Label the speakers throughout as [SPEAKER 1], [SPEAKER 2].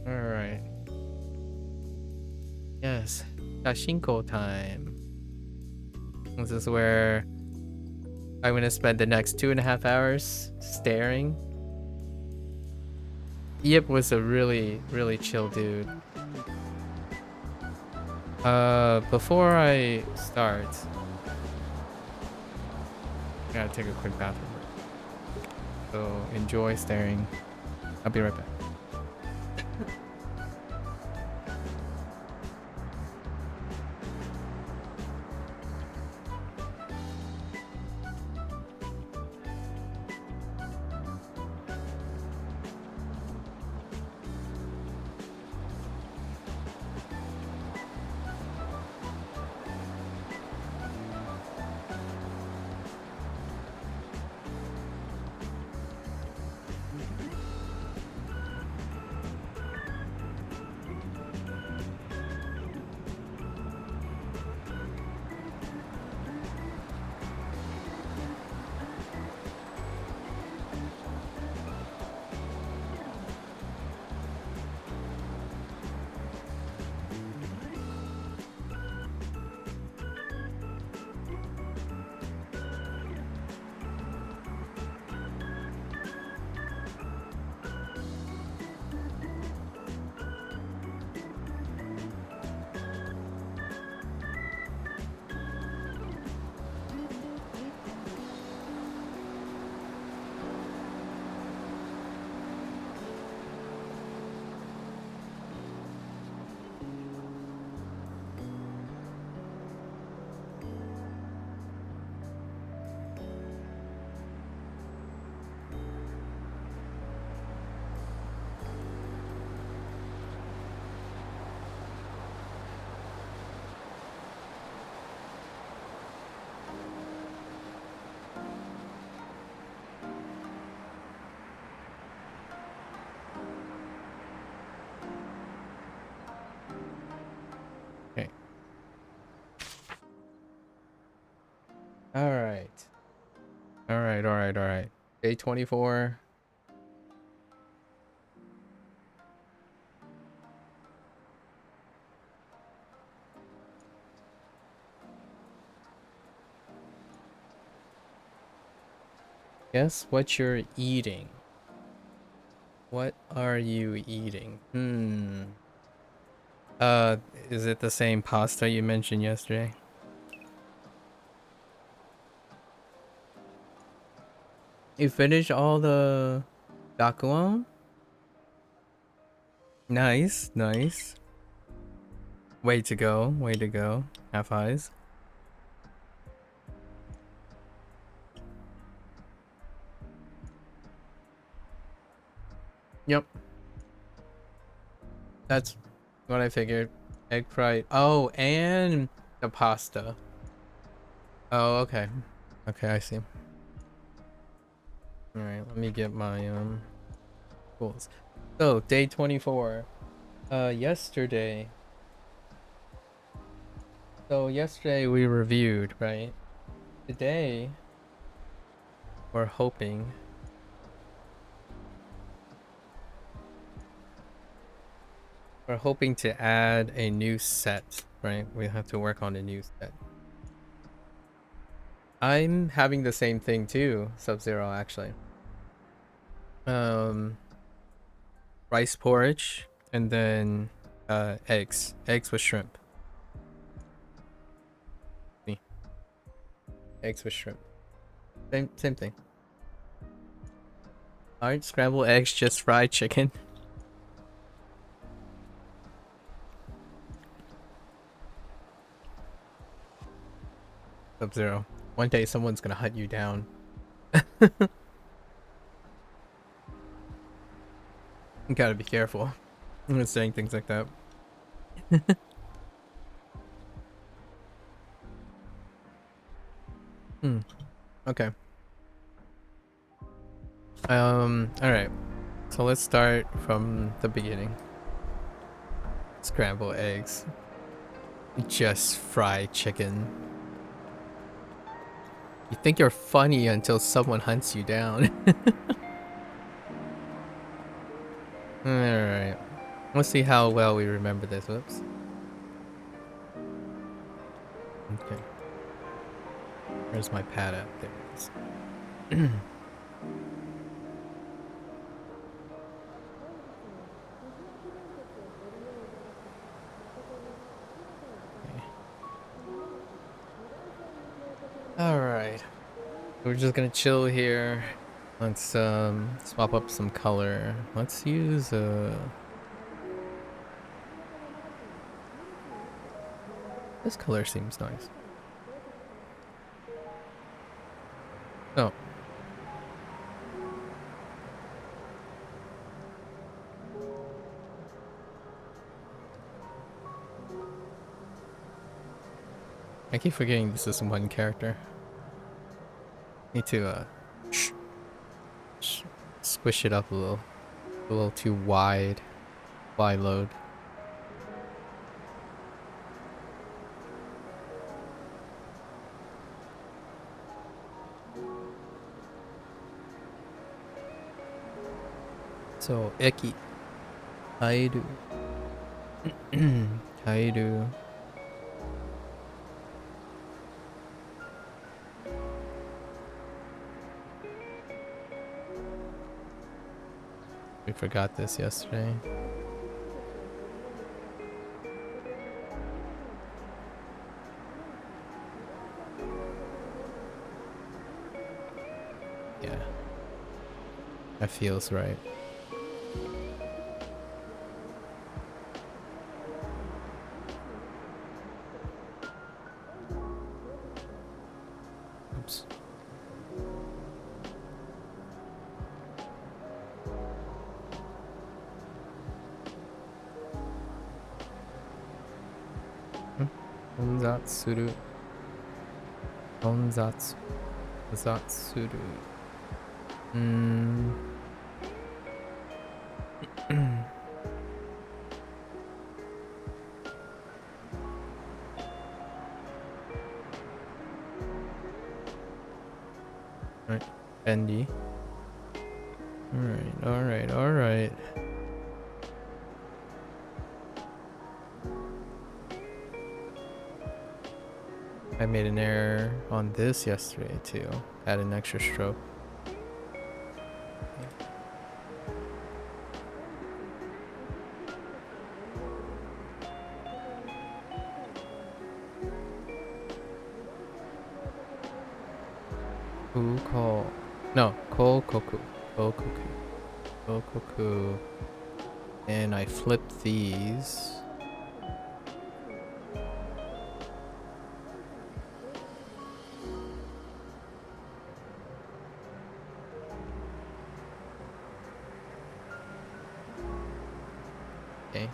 [SPEAKER 1] Alright. Yes. Shashingo time. This is where I'm gonna spend the next 2.5 hours staring. Yip was a really, really chill dude. Before I start, I gotta take a quick bathroom break. So enjoy staring. I'll be right back. Okay. Alright. Alright. Day 24. Guess what you're eating? What are you eating? Is it the same pasta you mentioned yesterday? You finished all the dakuon? Nice. Way to go. Half highs. Yep. That's what I figured. Egg fried. Oh, and the pasta. Oh, okay. Okay, I see. Alright, let me get my goals. So, day 24. Yesterday. So yesterday we reviewed, right? Today we're hoping to add a new set, right? We have to work on a new set. I'm having the same thing too, Sub-Zero, actually. Rice porridge and then eggs with shrimp. See, eggs with shrimp. Same thing. Aren't scrambled eggs just fried chicken? Sub-Zero. One day someone's gonna hunt you down. You gotta be careful when saying things like that. Okay. Alright. So let's start from the beginning. Scrambled eggs. Just fried chicken. You think you're funny until someone hunts you down. Alright. Let's see how well we remember this. Whoops. Okay. Where's my pad at? There it is. Okay. Alright. We're just gonna chill here. Let's swap up some color. Let's use this color seems nice. Oh. I keep forgetting this is one character. Need to squish it up a little too wide. Wide load. So Eki, Kaidu, Kaidu. We forgot this yesterday. Yeah, that feels right. Oops. Onzatsuru. Onzatsu. Zatsuru. Right. Bendy. Alright. I made an error on this yesterday too. Add an extra stroke. Call. No, Kokoku. Kokoku. And I flipped these. Okay.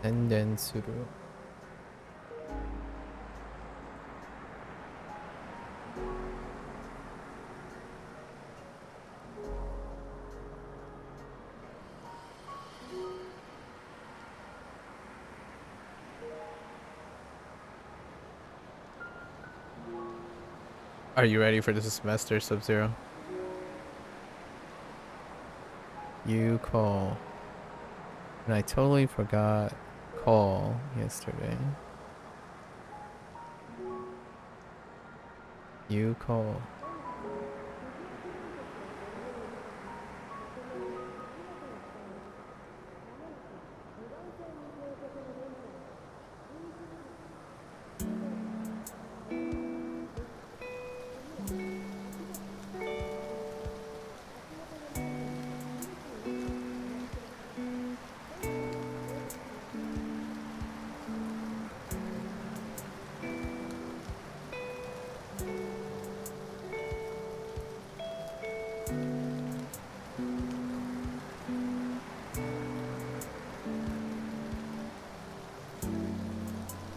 [SPEAKER 1] And then Suru. Are you ready for this semester, Sub-Zero? You call. And I totally forgot call yesterday. You call.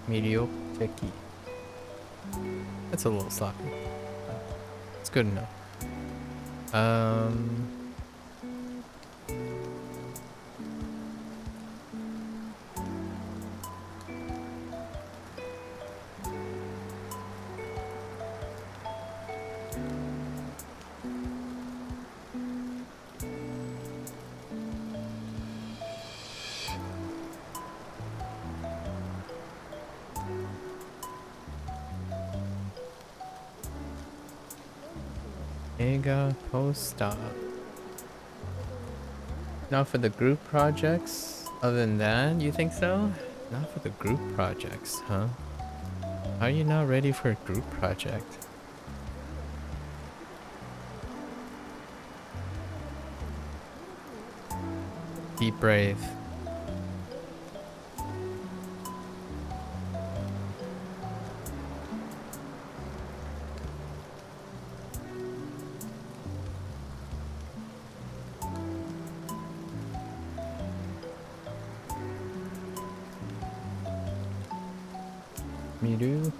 [SPEAKER 1] Mediocre. That's a little sloppy. It's good enough. Mega post-op. Not for the group projects? Other than that, you think so? Not for the group projects, huh? Are you not ready for a group project? Be brave. Miru?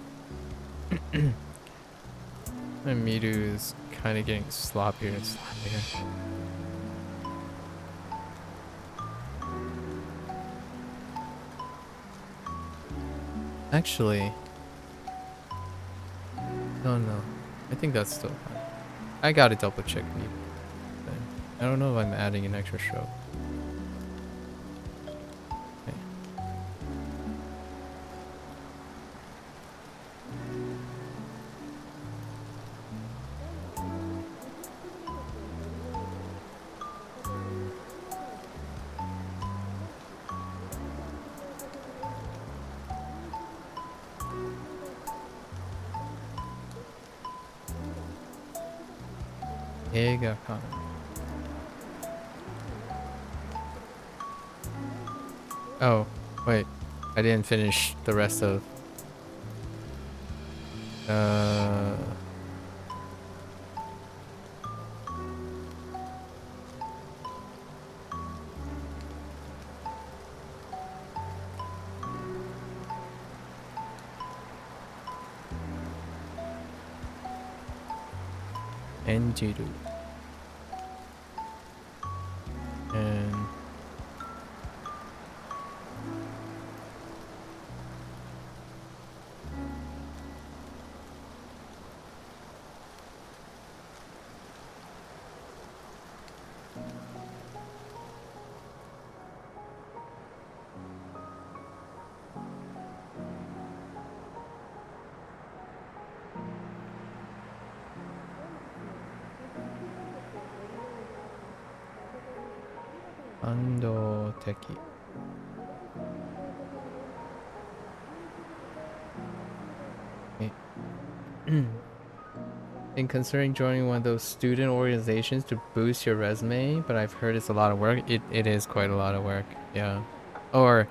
[SPEAKER 1] My Miru is kind of getting sloppier and sloppier. Actually, no. I think that's still fine. I gotta double check Miru. I don't know if I'm adding an extra stroke. Okay. Eiga-kan. Oh, wait. I didn't finish the rest of... Enjiru. And... Ando Teki. Okay. In considering joining one of those student organizations to boost your resume, but I've heard it's a lot of work. It is quite a lot of work, yeah. Or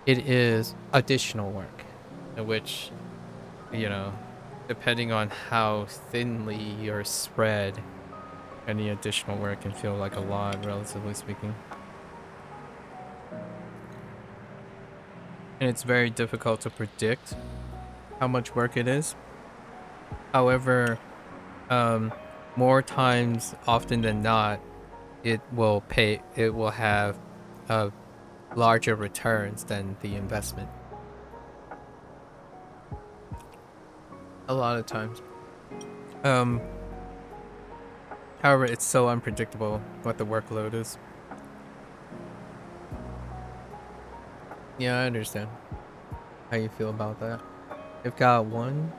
[SPEAKER 1] it is additional work, which, you know, depending on how thinly you're spread, any additional work can feel like a lot, relatively speaking. And it's very difficult to predict how much work it is. However, more times often than not, it will have larger returns than the investment. A lot of times. However, it's so unpredictable what the workload is. Yeah, I understand how you feel about that. They've got one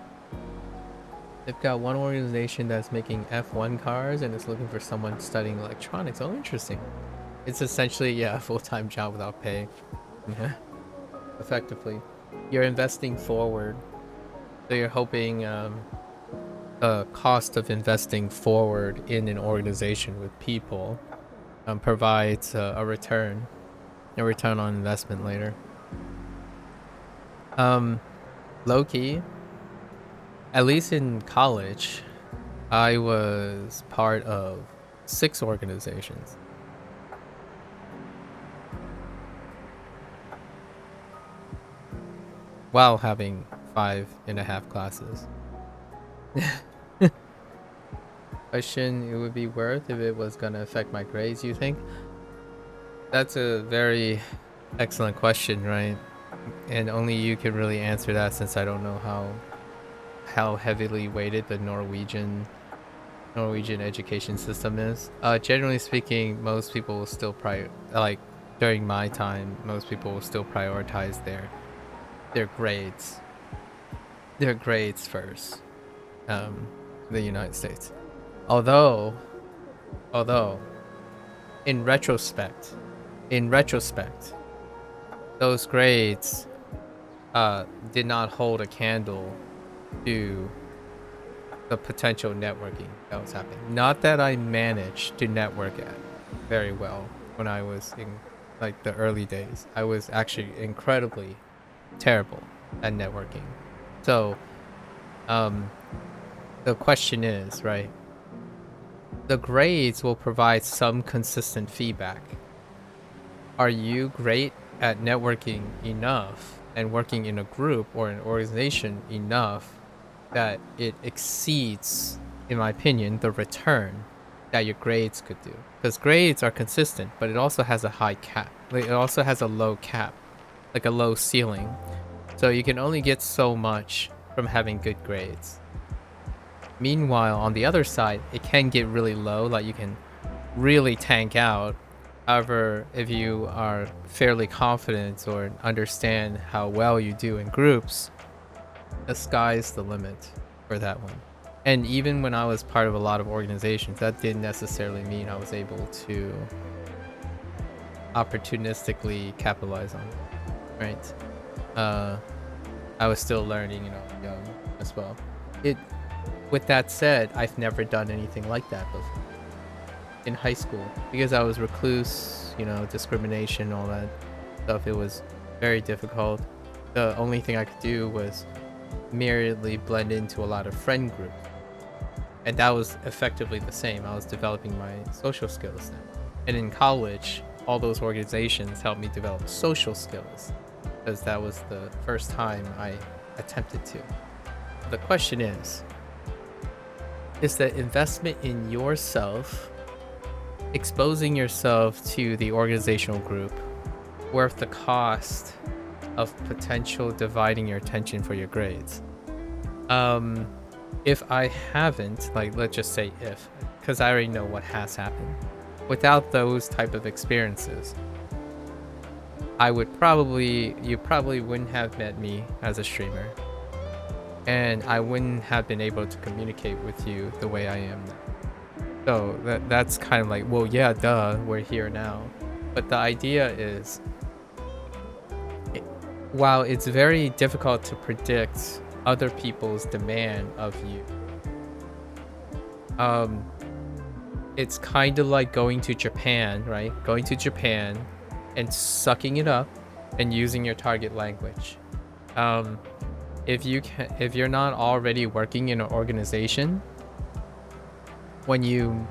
[SPEAKER 1] organization that's making F1 cars and is looking for someone studying electronics. Oh, interesting. It's essentially, yeah, a full-time job without pay. Yeah. Effectively. You're investing forward. So you're hoping the cost of investing forward in an organization with people provides a return on investment later. Low-key, at least in college, I was part of 6 organizations. While having 5.5 classes. Question, it would be worth if it was gonna affect my grades, you think? That's a very excellent question, right? And only you can really answer that, since I don't know how heavily weighted the Norwegian education system is. Generally speaking, most people will still during my time, most people will still prioritize their grades first. The United States. Although, although, in retrospect, in retrospect, those grades did not hold a candle to the potential networking that was happening. Not that I managed to network at very well when I was in like the early days. I was actually incredibly terrible at networking. So, um, the question is, right? The grades will provide some consistent feedback. Are you great at networking enough and working in a group or an organization enough that it exceeds, in my opinion, the return that your grades could do? Because grades are consistent, but it also has a high cap. Like, it also has a low cap, like a low ceiling. So you can only get so much from having good grades. Meanwhile, on the other side, it can get really low, like you can really tank out. However, if you are fairly confident or understand how well you do in groups, the sky's the limit for that one. And even when I was part of a lot of organizations, that didn't necessarily mean I was able to opportunistically capitalize on it, right? I was still learning, young as well. With that said, I've never done anything like that before in high school because I was recluse, discrimination, all that stuff. It was very difficult. The only thing I could do was merely blend into a lot of friend groups, and that was effectively the same. I was developing my social skills then. And in college, all those organizations helped me develop social skills because that was the first time I attempted to. The question is the investment in yourself, exposing yourself to the organizational group, worth the cost of potential dividing your attention for your grades? If I haven't, like, let's just say if, because I already know what has happened. Without those type of experiences, you probably wouldn't have met me as a streamer, and I wouldn't have been able to communicate with you the way I am now. So that's kind of like, well, yeah, duh, we're here now. But the idea is, while it's very difficult to predict other people's demand of you, it's kind of like going to Japan, right? Going to Japan and sucking it up and using your target language. If you're not already working in an organization, when you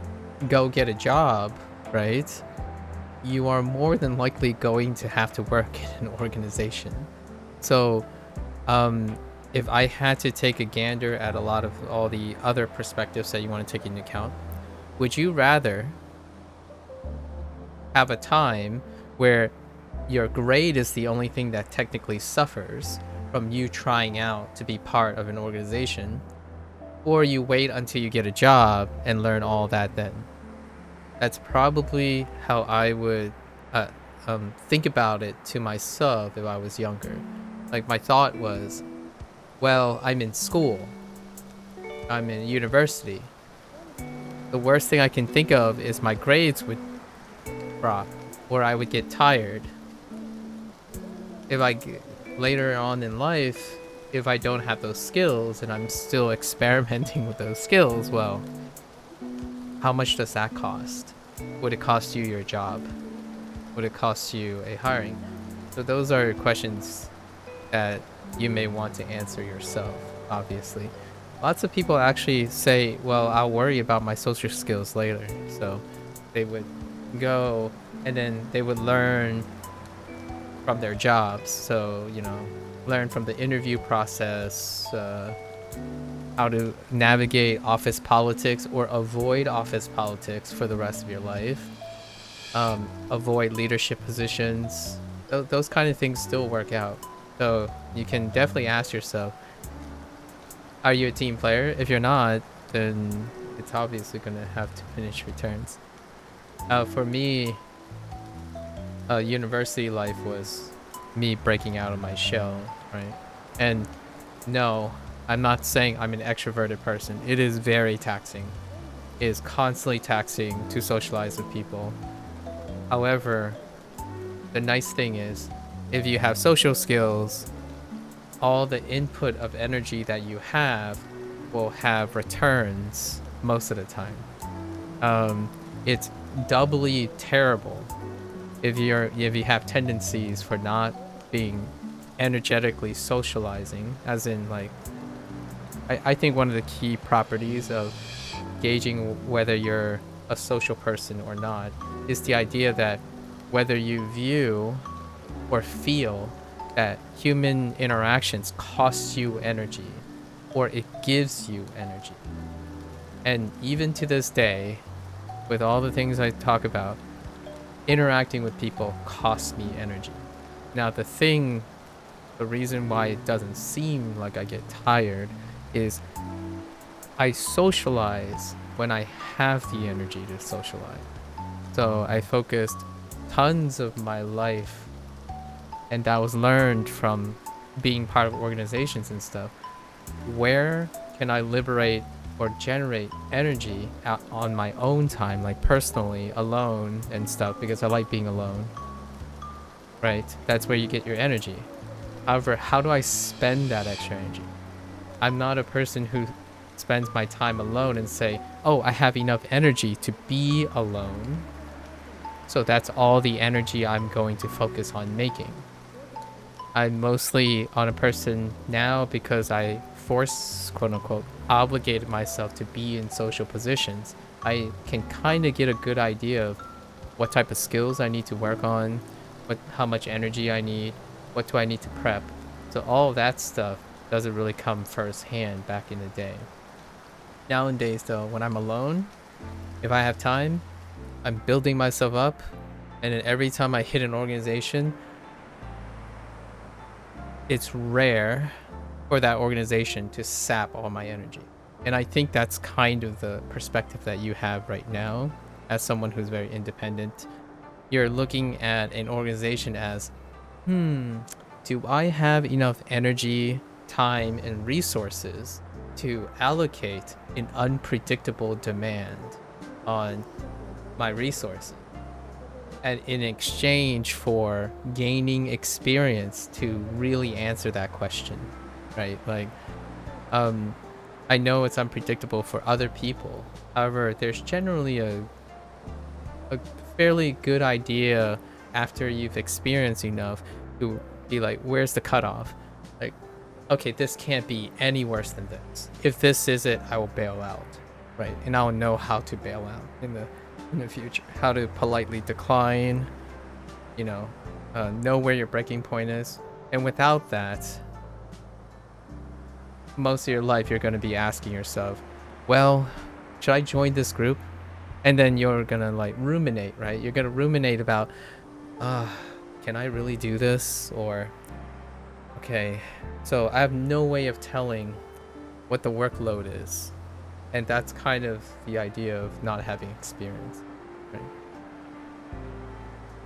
[SPEAKER 1] go get a job, right, you are more than likely going to have to work in an organization. So, if I had to take a gander at a lot of all the other perspectives that you want to take into account, would you rather have a time where your grade is the only thing that technically suffers from you trying out to be part of an organization, or you wait until you get a job and learn all that then? That's probably how I would think about it to myself if I was younger. Like, my thought was, well, I'm in school, I'm in university. The worst thing I can think of is my grades would drop, or I would get tired. Later on in life, if I don't have those skills and I'm still experimenting with those skills, well, how much does that cost? Would it cost you your job? Would it cost you a hiring? So those are questions that you may want to answer yourself, obviously. Lots of people actually say, well, I'll worry about my social skills later. So they would go and then they would learn from their jobs. So, learn from the interview process, how to navigate office politics or avoid office politics for the rest of your life. Avoid leadership positions. Those kind of things still work out. So you can definitely ask yourself, are you a team player? If you're not, then it's obviously going to have to finish returns. For me, university life was me breaking out of my shell, right? And no, I'm not saying I'm an extroverted person. It is very taxing. is constantly taxing to socialize with people. However, the nice thing is, if you have social skills, all the input of energy that you have will have returns most of the time. It's doubly terrible if you have tendencies for not being energetically socializing, as in like I think one of the key properties of gauging whether you're a social person or not is the idea that whether you view or feel that human interactions cost you energy or it gives you energy. And even to this day, with all the things I talk about, interacting with people costs me energy. Now, the reason why it doesn't seem like I get tired is I socialize when I have the energy to socialize. So I focused tons of my life, and that was learned from being part of organizations and stuff. Where can I liberate or generate energy out on my own time, like personally, alone and stuff, because I like being alone, right? That's where you get your energy. However, how do I spend that extra energy? I'm not a person who spends my time alone and say, oh, I have enough energy to be alone, so that's all the energy I'm going to focus on making. I'm mostly on a person now because I quote unquote, obligated myself to be in social positions. I can kind of get a good idea of what type of skills I need to work on, how much energy I need, what do I need to prep. So all of that stuff doesn't really come firsthand back in the day. Nowadays though, when I'm alone, if I have time, I'm building myself up, and then every time I hit an organization, it's rare for that organization to sap all my energy. And I think that's kind of the perspective that you have right now as someone who's very independent. You're looking at an organization as, do I have enough energy, time, and resources to allocate an unpredictable demand on my resources? And in exchange for gaining experience to really answer that question, right? Like, I know it's unpredictable for other people. However, there's generally a fairly good idea after you've experienced enough to be like, where's the cutoff? Like, okay, this can't be any worse than this. If this is it, I will bail out, right? And I'll know how to bail out in the future, how to politely decline, know where your breaking point is. And without that, most of your life you're going to be asking yourself, well, should I join this group? And then you're going to like ruminate, right? You're going to ruminate about, can I really do this? Or, okay, so I have no way of telling what the workload is. And that's kind of the idea of not having experience, right?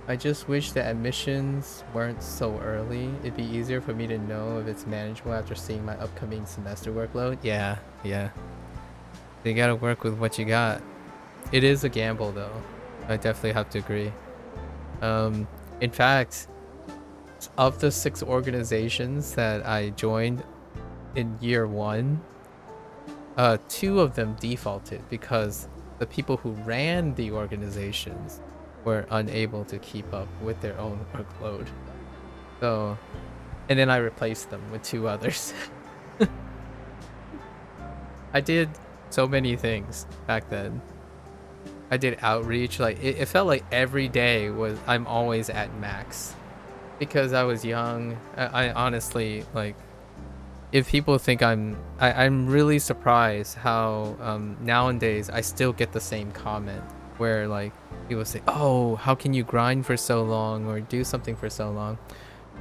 [SPEAKER 1] I just wish the admissions weren't so early. It'd be easier for me to know if it's manageable after seeing my upcoming semester workload. Yeah. You gotta work with what you got. It is a gamble though. I definitely have to agree. In fact, of the 6 organizations that I joined in year 1, 2 of them defaulted because the people who ran the organizations were unable to keep up with their own workload. So, and then I replaced them with 2 others. I did so many things back then. I did outreach, like it felt like every day I'm always at max because I was young. I honestly, like, if people think I'm really surprised how nowadays I still get the same comment where like people say, oh, how can you grind for so long or do something for so long?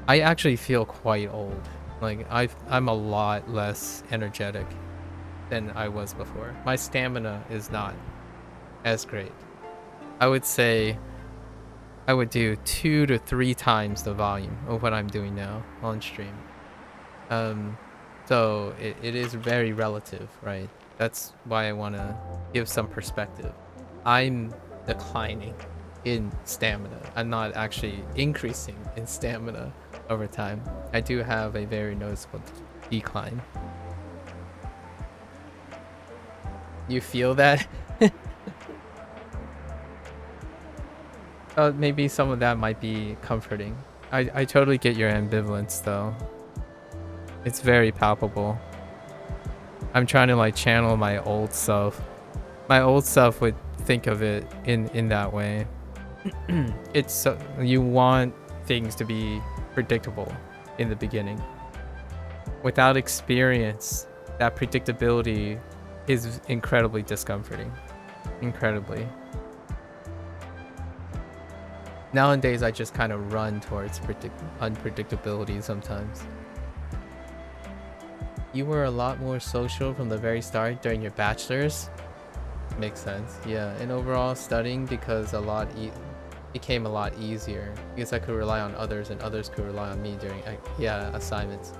[SPEAKER 1] I actually feel quite old. Like I'm a lot less energetic than I was before. My stamina is not as great. I would say I would do 2 to 3 times the volume of what I'm doing now on stream. So it is very relative, right? That's why I want to give some perspective. I'm declining in stamina. I'm not actually increasing in stamina over time. I do have a very noticeable decline. You feel that? Maybe some of that might be comforting. I totally get your ambivalence though. It's very palpable. I'm trying to like channel my old self. My old self would think of it in that way. It's so, you want things to be predictable in the beginning. Without experience, that predictability is incredibly discomforting. Incredibly. Nowadays, I just kind of run towards unpredictability sometimes. You were a lot more social from the very start during your bachelor's. Makes sense. Yeah, and overall studying because became a lot easier because I could rely on others and others could rely on me during assignments.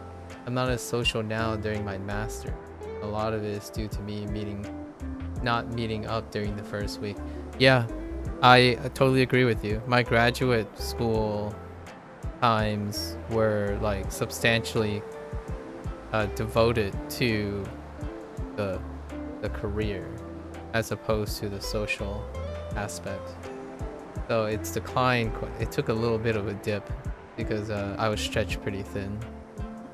[SPEAKER 1] I'm not as social now during my master. A lot of it is due to me not meeting up during the first week. Yeah, I totally agree with you. My graduate school times were like substantially devoted to the career as opposed to the social aspect. So its decline, it took a little bit of a dip because I was stretched pretty thin.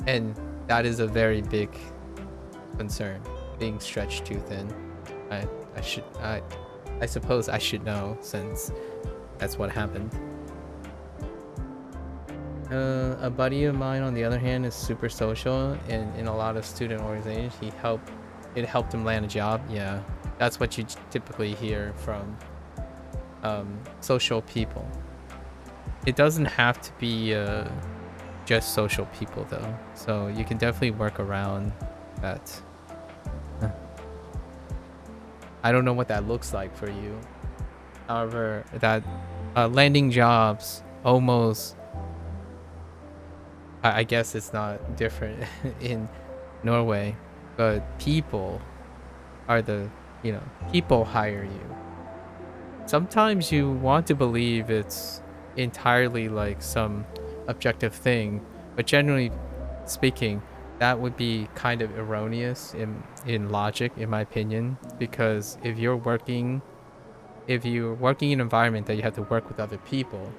[SPEAKER 1] And that is a very big concern, being stretched too thin. I suppose I should know since that's what happened. A buddy of mine, on the other hand, is super social, and in a lot of student organizations, it helped him land a job. Yeah, that's what you typically hear from social people. It doesn't have to be just social people though, so you can definitely work around that. I don't know what that looks like for you. However, that landing jobs almost, I guess it's not different in Norway, but people are people hire you. Sometimes you want to believe it's entirely like some objective thing, but generally speaking, that would be kind of erroneous in logic, in my opinion, because if you're working in an environment that you have to work with other people,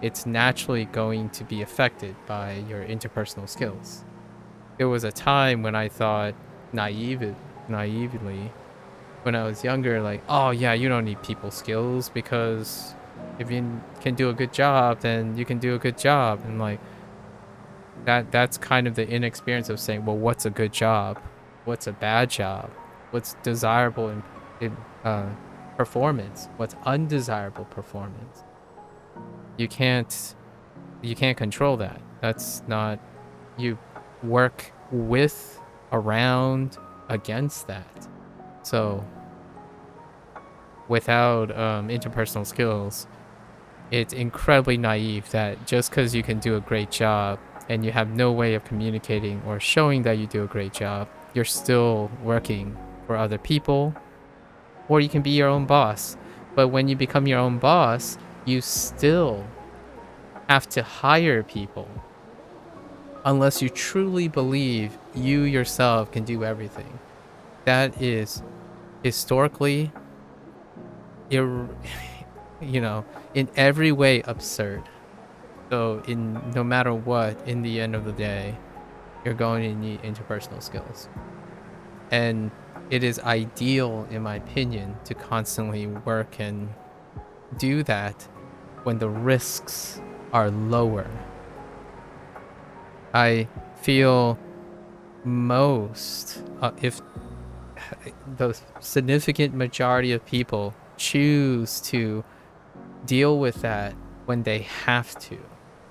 [SPEAKER 1] it's naturally going to be affected by your interpersonal skills. There was a time when I thought naively, when I was younger, like, oh yeah, you don't need people skills because if you can do a good job, then you can do a good job. And like that's kind of the inexperience of saying, well, what's a good job? What's a bad job? What's desirable in performance? What's undesirable performance? You can't control that. That's not, you work with, around, against that. So without interpersonal skills, it's incredibly naive that just because you can do a great job and you have no way of communicating or showing that you do a great job, you're still working for other people, or you can be your own boss. But when you become your own boss, you still have to hire people unless you truly believe you yourself can do everything. That is historically in every way absurd. So no matter what, in the end of the day, you're going to need interpersonal skills. And it is ideal, in my opinion, to constantly work and do that when the risks are lower. I feel if the significant majority of people choose to deal with that when they have to,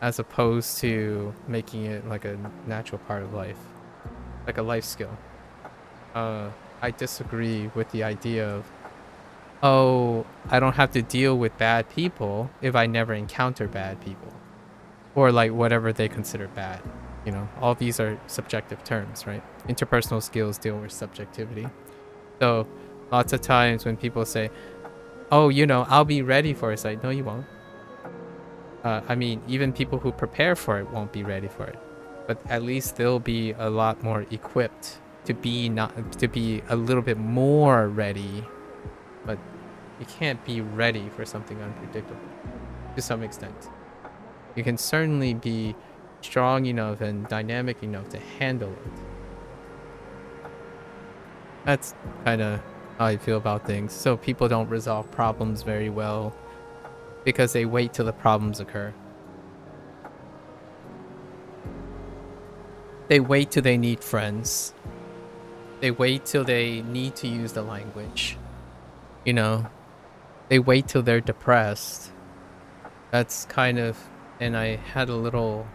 [SPEAKER 1] as opposed to making it like a natural part of life, like a life skill. I disagree with the idea of, oh, I don't have to deal with bad people if I never encounter bad people, or like whatever they consider bad. All these are subjective terms, right? Interpersonal skills deal with subjectivity. So lots of times when people say, oh, I'll be ready for it. It's like, no, you won't. I mean, even people who prepare for it won't be ready for it. But at least they'll be a lot more equipped to be a little bit more ready. But you can't be ready for something unpredictable to some extent. You can certainly be strong enough and dynamic enough to handle it. That's kind of how I feel about things. So people don't resolve problems very well because they wait till the problems occur. They wait till they need friends. They wait till they need to use the language. They wait till they're depressed. That's kind of, and I had a little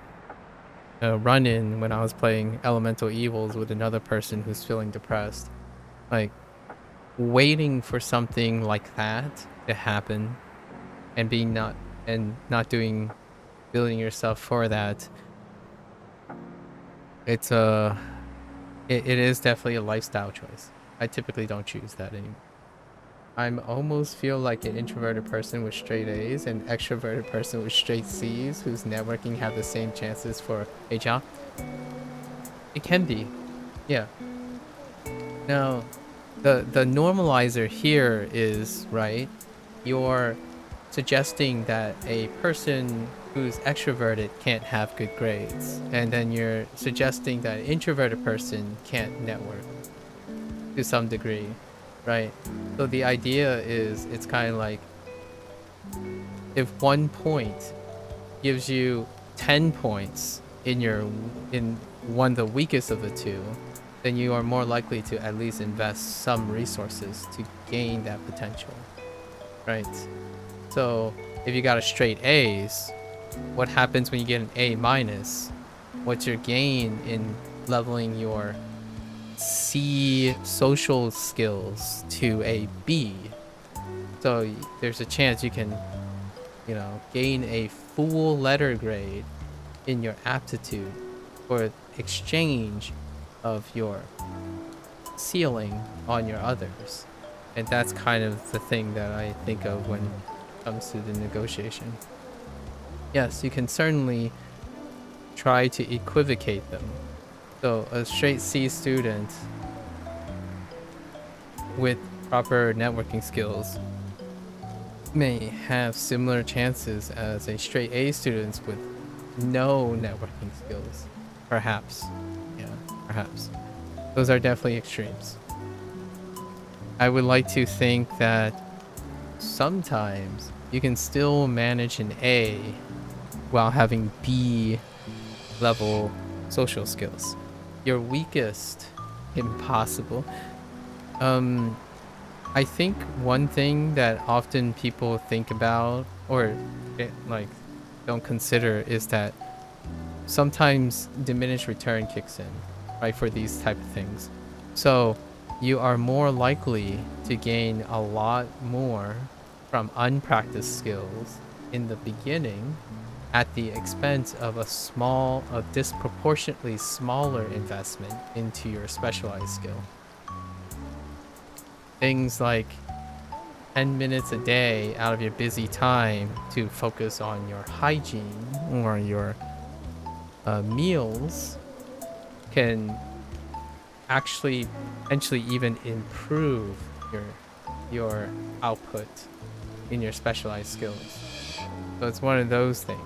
[SPEAKER 1] run-in when I was playing Elemental Evils with another person who's feeling depressed. Like, waiting for something like that to happen and not building yourself for that. It is definitely a lifestyle choice. I typically don't choose that anymore. I'm almost feel like an introverted person with straight A's and extroverted person with straight C's whose networking have the same chances for a job. It can be. Yeah. Now, the normalizer here is, right, you're suggesting that a person who's extroverted can't have good grades, and then you're suggesting that an introverted person can't network to some degree, right? So the idea is, it's kind of like, if 1 point gives you 10 points in one of the weakest of the two, then you are more likely to at least invest some resources to gain that potential, right? So if you got a straight A's, what happens when you get an A minus? What's your gain in leveling your C social skills to a B? So there's a chance you can, gain a full letter grade in your aptitude for exchange of your ceiling on your others. And that's kind of the thing that I think of when it comes to the negotiation. Yes, you can certainly try to equivocate them. So a straight C student with proper networking skills may have similar chances as a straight A student with no networking skills. Perhaps. Yeah, perhaps. Those are definitely extremes. I would like to think that sometimes you can still manage an A while having B level social skills. Your weakest, impossible. I think one thing that often people think about or don't consider is that sometimes diminished return kicks in, right, for these type of things. So you are more likely to gain a lot more from unpracticed skills in the beginning at the expense of a disproportionately smaller investment into your specialized skill. Things like 10 minutes a day out of your busy time to focus on your hygiene or your meals can actually potentially even improve your output in your specialized skills. So it's one of those things,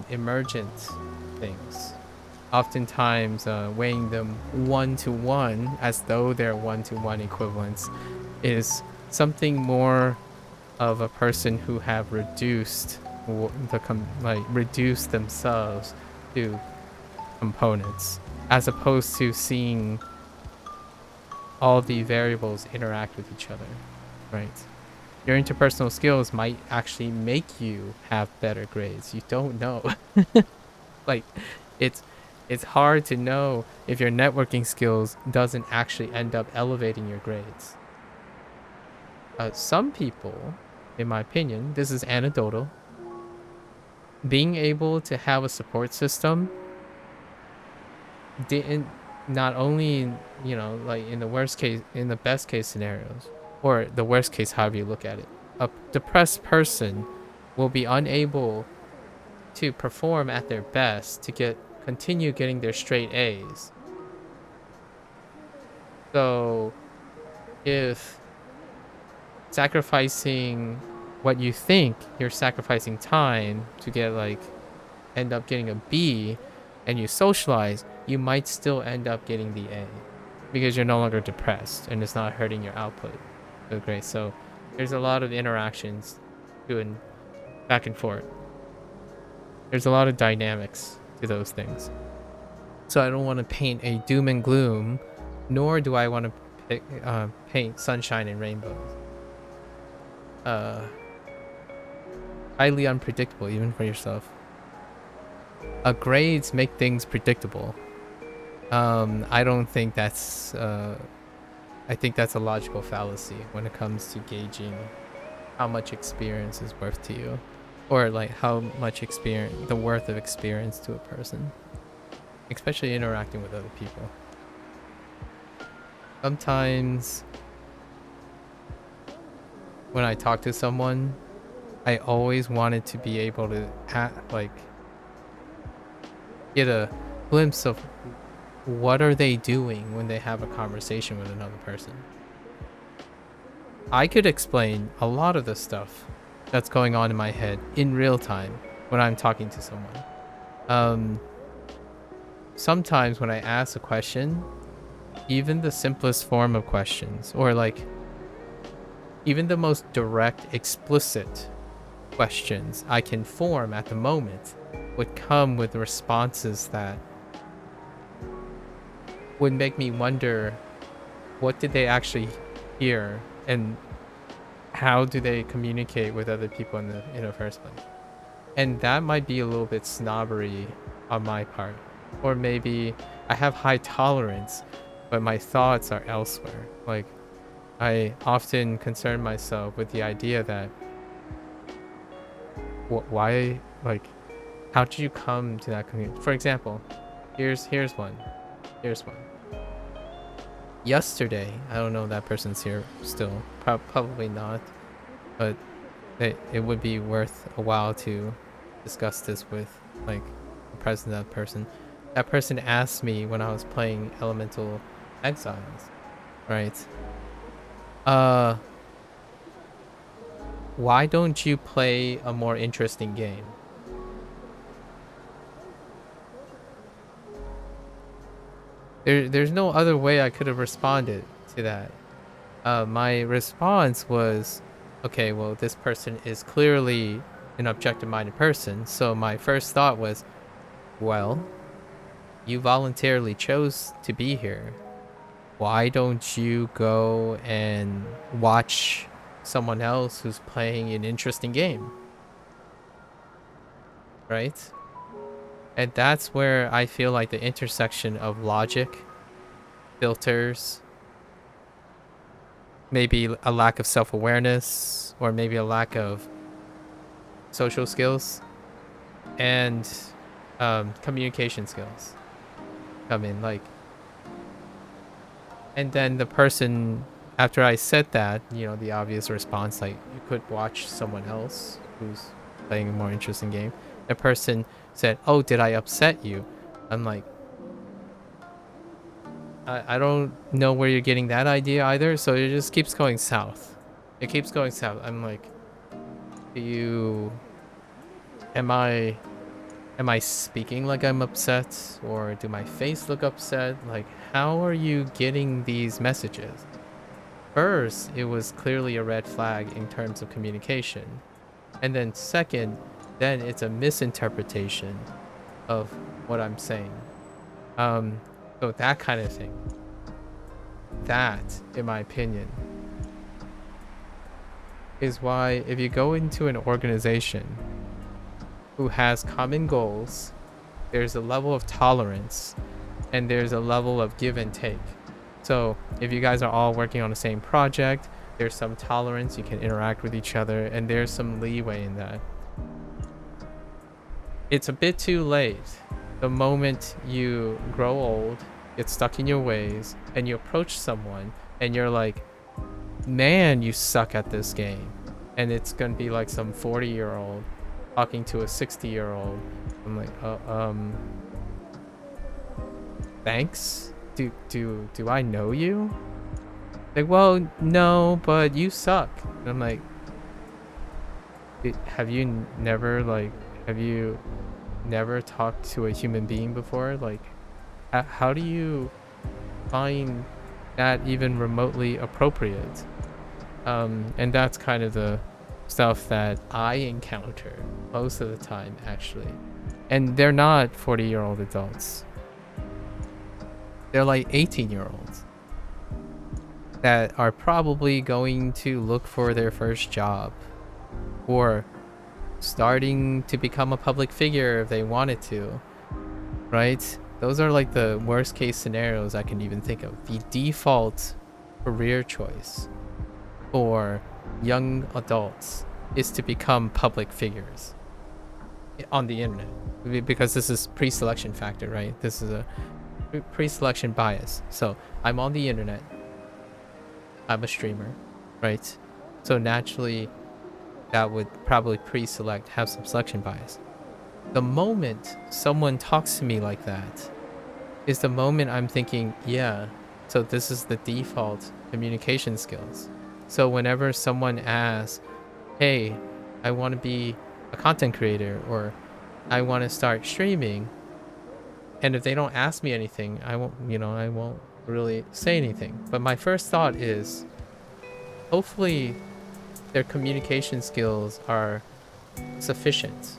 [SPEAKER 1] emergent things. Oftentimes, weighing them 1-to-1 as though they're 1-to-1 equivalents is something more of a person who have reduced reduced themselves to components, as opposed to seeing all the variables interact with each other, right? Your interpersonal skills might actually make you have better grades. You don't know. Like, it's hard to know if your networking skills doesn't actually end up elevating your grades. Some people, in my opinion, this is anecdotal, being able to have a support system didn't not only, you know, like in the worst case, in the best case scenarios, or the worst case, however you look at it, a depressed person will be unable to perform at their best to continue getting their straight A's. So if sacrificing what you think you're sacrificing time to get like end up getting a B and you socialize, you might still end up getting the A because you're no longer depressed and it's not hurting your output. So great. So there's a lot of interactions doing back and forth. There's a lot of dynamics to those things. So I don't want to paint a doom and gloom, nor do I want to paint sunshine and rainbows. Highly unpredictable, even for yourself. Grades make things predictable. I don't think that's. I think that's a logical fallacy when it comes to gauging how much experience is worth to you, or like how much experience, the worth of experience to a person, especially interacting with other people. Sometimes when I talk to someone, I always wanted to be able to like get a glimpse of what are they doing when they have a conversation with another person. I could explain a lot of the stuff that's going on in my head in real time when I'm talking to someone. Sometimes when I ask a question, even the simplest form of questions, or like even the most direct, explicit questions I can form at the moment, would come with responses that would make me wonder, what did they actually hear and how do they communicate with other people in the first place? And that might be a little bit snobbery on my part, or maybe I have high tolerance but my thoughts are elsewhere. Like, I often concern myself with the idea that why, like, how did you come to that conclusion? For example, here's one. Yesterday, I don't know if that person's here still. Probably not, but it would be worth a while to discuss this with, like, the presence of that person. That person asked me when I was playing Elemental Exiles, right? Why don't you play a more interesting game? There's no other way I could have responded to that. My response was, okay, well, this person is clearly an objective-minded person. So my first thought was, well, you voluntarily chose to be here. Why don't you go and watch someone else who's playing an interesting game? Right? And that's where I feel like the intersection of logic, filters, maybe a lack of self-awareness, or maybe a lack of social skills, and communication skills come in. Like, and then the person, after I said that, you know, the obvious response, like, you could watch someone else who's playing a more interesting game. The person said, oh, did I upset you? I'm like, I don't know where you're getting that idea either, so it just keeps going south. It keeps going south. I'm like, am I speaking like I'm upset, or do my face look upset? Like, how are you getting these messages? First, it was clearly a red flag in terms of communication. And then second, then it's a misinterpretation of what I'm saying. So that kind of thing. That, in my opinion, is why if you go into an organization who has common goals, there's a level of tolerance and there's a level of give and take. So if you guys are all working on the same project, there's some tolerance, you can interact with each other, and there's some leeway in that. It's a bit too late. The moment you grow old get stuck in your ways, and you approach someone and you're like, man, you suck at this game. And it's gonna be like some 40-year-old talking to a 60-year-old. I'm like, thanks? Do I know you? Like, well, no, but you suck. And I'm like, have you never talked to a human being before? Like, how do you find that even remotely appropriate? And that's kind of the stuff that I encounter most of the time, actually. And they're not 40-year-old adults. They're like 18-year-olds that are probably going to look for their first job, or starting to become a public figure if they wanted to, right? Those are like the worst case scenarios I can even think of. The default career choice for young adults is to become public figures on the internet, because this is pre-selection factor, right? This is a pre-selection bias. So I'm on the internet, I'm a streamer, right? So naturally that would probably pre-select, have some selection bias. The moment someone talks to me like that is the moment I'm thinking, yeah, so this is the default communication skills. So whenever someone asks, hey, I want to be a content creator, or I want to start streaming, and if they don't ask me anything, I won't really say anything. But my first thought is, hopefully their communication skills are sufficient.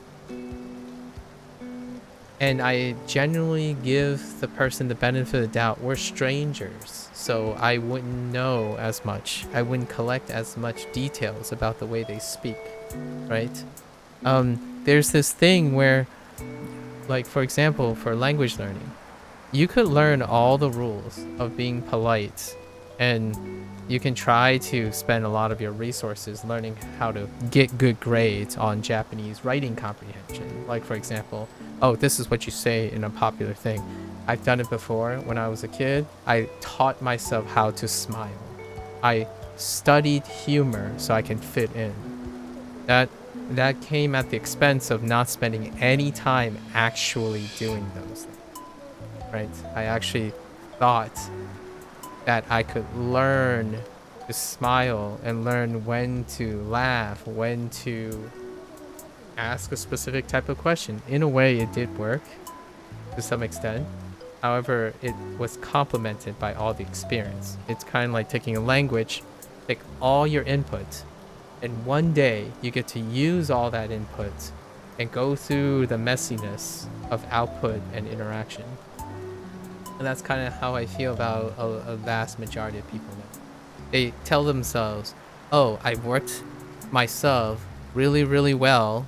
[SPEAKER 1] And I genuinely give the person the benefit of the doubt. We're strangers, so I wouldn't know as much. I wouldn't collect as much details about the way they speak, right? There's this thing where, like, for example, for language learning, you could learn all the rules of being polite, and you can try to spend a lot of your resources learning how to get good grades on Japanese writing comprehension. Like, for example, oh, this is what you say in a popular thing. I've done it before when I was a kid. I taught myself how to smile. I studied humor so I can fit in. That came at the expense of not spending any time actually doing those things, right? I actually thought that I could learn to smile and learn when to laugh, when to ask a specific type of question. In a way, it did work to some extent. However, it was complemented by all the experience. It's kind of like taking a language, take all your input, and one day you get to use all that input and go through the messiness of output and interaction. And that's kind of how I feel about a vast majority of people now. They tell themselves, oh, I've worked myself really, really well,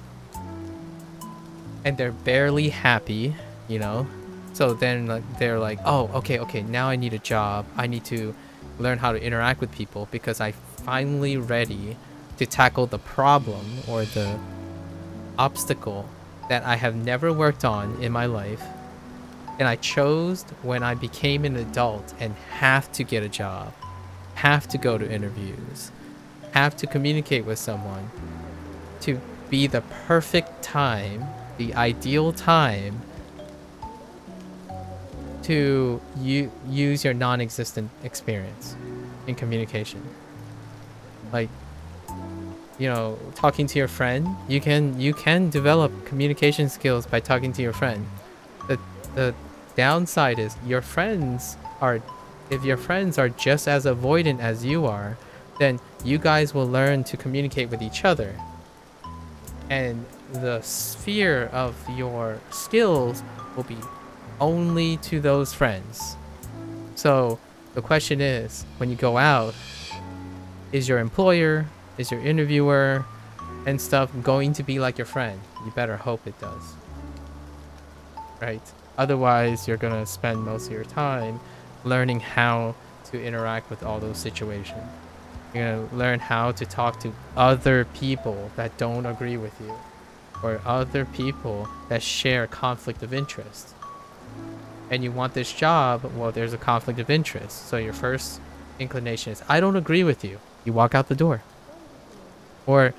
[SPEAKER 1] and they're barely happy, you know? So then they're like, oh, okay, now I need a job. I need to learn how to interact with people because I'm finally ready to tackle the problem or the obstacle that I have never worked on in my life. And I chose when I became an adult and have to get a job, have to go to interviews, have to communicate with someone, to be the perfect time, the ideal time to use your non-existent experience in communication. Like, you know, talking to your friend, you can develop communication skills by talking to your friend. The downside is if your friends are just as avoidant as you are, then you guys will learn to communicate with each other, and the sphere of your skills will be only to those friends. So the question is, when you go out, is your employer, is your interviewer and stuff going to be like your friend? You better hope it does, right? Otherwise, you're gonna spend most of your time learning how to interact with all those situations. You're gonna learn how to talk to other people that don't agree with you, or other people that share conflict of interest. and you want this job, well, there's a conflict of interest. So your first inclination is, I don't agree with you. You walk out the door. Or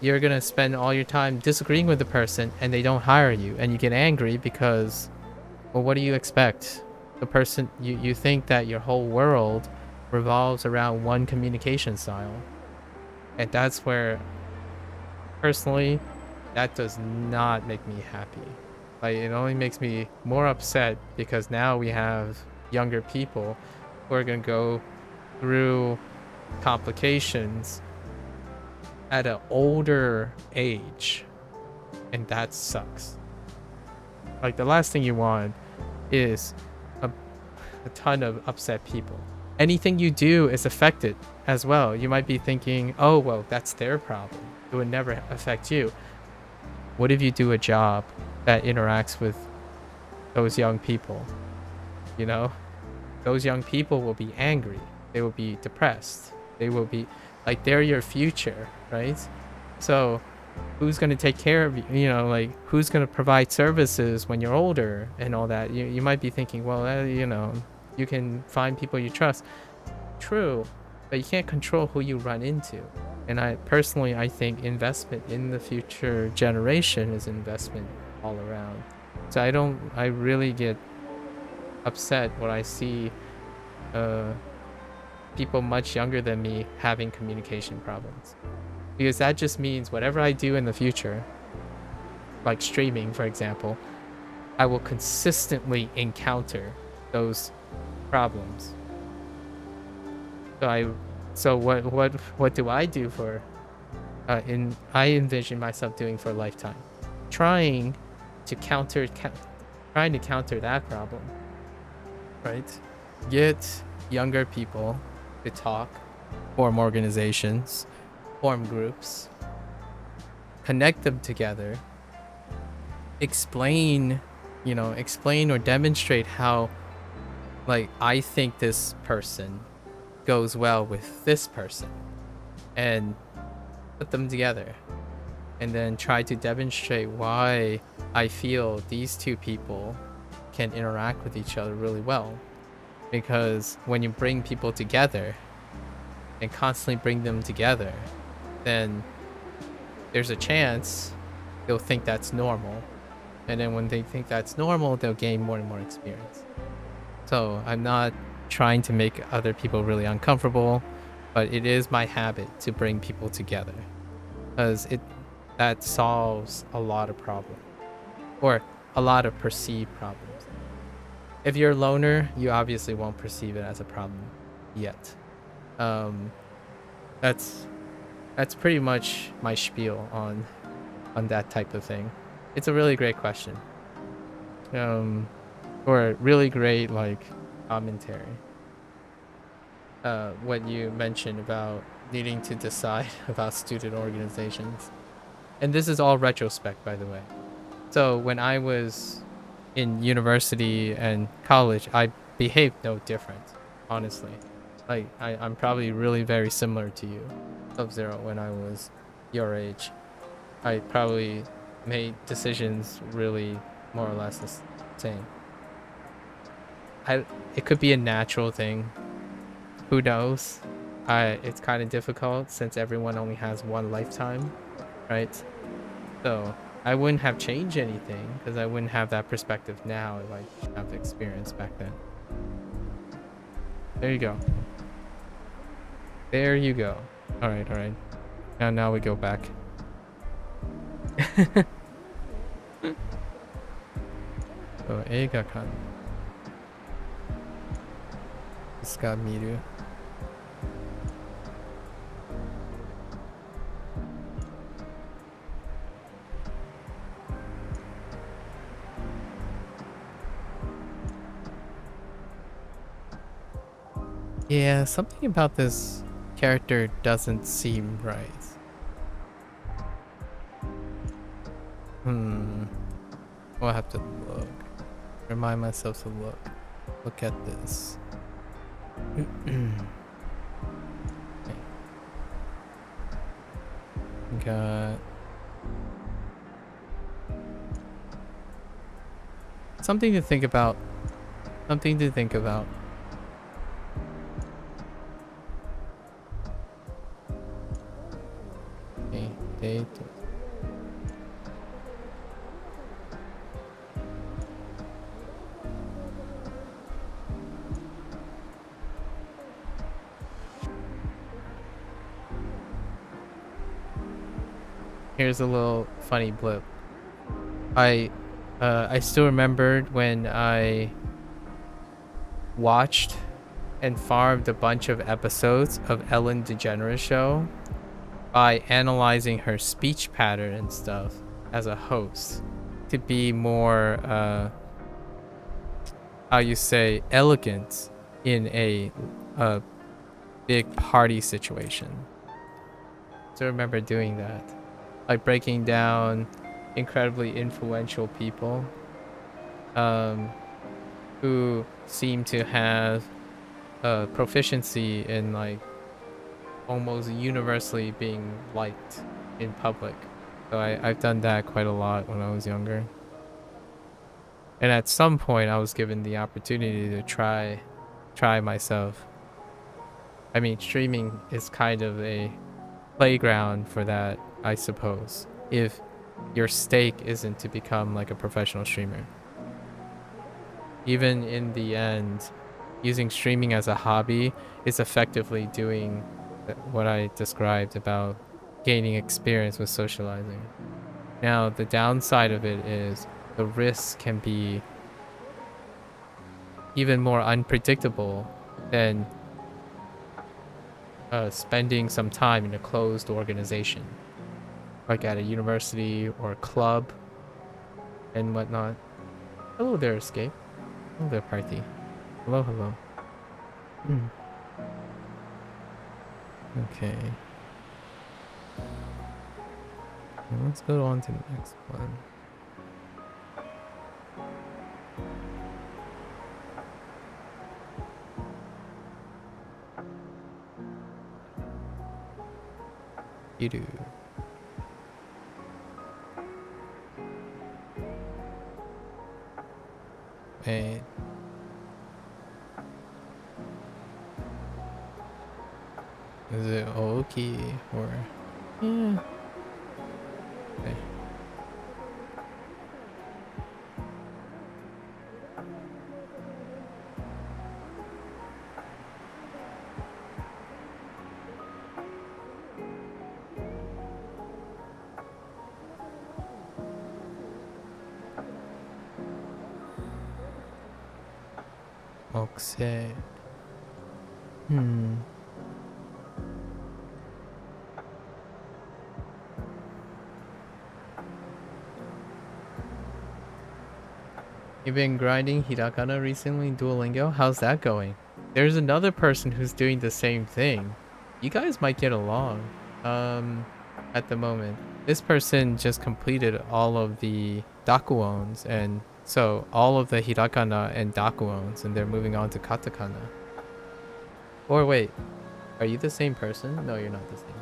[SPEAKER 1] you're going to spend all your time disagreeing with the person and they don't hire you, and you get angry because, well, what do you expect? The person, you think that your whole world revolves around one communication style. And that's where, personally, that does not make me happy. Like, it only makes me more upset because now we have younger people who are going to go through complications at an older age, and that sucks. Like, the last thing you want is a ton of upset people. Anything you do is affected as well. You might be thinking, oh, well, that's their problem. It would never affect you. What if you do a job that interacts with those young people? You know, those young people will be angry. They will be depressed. They will be like, they're your future, right? So who's going to take care of you? You know, like, who's going to provide services when you're older and all that? You might be thinking, well, you know, you can find people you trust. True, but you can't control who you run into. And I think investment in the future generation is investment all around. So I really get upset when I see people much younger than me having communication problems, because that just means whatever I do in the future, like streaming, for example, I will consistently encounter those problems. So what do I do for I envision myself doing for a lifetime, trying to counter that problem, right? Get younger people to talk, form organizations, form groups, connect them together, explain or demonstrate how, like, I think this person goes well with this person, and put them together, and then try to demonstrate why I feel these two people can interact with each other really well. Because when you bring people together and constantly bring them together, then there's a chance they'll think that's normal, and then when they think that's normal, they'll gain more and more experience. So I'm not trying to make other people really uncomfortable, but it is my habit to bring people together, because that solves a lot of problems, or a lot of perceived problems. If you're a loner, you obviously won't perceive it as a problem yet. That's pretty much my spiel on that type of thing. It's a really great question, or really great, like, commentary. What you mentioned about needing to decide about student organizations, and this is all retrospect, by the way. So when I was in university and college, I behaved no different, honestly. Like, I'm probably really very similar to you, Sub-Zero, when I was your age. I probably made decisions really more or less the same. It could be a natural thing. Who knows? It's kind of difficult since everyone only has one lifetime, right? So I wouldn't have changed anything because I wouldn't have that perspective now if I didn't have the experience back then. There you go. There you go. All right. And now we go back. So, Eiga-kan. Desu miru. Yeah, something about this character doesn't seem right. I'll have to look. Remind myself to look at this. Okay. Got something to think about Something to think about. Okay, date. Here's a little funny blip. I still remembered when I watched and farmed a bunch of episodes of Ellen DeGeneres show by analyzing her speech pattern and stuff as a host to be more how you say elegant in a big party situation. So I remember doing that, like breaking down incredibly influential people um, who seem to have proficiency in like almost universally being liked in public. So I've done that quite a lot when I was younger. And at some point I was given the opportunity to try myself. I mean, streaming is kind of a playground for that, I suppose, if your stake isn't to become like a professional streamer. Even in the end, using streaming as a hobby is effectively doing what I described about gaining experience with socializing. Now, the downside of it is the risks can be even more unpredictable than spending some time in a closed organization, like at a university or a club and whatnot. Hello there, Escape. Hello there, Party. Hello, hello. Okay. Let's go on to the next one. You do. Wait. Is it Oki or... Yeah. Okay. Okay. You've been grinding hiragana recently in Duolingo? How's that going? There's another person who's doing the same thing. You guys might get along. At the moment. This person just completed all of the dakuons, and so all of the hiragana and dakuons, and they're moving on to katakana. Or wait, are you the same person? No, you're not the same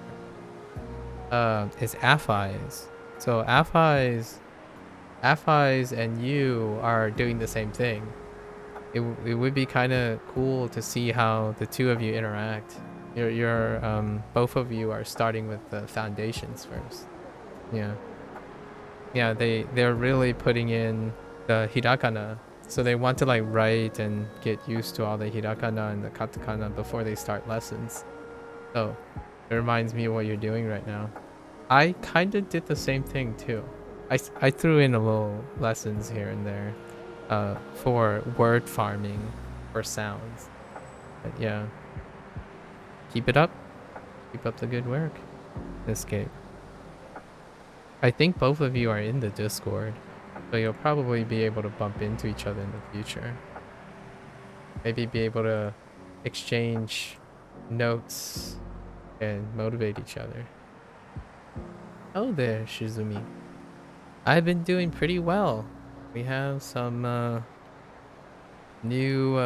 [SPEAKER 1] person. It's Afai's. So Afai's and you are doing the same thing. It would be kind of cool to see how the two of you interact. Both of you are starting with the foundations first. Yeah. Yeah, they're really putting in the hiragana. So they want to like write and get used to all the hiragana and the katakana before they start lessons. So it reminds me of what you're doing right now. I kind of did the same thing too. I threw in a little lessons here and there for word farming for sounds. But yeah. Keep it up. Keep up the good work. Escape. I think both of you are in the Discord, so you'll probably be able to bump into each other in the future. Maybe be able to exchange notes and motivate each other. Oh there, Shizumi. I've been doing pretty well. We have some new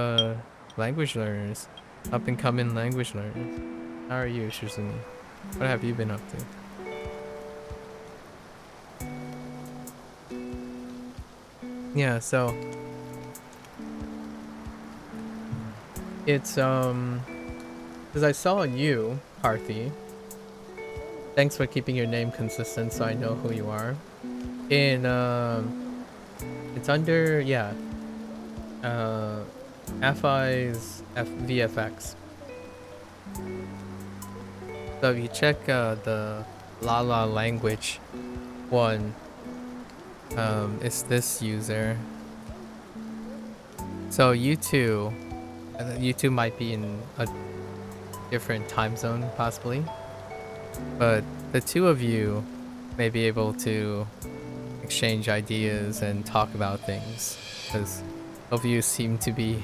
[SPEAKER 1] language learners, up and coming language learners. How are you, Shizumi? What have you been up to? Yeah, so It's because I saw on you, Carthy. Thanks for keeping your name consistent, so I know who you are. In it's under uh, FI's VFX. So if you check the Lala language one, it's this user. So you two might be in a different time zone possibly, but the two of you may be able to exchange ideas and talk about things because both of you seem to be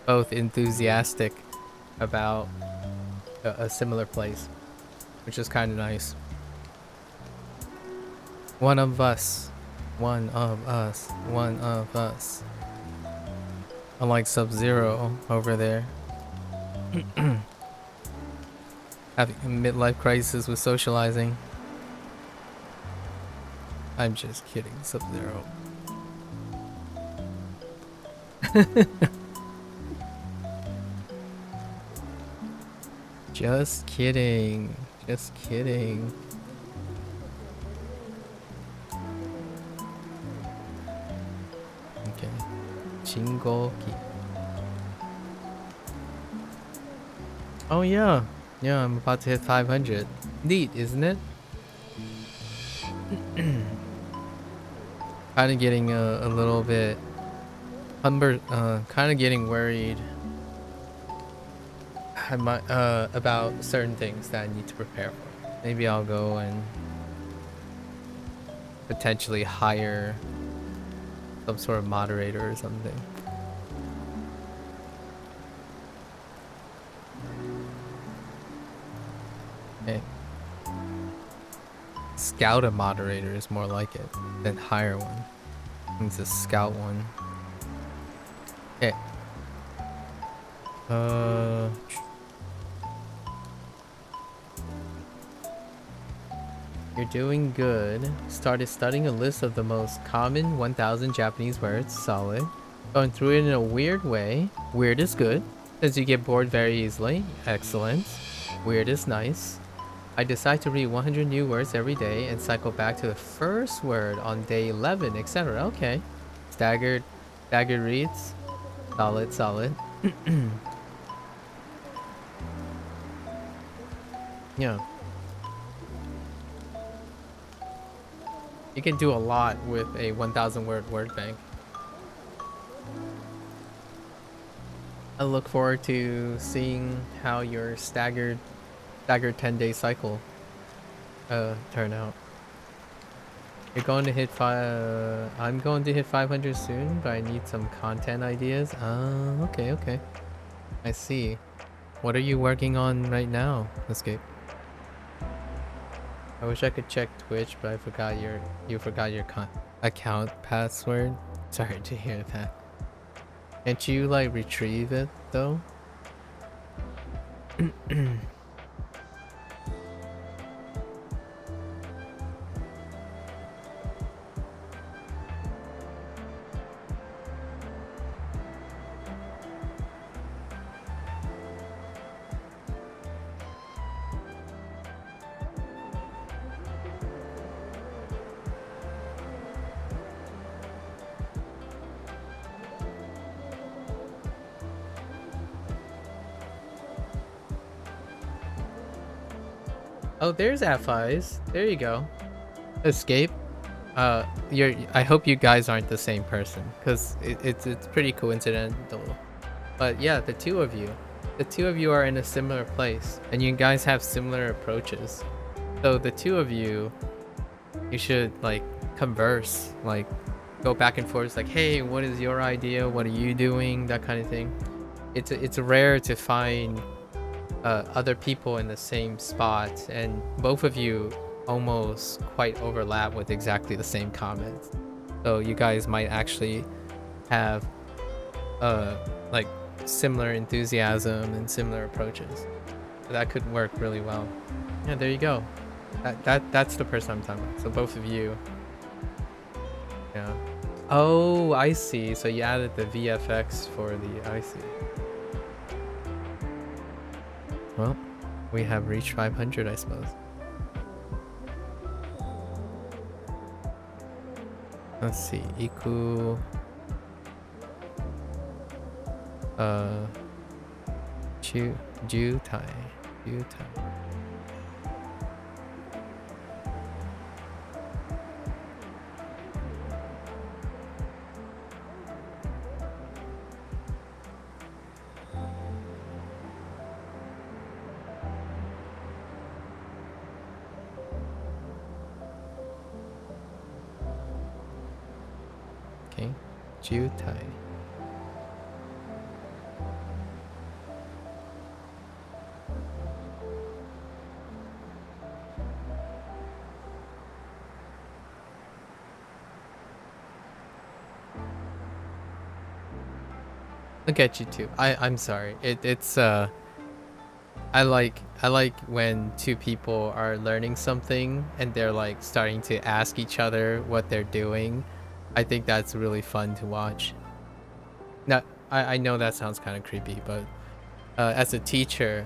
[SPEAKER 1] both enthusiastic about a similar place, which is kind of nice. One of us, one of us, one of us. Unlike Sub-Zero over there. Having a midlife crisis with socializing. I'm just kidding, Sub-Zero. Just kidding. Just kidding. Okay. Shingoki. Oh yeah. Yeah, I'm about to hit 500. Neat, isn't it? Kind of getting a little bit kind of getting worried I might about certain things that I need to prepare for. Maybe I'll go and potentially hire some sort of moderator or something. Okay. Scout a moderator is more like it than hire one. It's a scout one. Okay. You're doing good. Started studying a list of the most common 1000 Japanese words. Solid. Going through it in a weird way. Weird is good, since you get bored very easily. Excellent. Weird is nice. I decide to read 100 new words every day and cycle back to the first word on day 11, etc. Okay. Staggered reads. Solid, solid. Yeah. You can do a lot with a 1000 word bank. I look forward to seeing how your staggered 10-day cycle turn out. You're going to hit I'm going to hit 500 soon, but I need some content ideas. Okay. I see. What are you working on right now, Escape? I wish I could check Twitch, but I forgot you forgot your account password. Sorry to hear that. Can't you like retrieve it though? Oh, there's FIs. There you go. Escape. I hope you guys aren't the same person, because it's pretty coincidental. But yeah, the two of you are in a similar place, and you guys have similar approaches. So the two of you should like converse, like go back and forth, like, hey, what is your idea? What are you doing? That kind of thing. It's rare to find other people in the same spot, and both of you almost quite overlap with exactly the same comments. So you guys might actually have like similar enthusiasm and similar approaches. So that could work really well. Yeah, there you go. That's the person I'm talking about. So both of you. Yeah. Oh, I see. So you added the VFX for the. I see. Well, we have reached 500, I suppose. Let's see. Iku. Jutai. Jutai. Okay. Jutai. Look at you too. I'm sorry. It's I like when two people are learning something and they're like starting to ask each other what they're doing. I think that's really fun to watch. Now, I know that sounds kind of creepy, but as a teacher,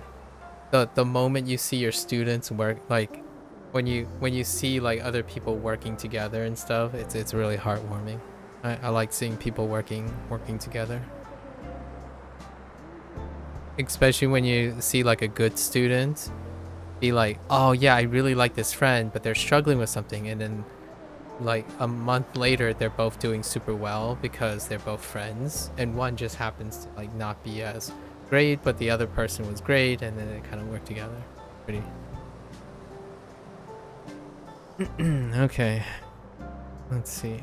[SPEAKER 1] the moment you see your students work, like when you see like other people working together and stuff, it's really heartwarming. I like seeing people working together. Especially when you see like a good student be like, oh yeah, I really like this friend, but they're struggling with something, and then like a month later they're both doing super well because they're both friends, and one just happens to like not be as great, but the other person was great, and then they kind of work together. Pretty. Okay, let's see.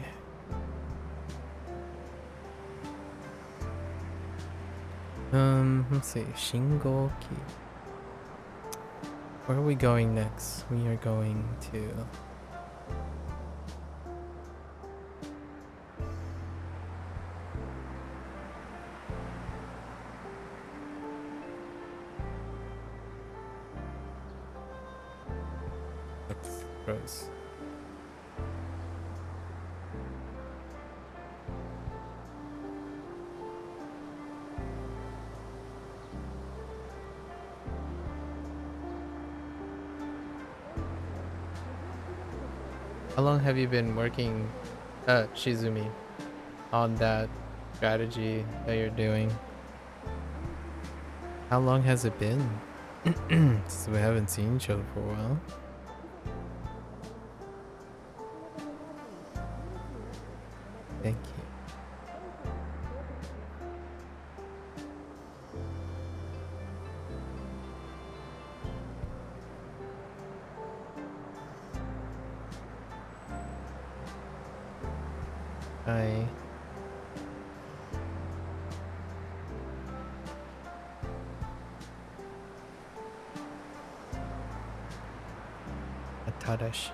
[SPEAKER 1] Let's see. Shingoki. Where are we going next? We are going to that's gross. How long have you been working, Shizumi, on that strategy that you're doing? How long has it been? Since we haven't seen each other for a while. Thank you. Hi. Tadashi.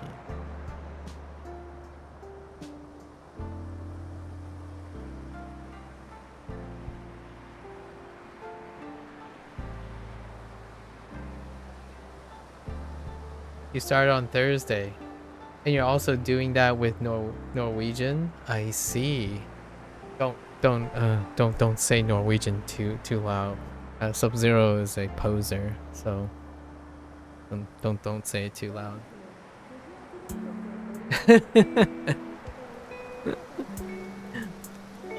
[SPEAKER 1] You started on Thursday, and you're also doing that with Norwegian. I see. Don't say Norwegian too loud. Sub-Zero is a poser, so don't say it too loud.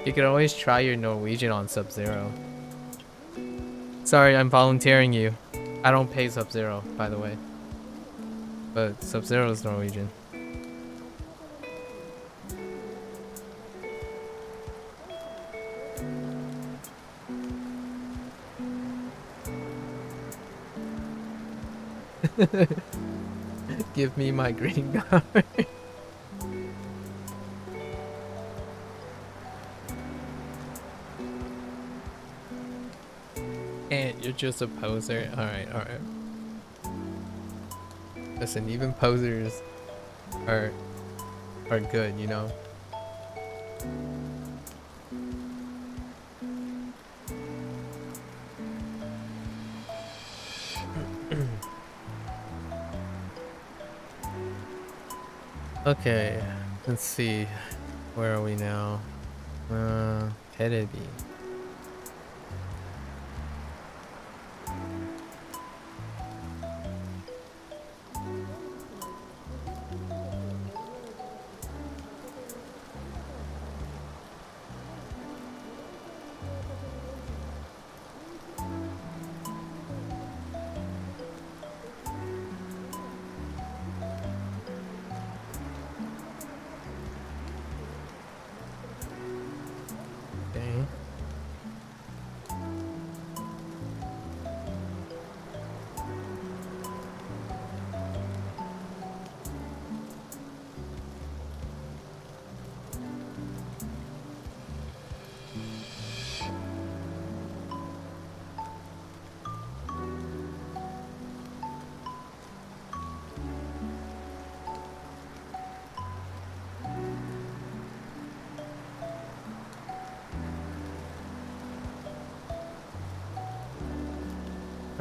[SPEAKER 1] You could always try your Norwegian on Sub-Zero. Sorry, I'm volunteering you. I don't pay Sub-Zero, by the way. But Sub-Zero is Norwegian. Give me my green card. And you're just a poser. Alright. Listen, even posers are good, you know? Okay, let's see. Where are we now? Terebi.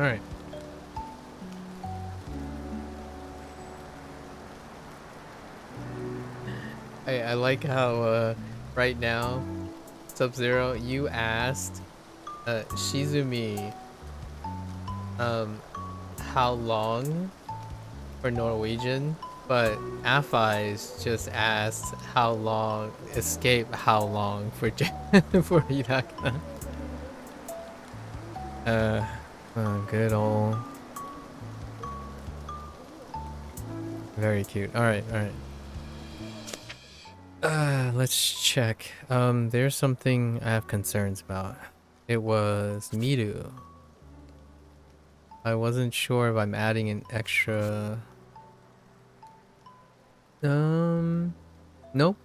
[SPEAKER 1] Alright. I like how right now, Sub-Zero, you asked Shizumi how long for Norwegian, but Afai's just asked how long escape how long for for Hiragana. Oh, good old, very cute. Alright, alright. Let's check. There's something I have concerns about. It was Miru. I wasn't sure if I'm adding an extra. Nope.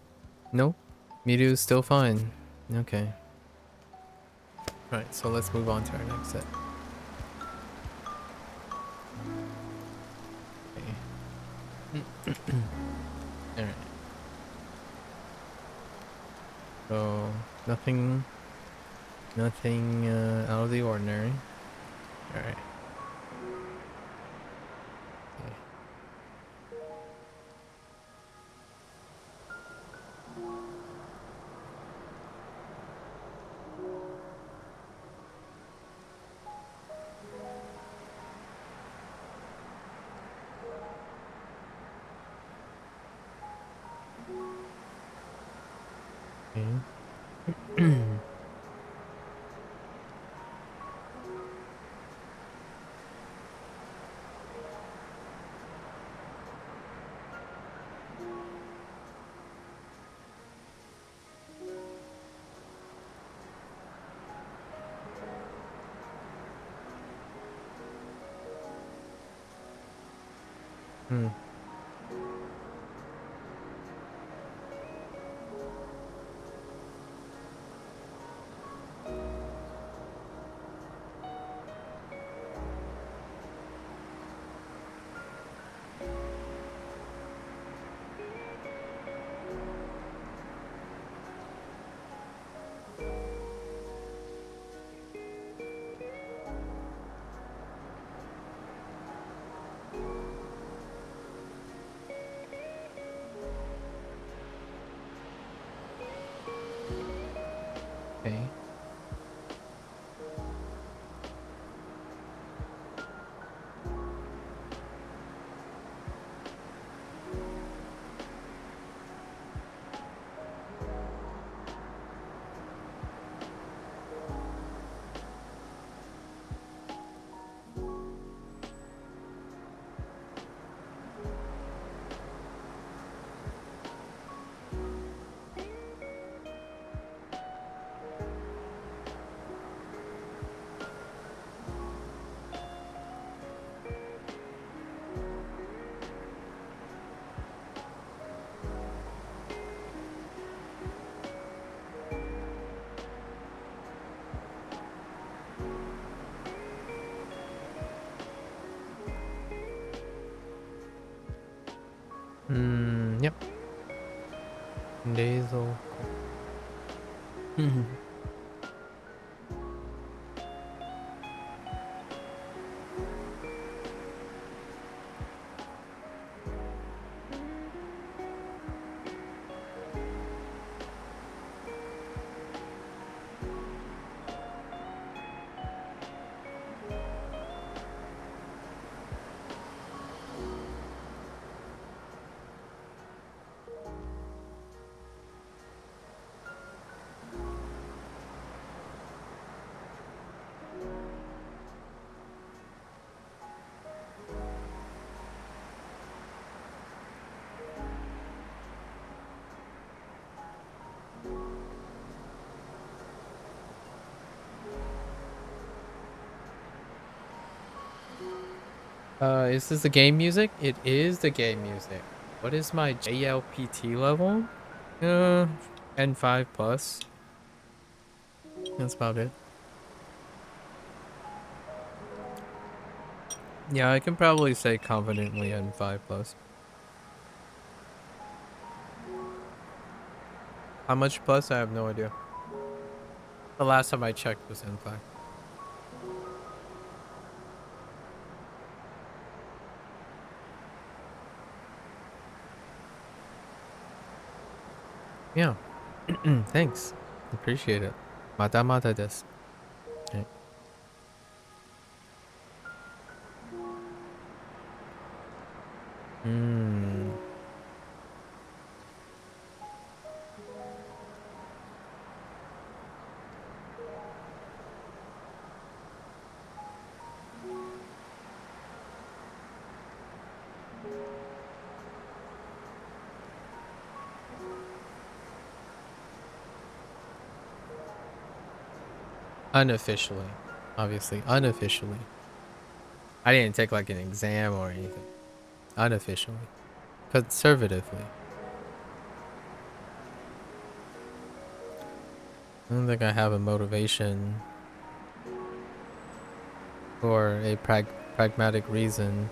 [SPEAKER 1] Nope. Miru's still fine. Okay. Alright, so let's move on to our next set. Okay. Alright. So, nothing out of the ordinary. Alright. Okay. Hmm. Okay. Yep. Nasal. Is this the game music? It is the game music. What is my JLPT level? N5 plus. That's about it. Yeah, I can probably say confidently N5 plus. How much plus? I have no idea. The last time I checked was N5. Yeah. Thanks. Appreciate it. Mata mata desu. Right. Mm. Unofficially. Obviously. Unofficially. I didn't take like an exam or anything. Unofficially. Conservatively. I don't think I have a motivation or a pragmatic reason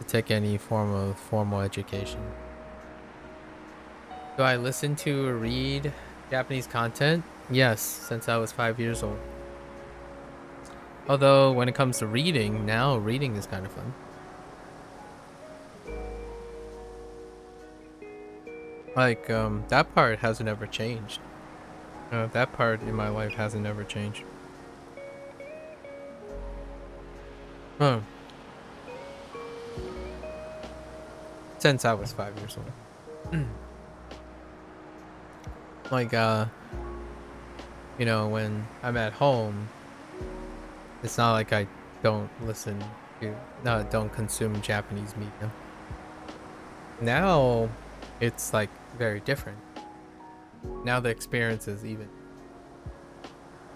[SPEAKER 1] to take any form of formal education. Do I listen to or read Japanese content? Yes, since I was 5 years old. Although when it comes to reading, now reading is kind of fun. Like, that part hasn't ever changed. That part in my life hasn't ever changed. Huh. Since I was 5 years old. Like, when I'm at home, it's not like I don't listen to, no, don't consume Japanese media. Now, it's like very different. Now the experience is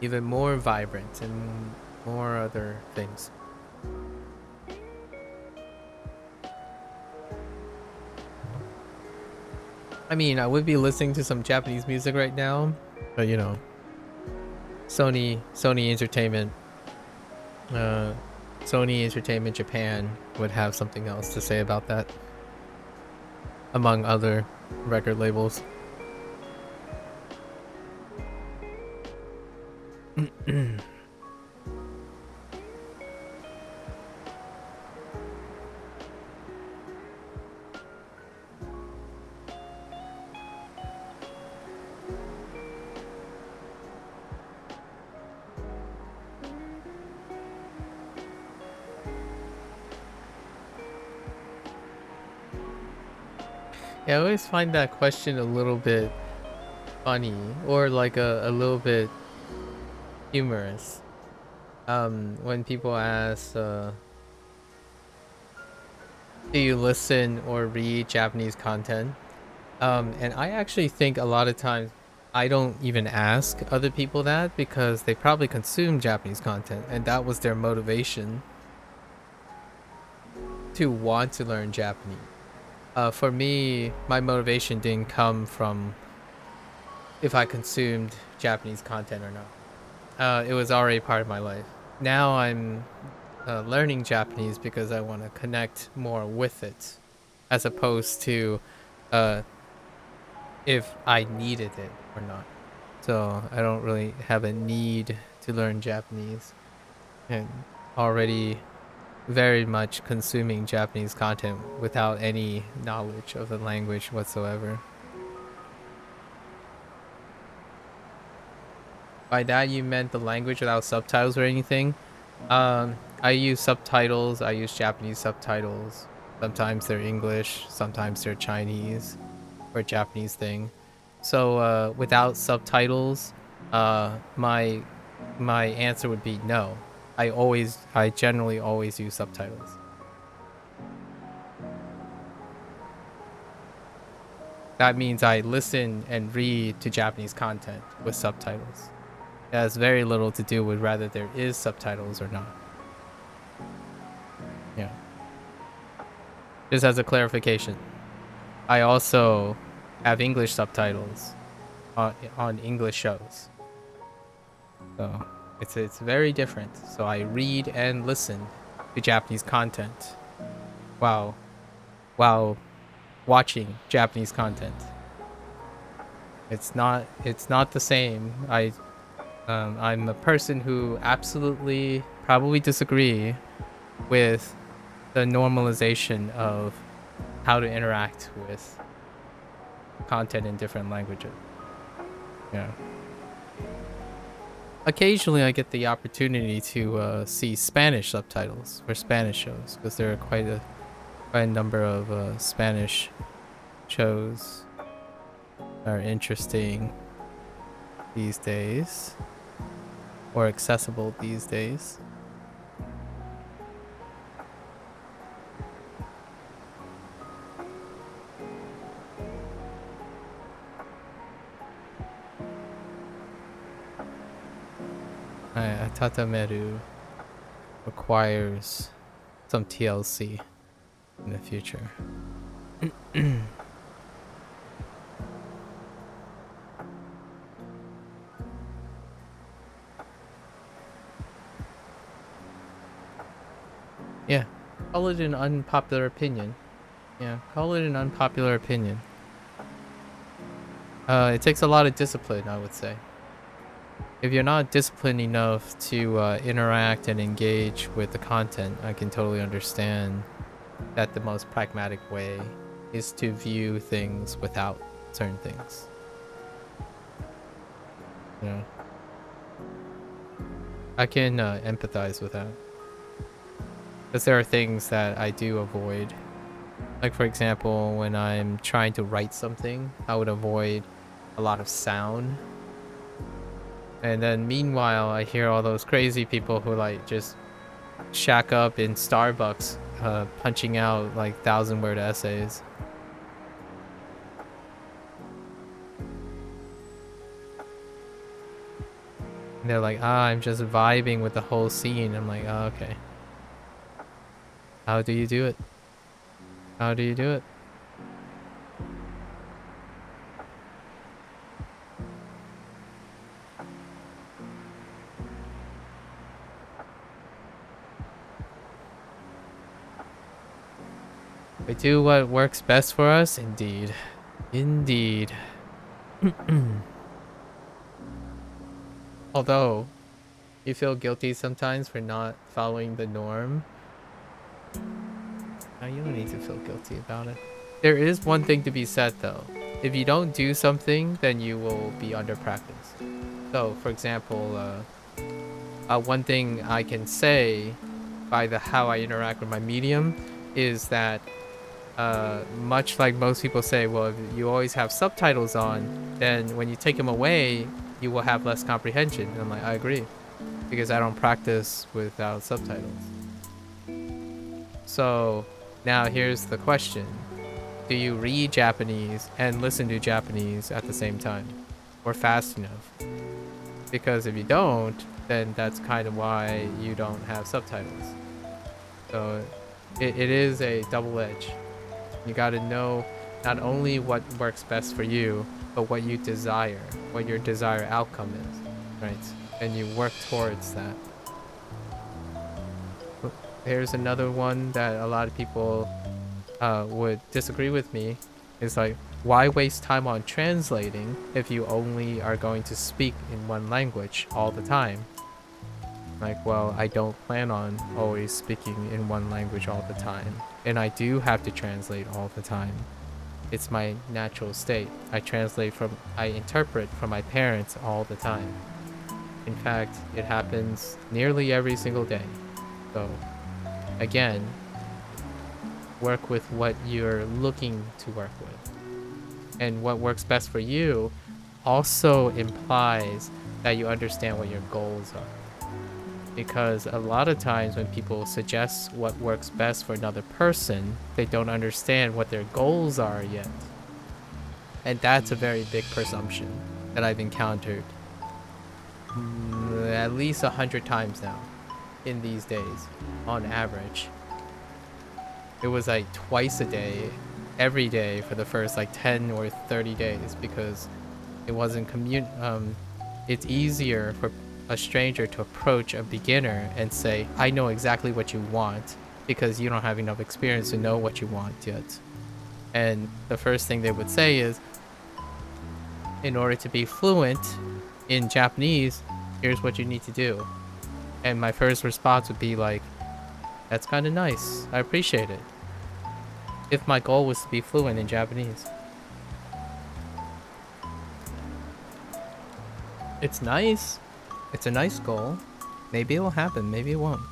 [SPEAKER 1] even more vibrant and more other things. I mean, I would be listening to some Japanese music right now, but Sony Entertainment, uh, Sony Entertainment Japan would have something else to say about that, among other record labels. Yeah, I always find that question a little bit funny, or like a little bit humorous. When people ask, do you listen or read Japanese content? And I actually think a lot of times I don't even ask other people that because they probably consume Japanese content and that was their motivation to want to learn Japanese. For me, my motivation didn't come from if I consumed Japanese content or not. It was already part of my life. Now I'm learning Japanese because I want to connect more with it, as opposed to uh, if I needed it or not. So I don't really have a need to learn Japanese, and already very much consuming Japanese content without any knowledge of the language whatsoever. By that you meant the language without subtitles or anything? I use subtitles. I use Japanese subtitles. Sometimes they're English, sometimes they're Chinese or Japanese thing. So without subtitles, my answer would be no. I generally always use subtitles. That means I listen and read to Japanese content with subtitles. It has very little to do with whether there is subtitles or not. Yeah. Just as a clarification, I also have English subtitles on English shows. So it's very different. So I read and listen to Japanese content while while watching Japanese content. It's not the same. I'm a person who absolutely probably disagree with the normalization of how to interact with content in different languages. Yeah. Occasionally, I get the opportunity to see Spanish subtitles for Spanish shows because there are quite a number of Spanish shows that are interesting these days or accessible these days. Tatameru requires some TLC in the future. Yeah, call it an unpopular opinion. Yeah, call it an unpopular opinion. It takes a lot of discipline, I would say. If you're not disciplined enough to interact and engage with the content, I can totally understand that the most pragmatic way is to view things without certain things. You know? I can empathize with that. Because there are things that I do avoid. Like, for example, when I'm trying to write something, I would avoid a lot of sound. And then meanwhile, I hear all those crazy people who like just shack up in Starbucks punching out like 1,000-word essays. And they're like, I'm just vibing with the whole scene. I'm like, oh, okay. How do you do it? How do you do it? We do what works best for us? Indeed. Indeed. Although, you feel guilty sometimes for not following the norm. No, you don't need to feel guilty about it. There is one thing to be said though. If you don't do something, then you will be under practice. So, for example, one thing I can say by how I interact with my medium is that much like most people say, well, if you always have subtitles on, then when you take them away, you will have less comprehension. And I'm like, I agree, because I don't practice without subtitles. So now here's the question. Do you read Japanese and listen to Japanese at the same time, or fast enough? Because if you don't, then that's kind of why you don't have subtitles. So it is a double edge. You got to know not only what works best for you, but what you desire, what your desired outcome is, right? And you work towards that. Here's another one that a lot of people would disagree with me. It's like, why waste time on translating if you only are going to speak in one language all the time? Like, well, I don't plan on always speaking in one language all the time. And I do have to translate all the time. It's my natural state. I interpret from my parents all the time. In fact, it happens nearly every single day. So, again, work with what you're looking to work with. And what works best for you also implies that you understand what your goals are. Because a lot of times when people suggest what works best for another person, they don't understand what their goals are yet. And that's a very big presumption that I've encountered at least 100 times now in these days, on average. It was like twice a day, every day for the first like 10 or 30 days because it wasn't it's easier for a stranger to approach a beginner and say, I know exactly what you want, because you don't have enough experience to know what you want yet. And the first thing they would say is, in order to be fluent in Japanese, here's what you need to do. And my first response would be like, that's kind of nice, I appreciate it. If my goal was to be fluent in Japanese. It's nice. It's a nice goal. Maybe it'll happen, maybe it won't.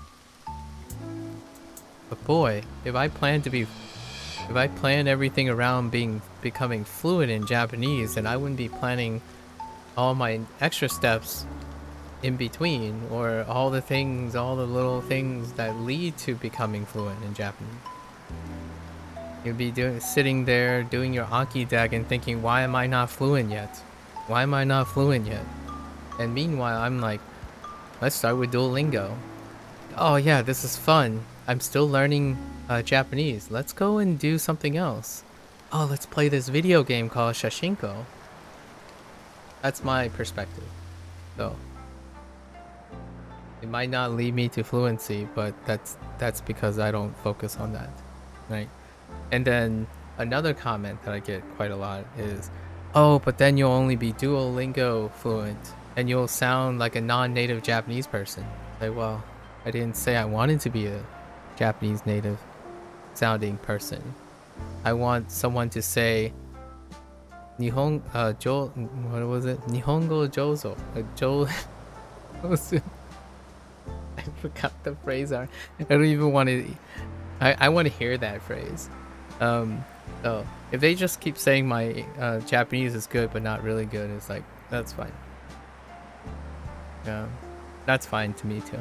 [SPEAKER 1] But boy, if I plan everything around becoming fluent in Japanese, then I wouldn't be planning all my extra steps in between, or all the little things that lead to becoming fluent in Japanese. You'd be sitting there doing your Anki deck and thinking, why am I not fluent yet? Why am I not fluent yet? And meanwhile, I'm like, let's start with Duolingo. Oh yeah, this is fun. I'm still learning Japanese. Let's go and do something else. Oh, let's play this video game called Shashingo. That's my perspective. So it might not lead me to fluency, but that's because I don't focus on that, right? And then another comment that I get quite a lot is, oh, but then you'll only be Duolingo fluent and you'll sound like a non-native Japanese person. Like, well, I didn't say I wanted to be a Japanese native sounding person. I want someone to say Nihon what was it? Nihongo Jozo. I forgot the phrase. I don't even want to. I want to hear that phrase. So if they just keep saying my Japanese is good but not really good, it's like, that's fine. Yeah, that's fine to me too.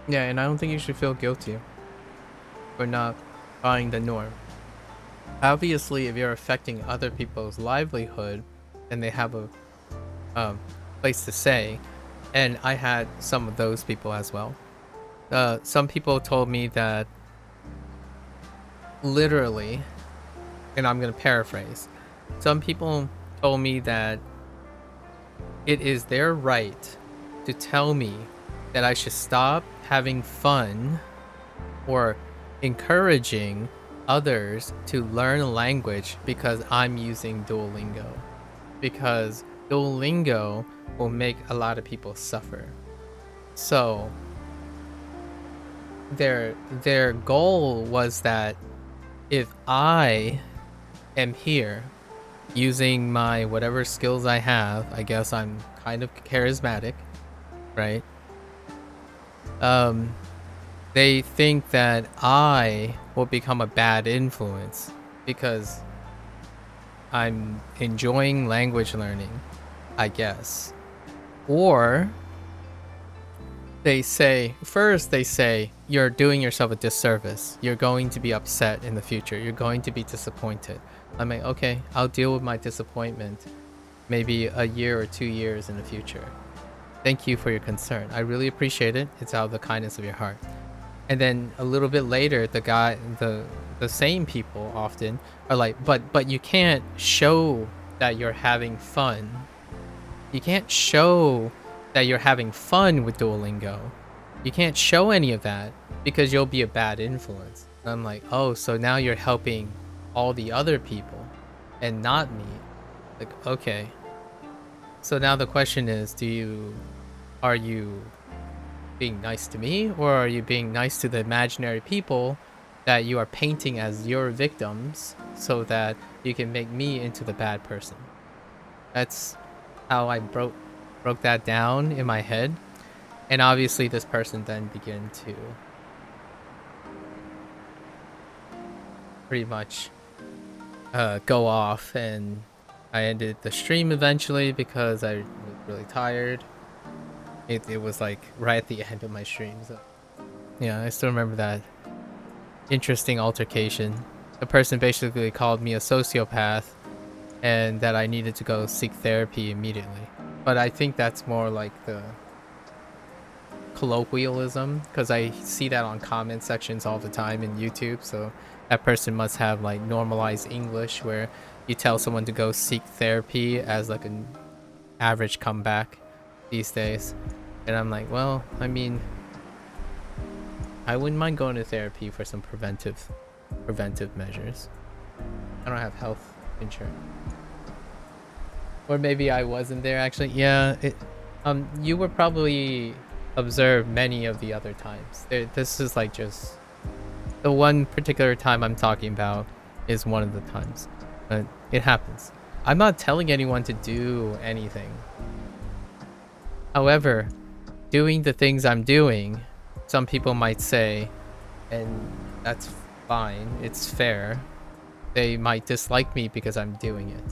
[SPEAKER 1] Yeah, and I don't think you should feel guilty for not following the norm. Obviously, if you're affecting other people's livelihood and they have a place to say, and I had some of those people as well. Some people told me that literally, and I'm gonna paraphrase, some people told me that it is their right to tell me that I should stop having fun or encouraging others to learn a language because I'm using Duolingo. Because Duolingo will make a lot of people suffer. So their goal was that if I am here using my whatever skills I have, I guess I'm kind of charismatic, right? They think that I will become a bad influence because I'm enjoying language learning, I guess. Or they say, first they say, you're doing yourself a disservice. You're going to be upset in the future. You're going to be disappointed. I'm like, okay, I'll deal with my disappointment maybe a year or 2 years in the future. Thank you for your concern. I really appreciate it. It's out of the kindness of your heart. And then a little bit later, the same people often are like, but you can't show that you're having fun. You can't show that you're having fun with Duolingo. You can't show any of that because you'll be a bad influence. And I'm like, oh, so now you're helping all the other people and not me. Like, okay. So now the question is, are you being nice to me, or are you being nice to the imaginary people that you are painting as your victims so that you can make me into the bad person? That's how I broke that down in my head. And obviously this person then began to pretty much go off, and I ended the stream eventually because I was really tired. It was like right at the end of my stream. So yeah, I still remember that interesting altercation. The person basically called me a sociopath and that I needed to go seek therapy immediately. But I think that's more like the colloquialism, because I see that on comment sections all the time in YouTube. So that person must have like normalized English where you tell someone to go seek therapy as like an average comeback these days. And I'm like, well, I mean, I wouldn't mind going to therapy for some preventive measures. I don't have health insurance. Or maybe I wasn't there actually. Yeah, you were probably observed many of the other times. This is like just the one particular time I'm talking about is one of the times. But it happens. I'm not telling anyone to do anything. However, doing the things I'm doing, some people might say, and that's fine, it's fair. They might dislike me because I'm doing it.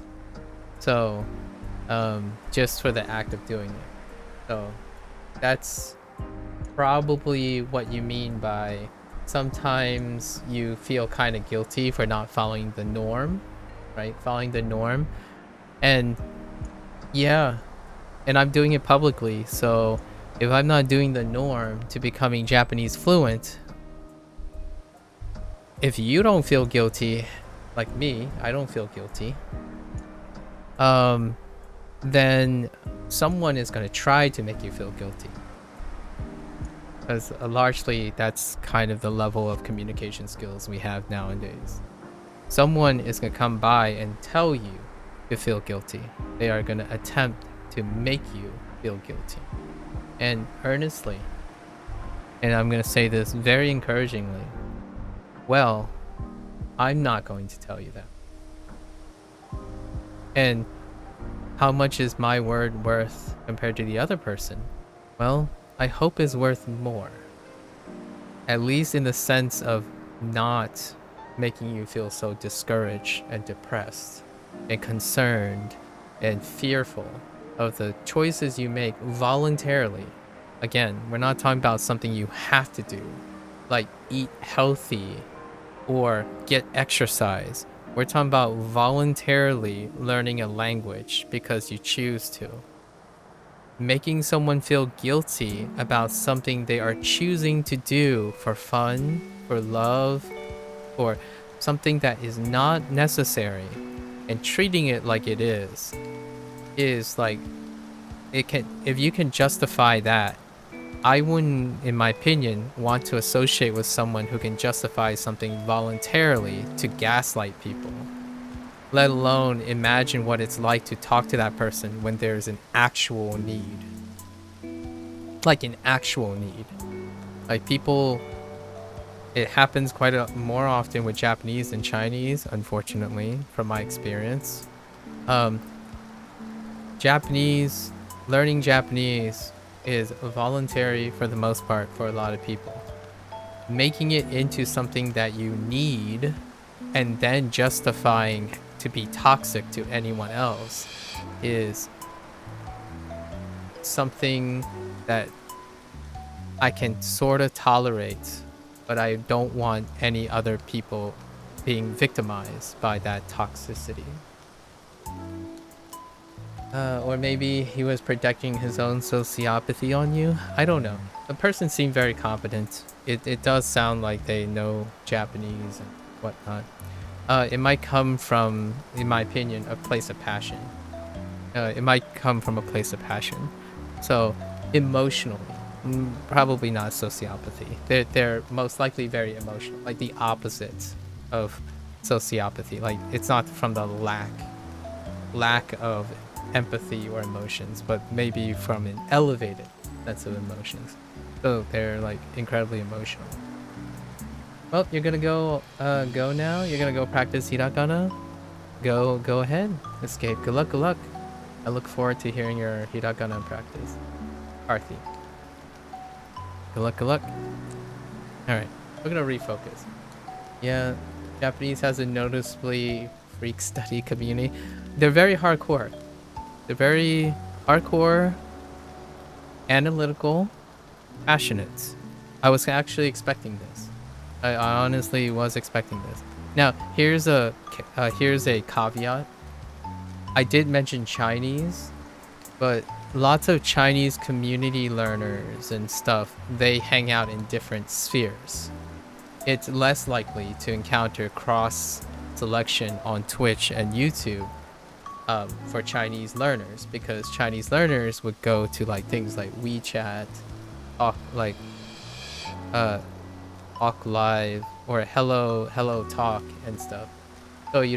[SPEAKER 1] So, just for the act of doing it. So, that's probably what you mean by sometimes you feel kind of guilty for not following the norm, right? Following the norm. And yeah, and I'm doing it publicly. So if I'm not doing the norm to becoming Japanese fluent, if you don't feel guilty, like me, I don't feel guilty, then someone is going to try to make you feel guilty. Because largely that's kind of the level of communication skills we have nowadays. Someone is going to come by and tell you to feel guilty. They are going to attempt to make you feel guilty. And earnestly, and I'm going to say this very encouragingly, well, I'm not going to tell you that. And how much is my word worth compared to the other person? Well, I hope is worth more. At least in the sense of not making you feel so discouraged and depressed and concerned and fearful of the choices you make voluntarily. Again, we're not talking about something you have to do, like eat healthy or get exercise. We're talking about voluntarily learning a language because you choose to. Making someone feel guilty about something they are choosing to do for fun, for love, or something that is not necessary, and treating it like it is like, it can, if you can justify that, I wouldn't, in my opinion, want to associate with someone who can justify something voluntarily to gaslight people, let alone imagine what it's like to talk to that person when there's an actual need. Like an actual need. Like people, it happens quite more often with Japanese than Chinese, unfortunately, from my experience. Japanese, learning Japanese is voluntary for the most part for a lot of people. Making it into something that you need and then justifying to be toxic to anyone else is something that I can sort of tolerate, but I don't want any other people being victimized by that toxicity. Or maybe he was projecting his own sociopathy on you. I don't know. The person seemed very competent. It does sound like they know Japanese and whatnot. It might come from, in my opinion, a place of passion. It might come from a place of passion. So, emotionally, probably not sociopathy. They're most likely very emotional, like the opposite of sociopathy. Like, it's not from the lack of empathy or emotions, but maybe from an elevated sense of emotions. So they're like incredibly emotional. Well, you're gonna go now. You're gonna go practice hiragana. Go ahead. Escape. Good luck. Good luck. I look forward to hearing your hiragana practice. Arthi. Good luck. Good luck. All right. We're gonna refocus. Yeah, Japanese has a noticeably freak study community. They're very hardcore. They're very hardcore, analytical, passionate. I was actually expecting this. I honestly was expecting this. Now, here's a caveat. I did mention Chinese, but lots of Chinese community learners and stuff, they hang out in different spheres. It's less likely to encounter cross selection on Twitch and YouTube for Chinese learners, because Chinese learners would go to like things like WeChat, Talk Live, or Hello Talk and stuff. So you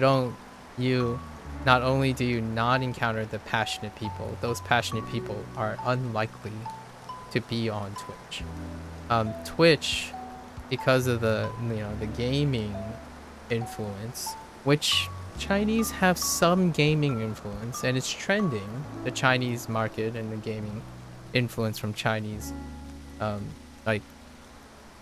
[SPEAKER 1] not only do you not encounter the passionate people, those passionate people are unlikely to be on Twitch. Twitch, because of the the gaming influence, which Chinese have some gaming influence, and it's trending. The Chinese market and the gaming influence from Chinese, um, like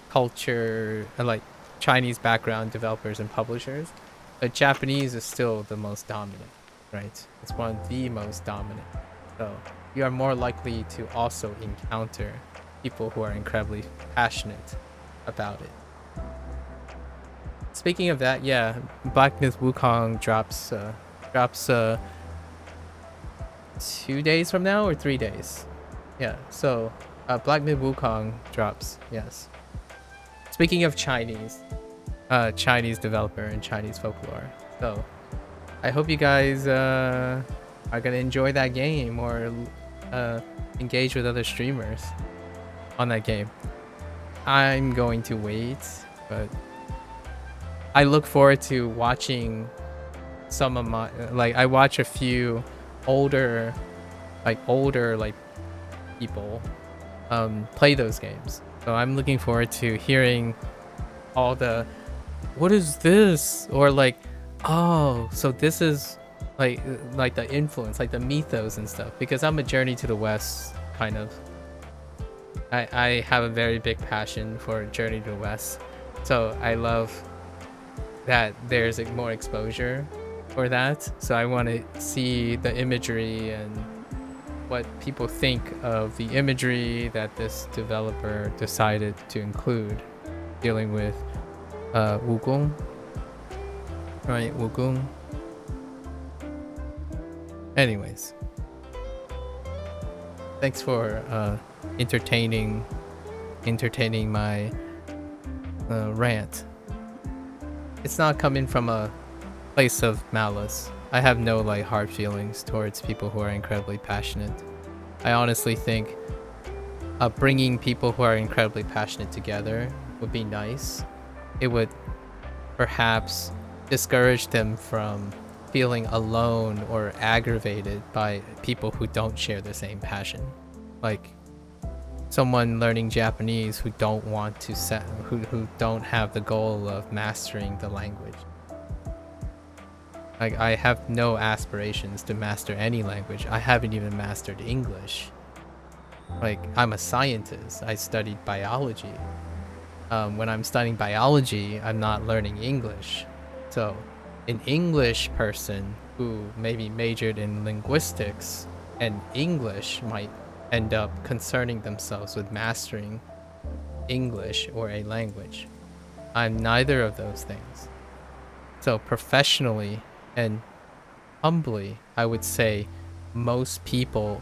[SPEAKER 1] culture, like Chinese background developers and publishers. But Japanese is still the most dominant, right? It's one of the most dominant. So you are more likely to also encounter people who are incredibly passionate about it. Speaking of that, yeah, Black Myth Wukong drops 2 days from now or 3 days. Yeah, so Black Myth Wukong drops. Yes. Speaking of Chinese, Chinese developer and Chinese folklore. So I hope you guys are gonna enjoy that game or engage with other streamers on that game. I'm going to wait, but I look forward to watching some of my I watch a few older people play those games. So I'm looking forward to hearing all the what is this, or oh, so this is like the influence, like the mythos and stuff, because I'm a Journey to the West kind of. I have a very big passion for Journey to the West, so I love that there's more exposure for that. So I want to see the imagery and what people think of the imagery that this developer decided to include dealing with Wukong, right? Wukong. Anyways, thanks for entertaining my rant. It's not coming from a place of malice. I have no hard feelings towards people who are incredibly passionate. I honestly think bringing people who are incredibly passionate together would be nice. It would perhaps discourage them from feeling alone or aggravated by people who don't share the same passion. Like someone learning Japanese who don't want to who don't have the goal of mastering the language. I have no aspirations to master any language. I haven't even mastered English. I'm a scientist. I studied biology. When I'm studying biology, I'm not learning English. So an English person who maybe majored in linguistics and English might end up concerning themselves with mastering English or a language. I'm neither of those things. So professionally and humbly, I would say most people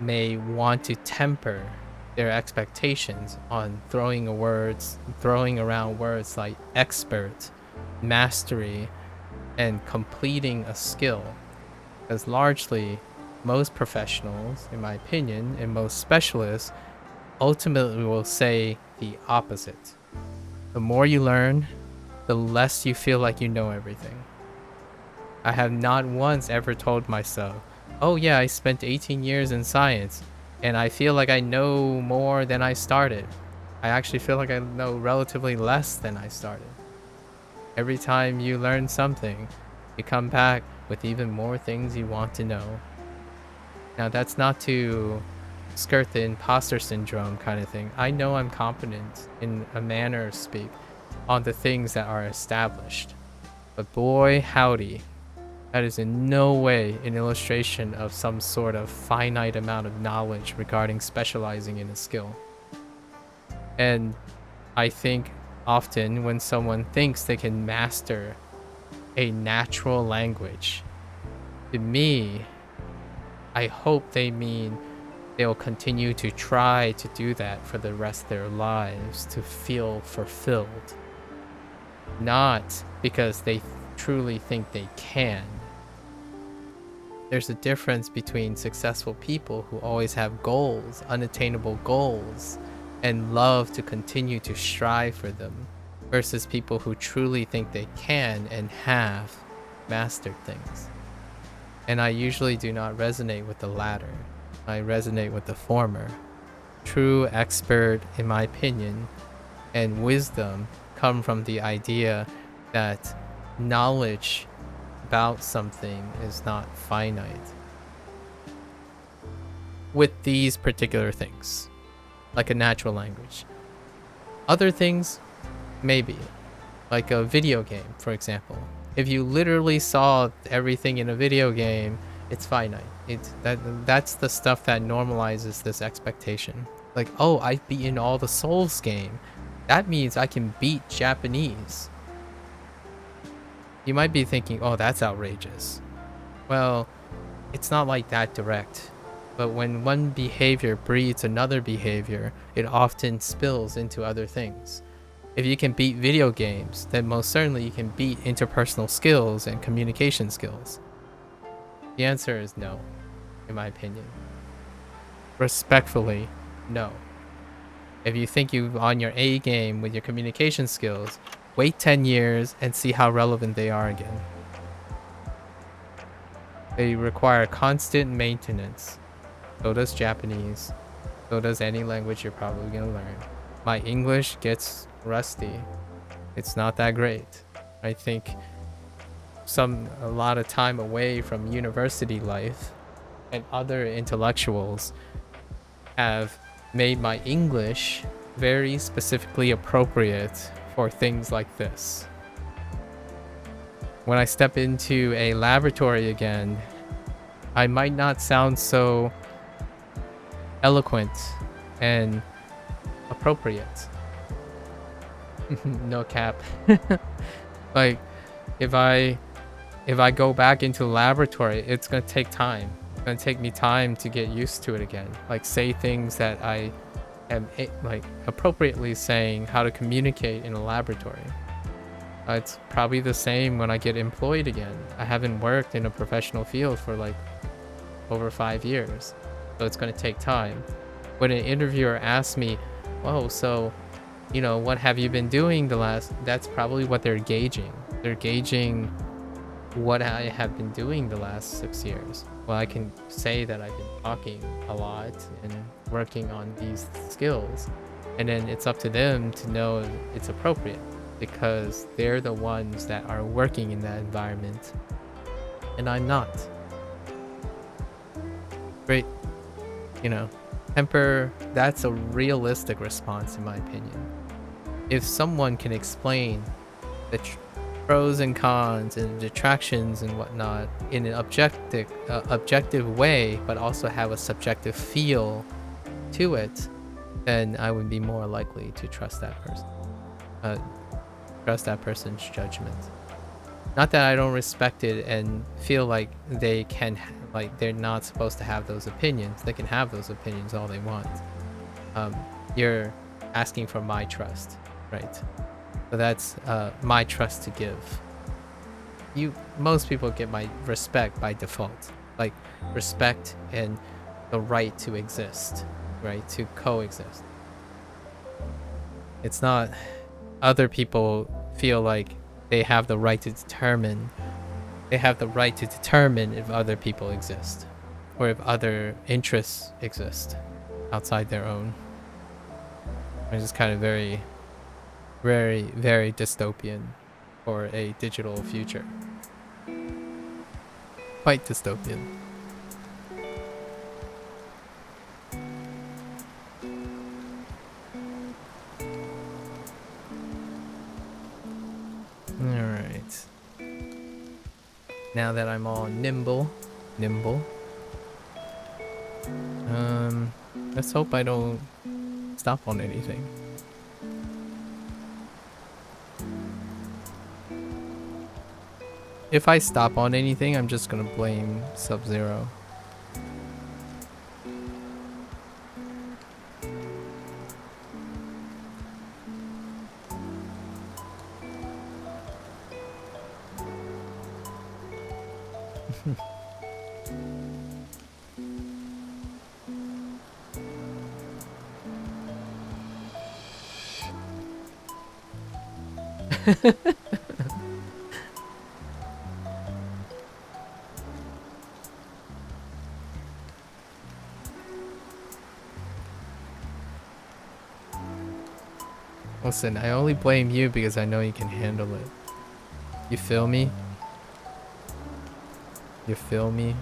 [SPEAKER 1] may want to temper their expectations on throwing around words like expert, mastery, and completing a skill. Because largely, most professionals, in my opinion, and most specialists ultimately will say the opposite. The more you learn, the less you feel like you know everything. I have not once ever told myself, oh yeah, I spent 18 years in science and I feel like I know more than I started. I actually feel like I know relatively less than I started. Every time you learn something, you come back with even more things you want to know. Now that's not to skirt the imposter syndrome kind of thing. I know I'm competent in a manner of speak on the things that are established. But boy howdy, that is in no way an illustration of some sort of finite amount of knowledge regarding specializing in a skill. And I think often when someone thinks they can master a natural language, to me, I hope they mean they'll continue to try to do that for the rest of their lives to feel fulfilled. Not because they truly think they can. There's a difference between successful people who always have goals, unattainable goals, and love to continue to strive for them, versus people who truly think they can and have mastered things. And I usually do not resonate with the latter. I resonate with the former. True expert, in my opinion, and wisdom come from the idea that knowledge about something is not finite with these particular things, like a natural language. Other things, maybe, like a video game, for example. If you literally saw everything in a video game, it's finite. That's the stuff that normalizes this expectation. Like, oh, I've beaten all the Souls game. That means I can beat Japanese. You might be thinking, oh, that's outrageous. Well, it's not like that direct. But when one behavior breeds another behavior, it often spills into other things. If you can beat video games, then most certainly you can beat interpersonal skills and communication skills. The answer is no, in my opinion. Respectfully, no. If you think you're on your A game with your communication skills, wait 10 years and see how relevant they are again. They require constant maintenance. So does Japanese. So does any language you're probably going to learn. My English gets rusty. It's not that great. I think a lot of time away from university life and other intellectuals have made my English very specifically appropriate for things like this. When I step into a laboratory again, I might not sound so eloquent and appropriate. No cap. Like, if I go back into the laboratory, it's gonna take time. It's gonna take me time to get used to it again. Like, say things that I am like appropriately saying how to communicate in a laboratory. It's probably the same when I get employed again. I haven't worked in a professional field for like over 5 years, so it's gonna take time. When an interviewer asks me, "Oh, so, you know, what have you been doing the last?" That's probably what they're gauging. They're gauging what I have been doing the last 6 years. Well, I can say that I've been talking a lot and working on these skills, and then it's up to them to know it's appropriate because they're the ones that are working in that environment, and I'm not. Great, you know, temper, that's a realistic response in my opinion. If someone can explain the pros and cons and detractions and whatnot in an objective way, but also have a subjective feel to it, then I would be more likely to trust that person. Trust that person's judgment. Not that I don't respect it and feel like they can, like, they're not supposed to have those opinions. They can have those opinions all they want. You're asking for my trust, right? So that's my trust to give. Most people get my respect by default, like respect and the right to exist, right? To coexist. It's not other people feel like they have the right to determine. They have the right to determine if other people exist or if other interests exist outside their own. Which is kind of very, very, very dystopian for a digital future. Quite dystopian. Alright. Now that I'm all nimble. Let's hope I don't stop on anything. If I stop on anything, I'm just gonna blame Sub-Zero. Listen, I only blame you because I know you can handle it. You feel me? You feel me?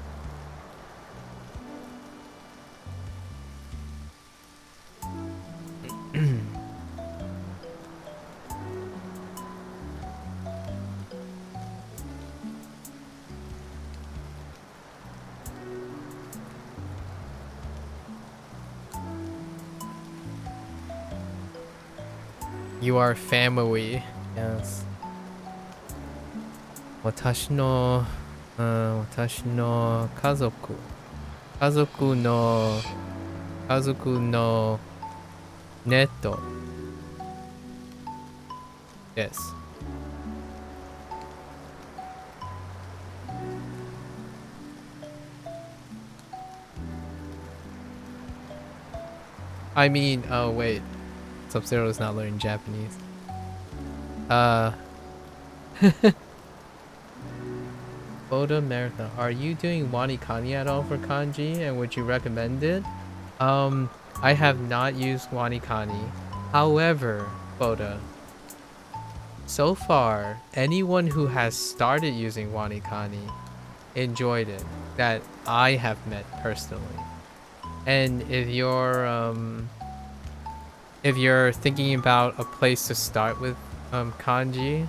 [SPEAKER 1] You are family. Yes. 私の、私の家族。家族の、家族のネット。Yes. I mean, oh wait. Sub-Zero is not learning Japanese. Oda Marathon. Are you doing Wanikani at all for kanji, and would you recommend it? I have not used Wanikani. However, Boda, so far, anyone who has started using Wanikani enjoyed it that I have met personally. And if you're thinking about a place to start with kanji,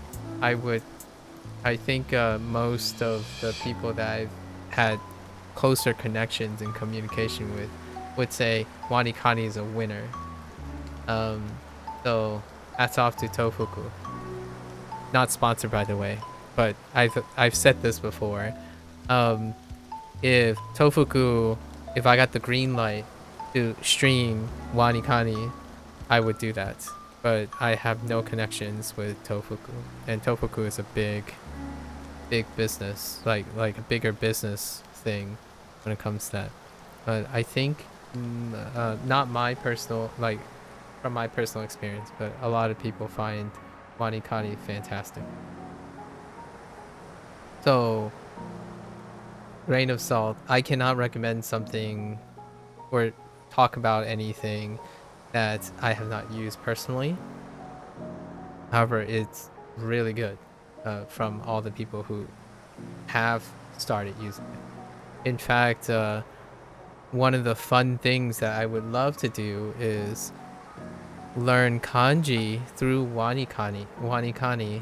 [SPEAKER 1] I think most of the people that I've had closer connections and communication with would say Wanikani is a winner. So hats off to Tofuku. Not sponsored, by the way, but I've said this before. If Tofuku, if I got the green light to stream Wanikani, I would do that. But I have no connections with Tofuku, and Tofuku is a big business, like a bigger business thing when it comes to that. But I think not my personal, like from my personal experience, but a lot of people find Wanikani fantastic. So grain of salt, I cannot recommend something or talk about anything that I have not used personally. However, it's really good from all the people who have started using it. In fact, one of the fun things that I would love to do is learn kanji through Wanikani,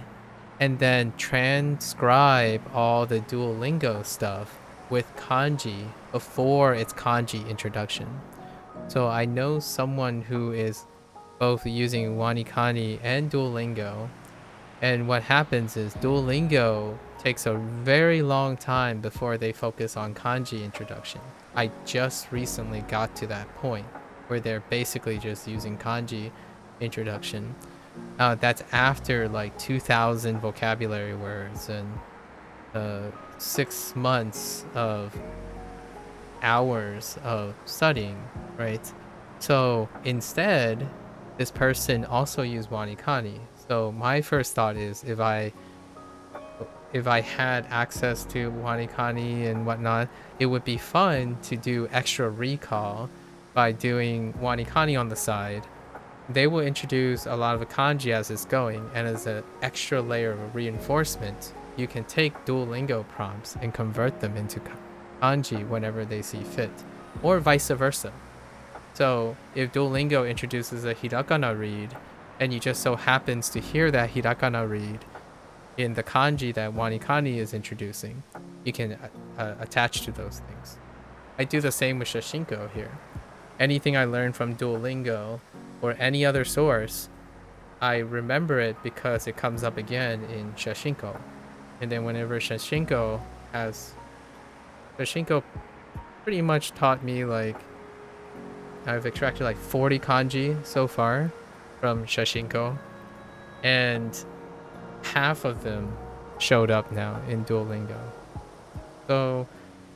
[SPEAKER 1] and then transcribe all the Duolingo stuff with kanji before its kanji introduction. So I know someone who is both using Wanikani and Duolingo, and what happens is Duolingo takes a very long time before they focus on kanji introduction. I just recently got to that point where they're basically just using kanji introduction. That's after like 2,000 vocabulary words and 6 months of hours of studying, right? So instead, this person also used Wanikani. So my first thought is if I had access to Wanikani and whatnot, it would be fun to do extra recall by doing Wanikani on the side. They will introduce a lot of the kanji as it's going, and as an extra layer of reinforcement, you can take Duolingo prompts and convert them into kanji whenever they see fit, or vice versa. So if Duolingo introduces a hiragana read, and you just so happens to hear that hiragana read in the kanji that Wanikani is introducing, you can attach to those things. I do the same with Shashingo here. Anything I learn from Duolingo or any other source, I remember it because it comes up again in Shashingo. And then whenever Shashingo pretty much taught me, like, I've extracted like 40 kanji so far from Shashingo, and half of them showed up now in Duolingo. So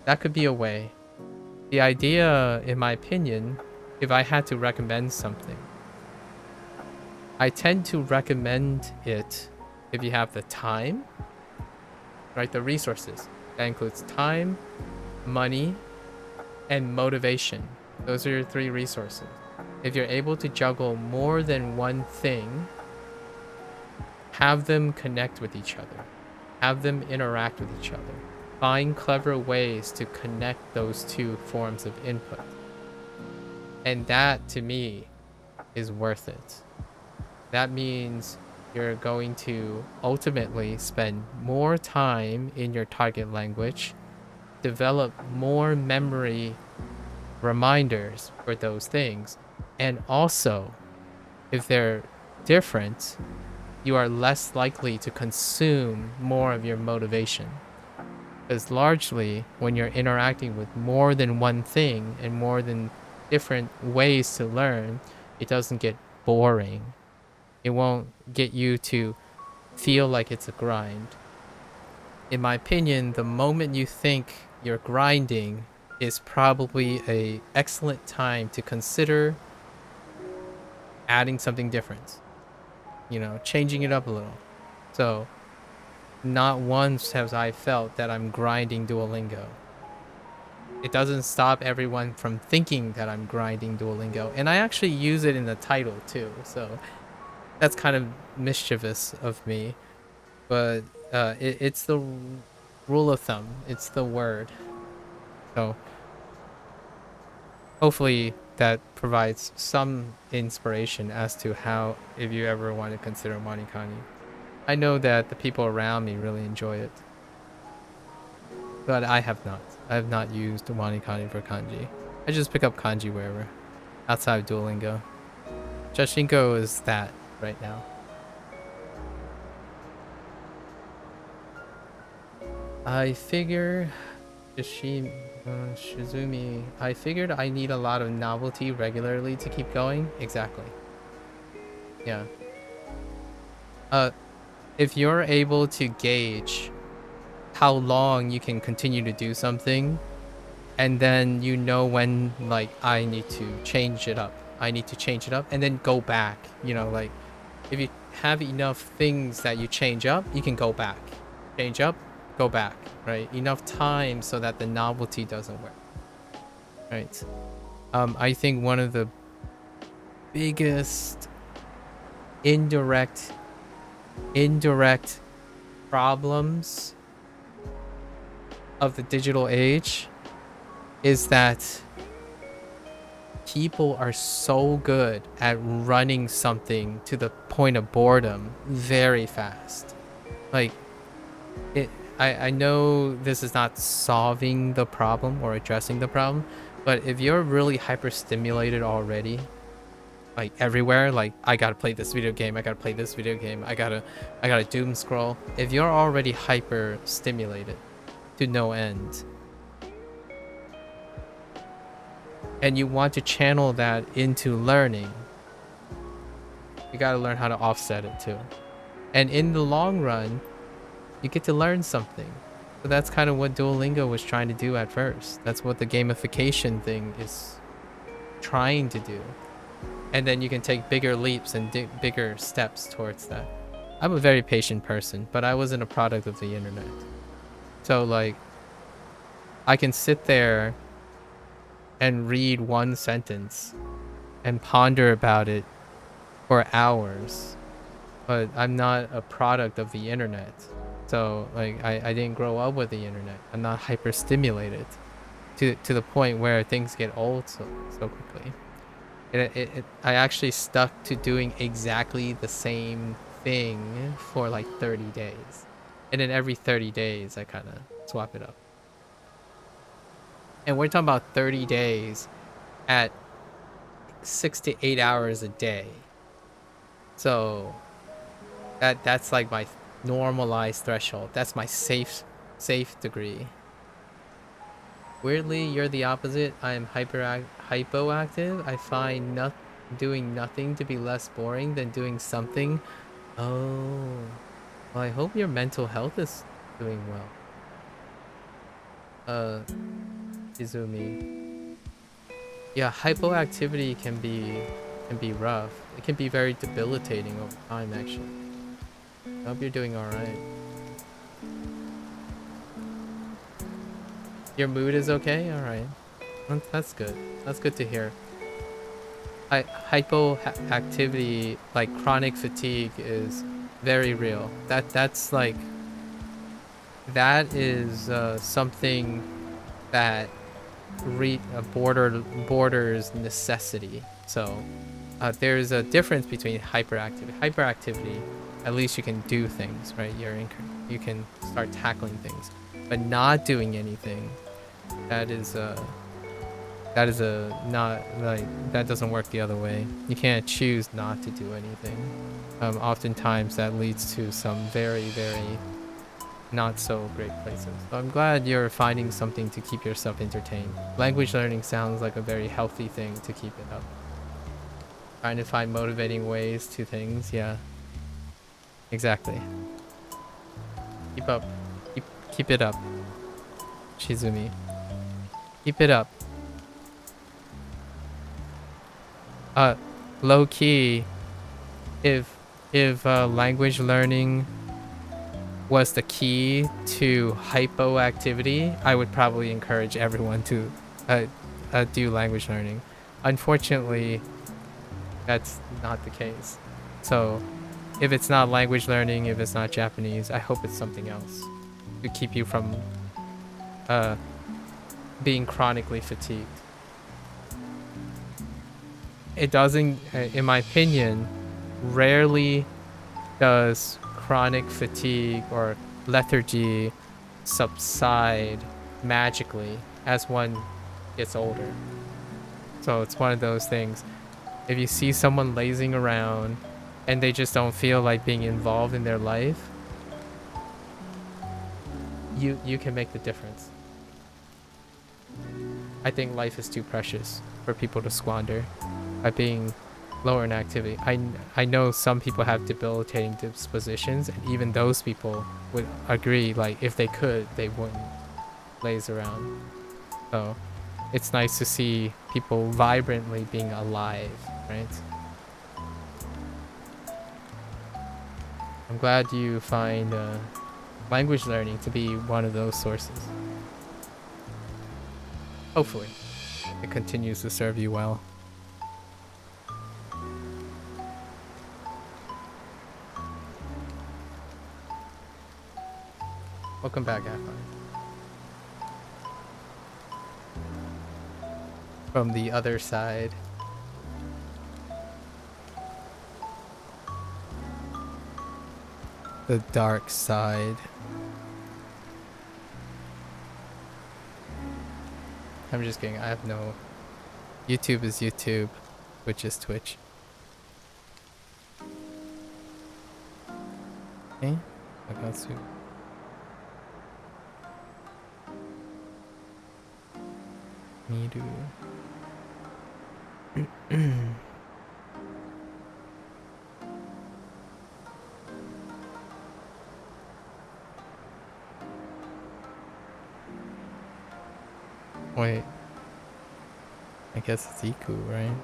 [SPEAKER 1] that could be a way. The idea, in my opinion, if I had to recommend something, I tend to recommend it if you have the time, right? The resources. That includes time, money, and motivation. Those are your 3 resources. If you're able to juggle more than one thing, have them connect with each other. Have them interact with each other. Find clever ways to connect those two forms of input. And that, to me, is worth it. That means you're going to ultimately spend more time in your target language, develop more memory reminders for those things, and also, if they're different, you are less likely to consume more of your motivation. Because largely, when you're interacting with more than one thing and more than different ways to learn, it doesn't get boring. It won't get you to feel like it's a grind. In my opinion, the moment you think you're grinding is probably a excellent time to consider adding something different. You know, changing it up a little. So, not once have I felt that I'm grinding Duolingo. It doesn't stop everyone from thinking that I'm grinding Duolingo. And I actually use it in the title too. So, that's kind of mischievous of me. But it's the rule of thumb. It's the word. So hopefully that provides some inspiration as to how, if you ever want to consider Monikani. I know that the people around me really enjoy it, but I have not. I have not used Monikani for kanji. I just pick up kanji wherever, outside of Duolingo. Shashingo is that right now. I figure Shizumi, I figured I need a lot of novelty regularly to keep going. Exactly. Yeah. If you're able to gauge how long you can continue to do something, and then you know when, like, I need to change it up. I need to change it up and then go back. You know, like, if you have enough things that you change up, you can go back. Change up, go back, right? Enough time so that the novelty doesn't work. Right. I think one of the biggest indirect problems of the digital age is that people are so good at running something to the point of boredom very fast. Like, I know this is not solving the problem or addressing the problem, but if you're really hyper-stimulated already, like everywhere, like, I gotta play this video game, I gotta play this video game, I gotta doom scroll. If you're already hyper-stimulated to no end, and you want to channel that into learning, you gotta learn how to offset it too. And in the long run, you get to learn something. So that's kind of what Duolingo was trying to do at first. That's what the gamification thing is trying to do. And then you can take bigger leaps and bigger steps towards that. I'm a very patient person, but I wasn't a product of the internet. So, like, I can sit there and read one sentence and ponder about it for hours, but I'm not a product of the internet. So, like, I didn't grow up with the internet. I'm not hyper-stimulated to the point where things get old so quickly. I actually stuck to doing exactly the same thing for like 30 days. And then every 30 days, I kind of swap it up. And we're talking about 30 days at 6 to 8 hours a day. So that's like my normalized threshold. That's my safe degree. Weirdly, you're the opposite. I am hypoactive. I find doing nothing to be less boring than doing something. Oh, well, I hope your mental health is doing well. Izumi. Yeah, hypoactivity can be rough. It can be very debilitating over time, actually. I hope you're doing all right. Your mood is okay? All right. That's good. That's good to hear. Hypoactivity, like chronic fatigue, is very real. That's like that is something that borders necessity. So there's a difference between hyperactivity. Hyperactivity, at least you can do things, right? You can start tackling things, but not doing anything. That is a not like that doesn't work the other way. You can't choose not to do anything. Oftentimes that leads to some very, very not so great places. So I'm glad you're finding something to keep yourself entertained. Language learning sounds like a very healthy thing to keep it up. Trying to find motivating ways to things, yeah. Exactly. Keep up. Keep it up. Shizumi. Keep it up. Low key, if language learning was the key to hypoactivity, I would probably encourage everyone to do language learning. Unfortunately, that's not the case. So if it's not language learning, if it's not Japanese, I hope it's something else to keep you from being chronically fatigued. It doesn't, in my opinion, rarely does chronic fatigue or lethargy subside magically as one gets older. So it's one of those things. If you see someone lazing around and they just don't feel like being involved in their life, you can make the difference. I think life is too precious for people to squander by being lower in activity. I know some people have debilitating dispositions, and even those people would agree, like, if they could, they wouldn't laze around. So it's nice to see people vibrantly being alive, right? I'm glad you find language learning to be one of those sources. Hopefully it continues to serve you well. Welcome back, Afon. From the other side. The dark side. I'm just kidding. I have no... YouTube is YouTube. Twitch is Twitch. Okay. Akatsu. Miru. Wait. I guess it's Iku, right?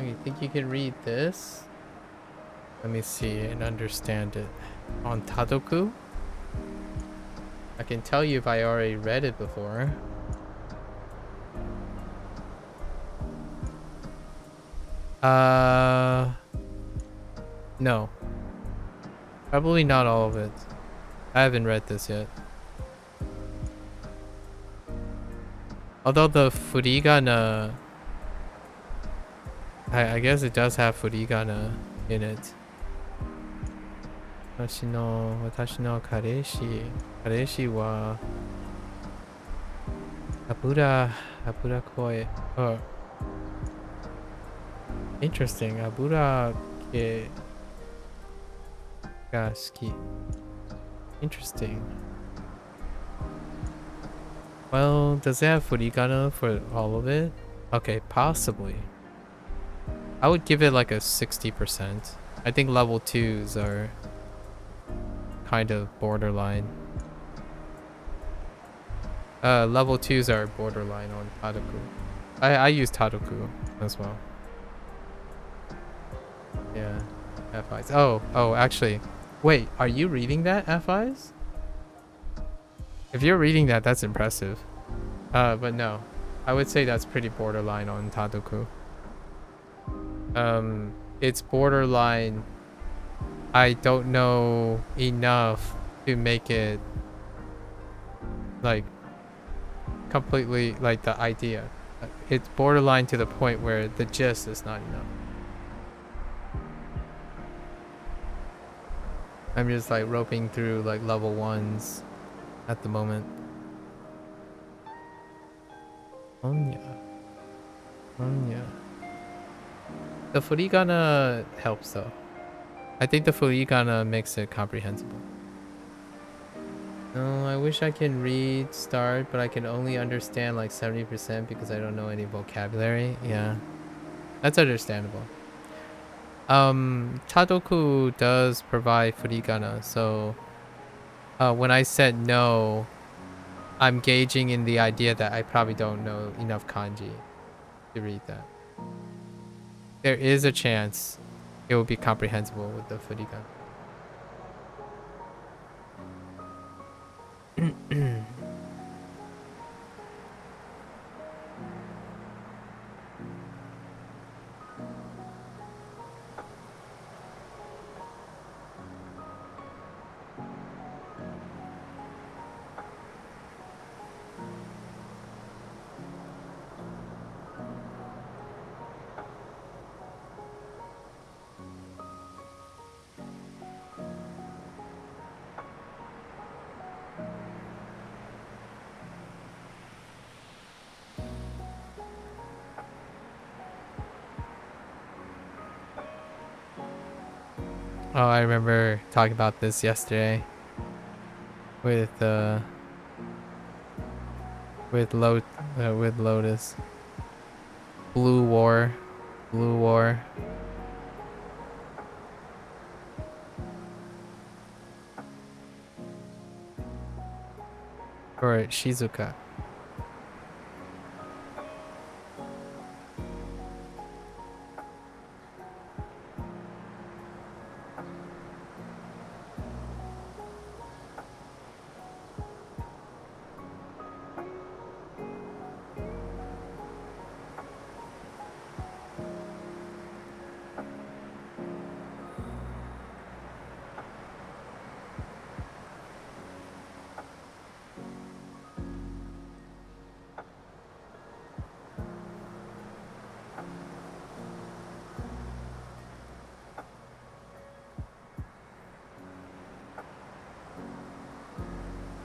[SPEAKER 1] You think you can read this? Let me see and understand it. On Tadoku? I can tell you if I already read it before. No. Probably not all of it. I haven't read this yet. Although the furigana... I guess it does have furigana in it. Watashi no kareshi wa abura koi. Oh. Interesting. Abura ke ga suki. Interesting. Well, does it have furigana for all of it? Okay, possibly. I would give it like a 60%. I think level 2s are kind of borderline. Level 2s are borderline on Tadoku. I use Tadoku as well. Yeah. FIs. Oh, actually. Wait, are you reading that, FIs? If you're reading that, that's impressive. But no. I would say that's pretty borderline on Tadoku. It's borderline. I don't know enough to make it like completely like the idea. It's borderline to the point where the gist is not enough. I'm just like roping through like level ones at the moment. Onya. Onya. The furigana helps though. I think the furigana makes it comprehensible. No, I wish I can read start, but I can only understand like 70% because I don't know any vocabulary. Yeah, that's understandable. Tadoku does provide furigana, so when I said no, I'm gauging in the idea that I probably don't know enough kanji to read that. There is a chance it will be comprehensible with the furigana. Oh, I remember talking about this yesterday with with Lotus. Blue War. Blue War. Or Shizuka.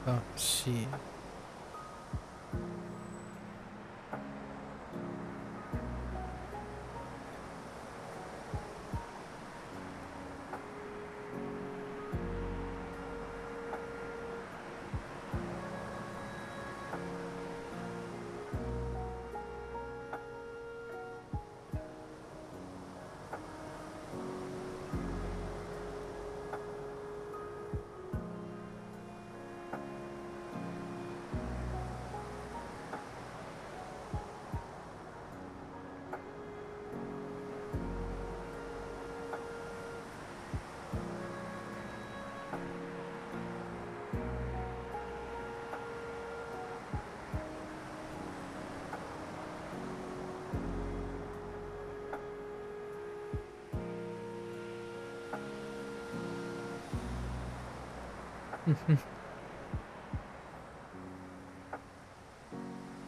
[SPEAKER 1] Oh, shit.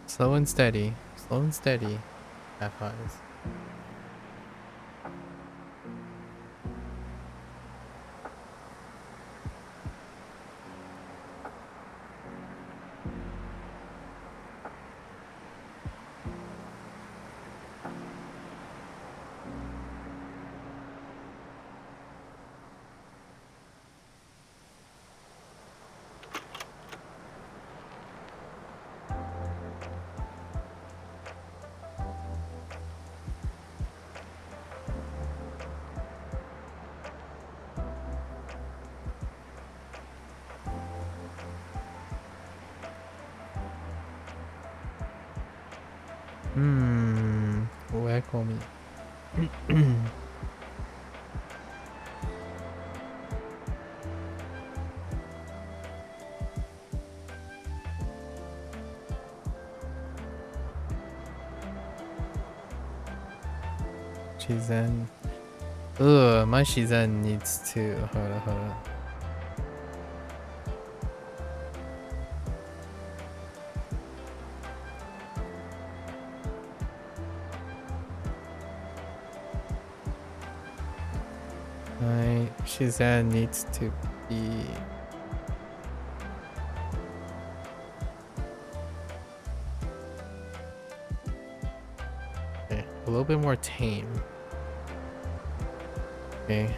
[SPEAKER 1] Slow and steady. Slow and steady. FIs. Where call me? Shizen. Ugh, my Shizen needs to. Hold on, hold on. My Shizen needs to be. Okay, a little bit more tame. Okay.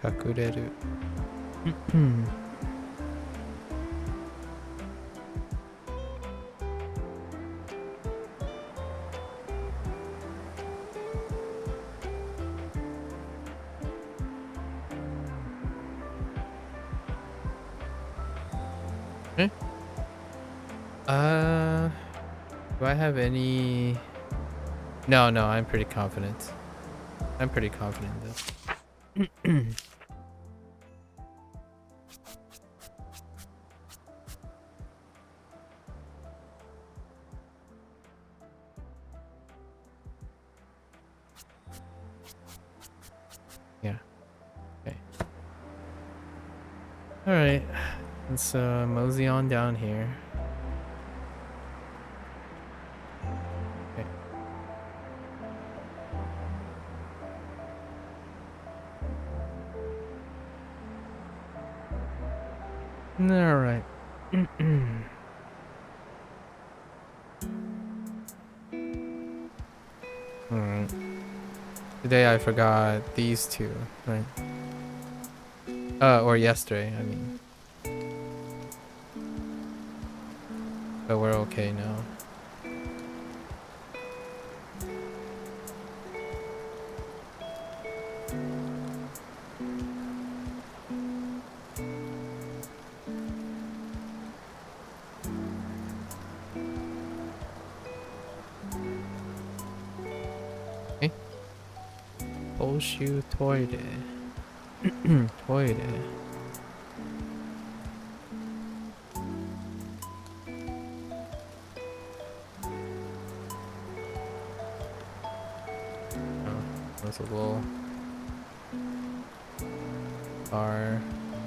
[SPEAKER 1] Kakureru. Okay. Do I have any? No, no, I'm pretty confident. I'm pretty confident in this. Yeah. Okay. All right. Let's mosey on down here. Okay. All right. All right. Today I forgot these two, right? Or yesterday, I mean. But we're okay now. Okay. Bolshu Toide. Toide. That's a little far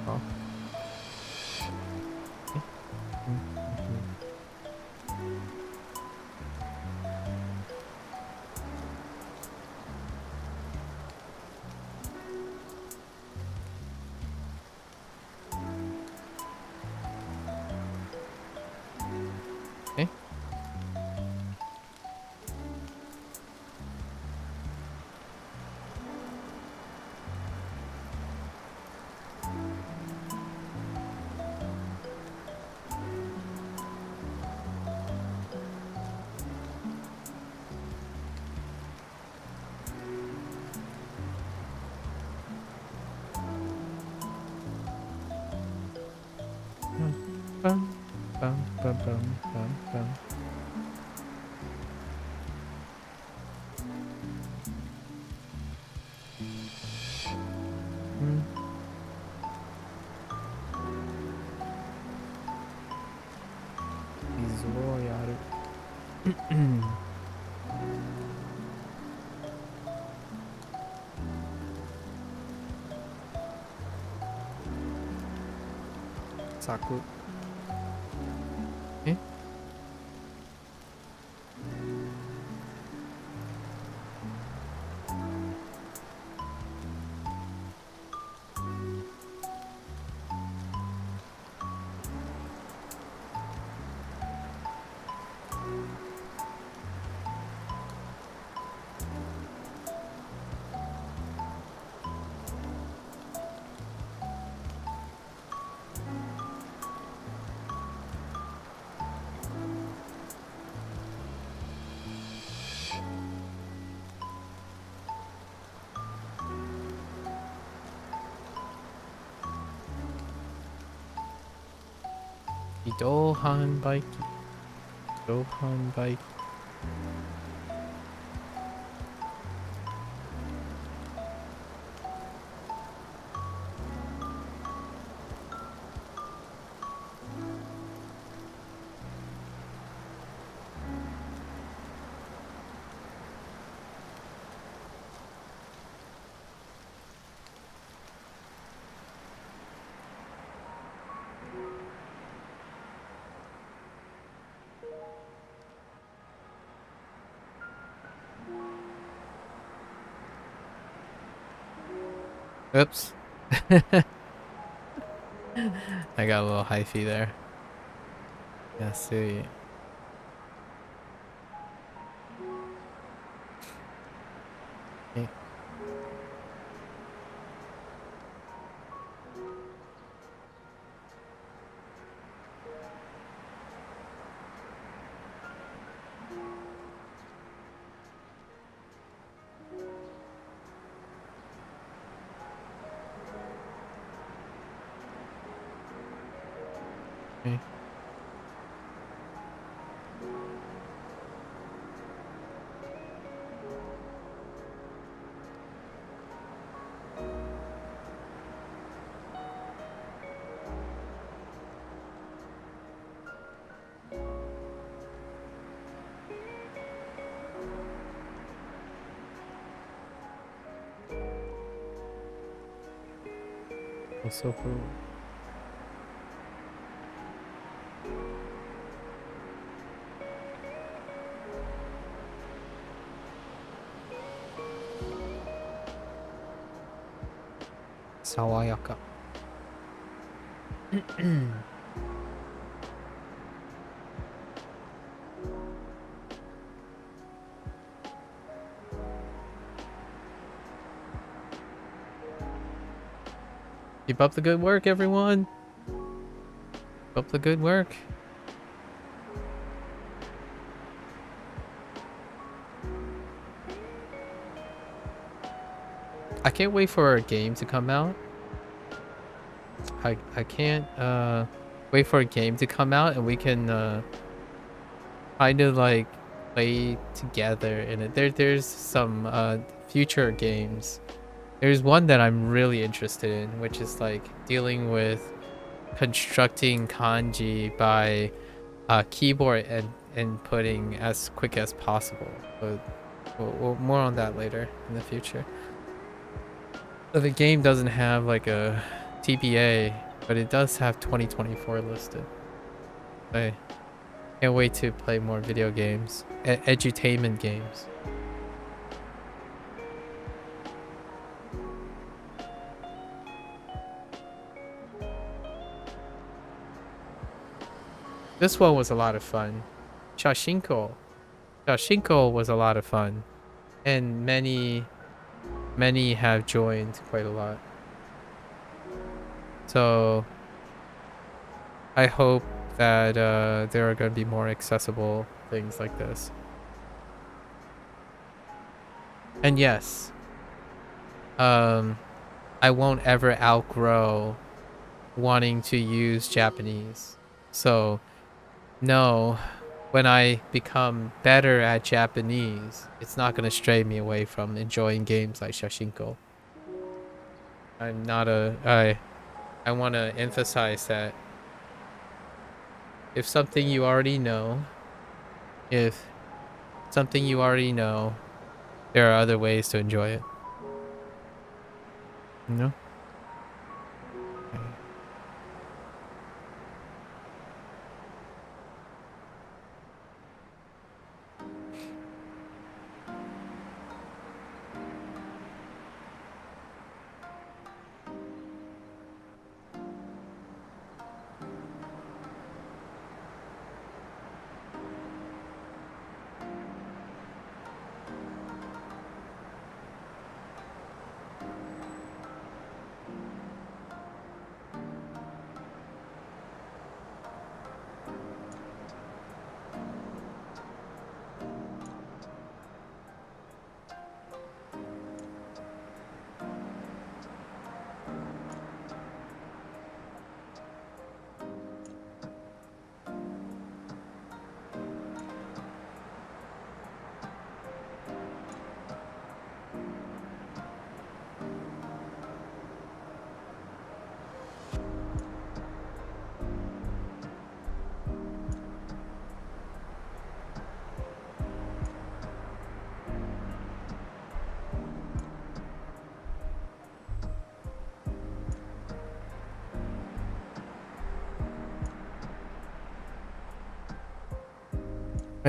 [SPEAKER 1] off. Okay. Bum, bum, bum, bum, bum, bum. Izuo yaru. Saku. Okay. Dohan bike. Dohan bike. Oops. I got a little hyphy there. Yeah, see. Okay. Okay. Also, Sawayaka. Keep up the good work, everyone. Keep up the good work. I can't wait for a game to come out. I can't wait for a game to come out and we can kind of like play together in it. There's some future games. There's one that I'm really interested in, which is like dealing with constructing kanji by keyboard and inputting as quick as possible. But more on that later in the future. So the game doesn't have like a TBA, but it does have 2024 listed. I can't wait to play more video games, edutainment games. This one was a lot of fun. Shashingo. Shashingo was a lot of fun. And many have joined quite a lot. So I hope that there are going to be more accessible things like this. And yes, I won't ever outgrow wanting to use Japanese. So no, when I become better at Japanese, it's not going to stray me away from enjoying games like Shashinko. I'm not I want to emphasize that if something you already know, if something you already know, there are other ways to enjoy it. You know? Okay.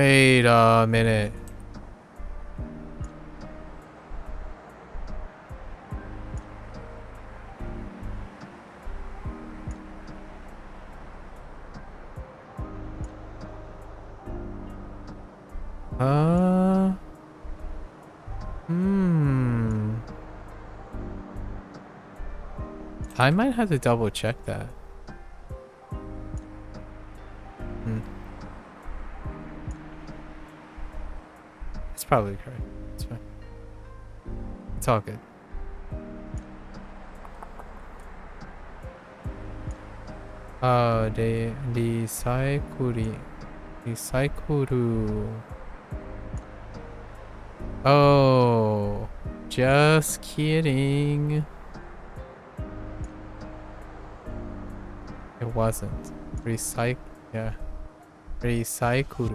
[SPEAKER 1] Wait a minute. Uh, hmm. I might have to double check that. Hmm. It's probably correct. It's fine. It's all good. 네, 리사이클이 Oh, just kidding. It wasn't. Yeah. 리사이클.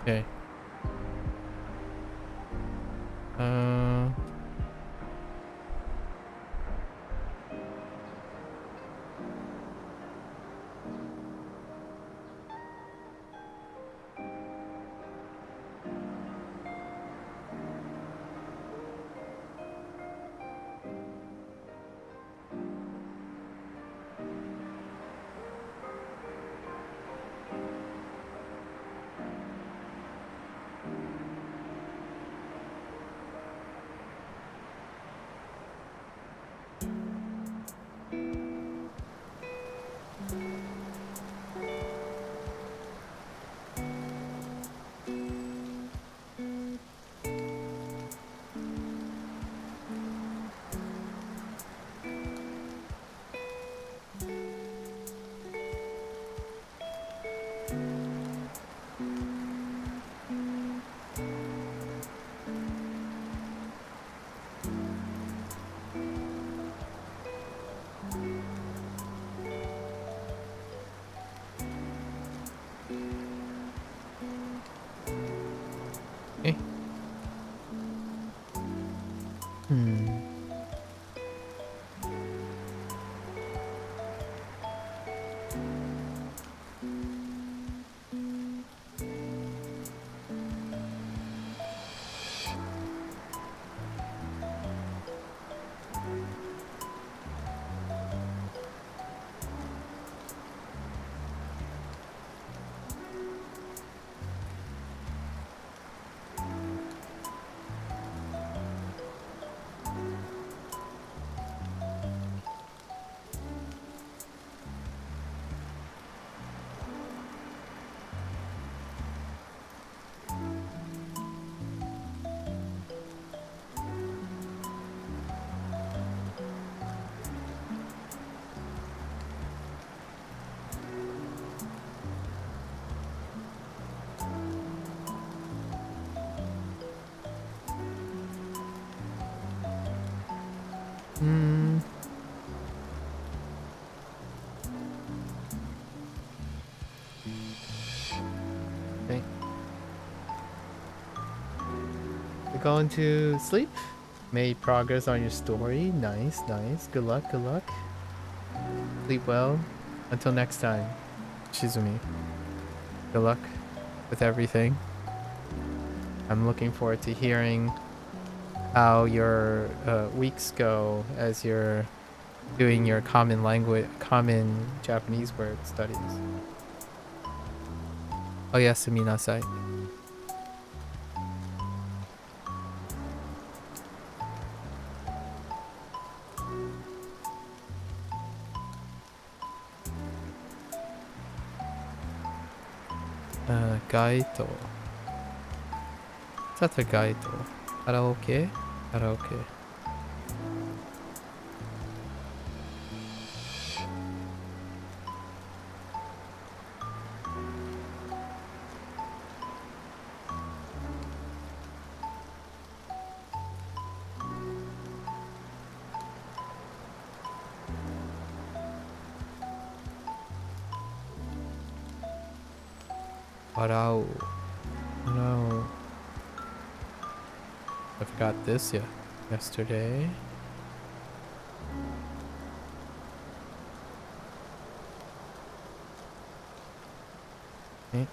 [SPEAKER 1] Okay. Uh, okay. Hmm. Hmm. Okay. You're going to sleep? Made progress on your story. Nice, nice. Good luck, good luck. Sleep well. Until next time, Shizumi. Good luck with everything. I'm looking forward to hearing how your weeks go as you're doing your common Japanese word studies. Oyasumi nasai. Gaito. Tata gaito. Karaoke? Karaoke. Parao. Oh no. I forgot this yesterday. Okay.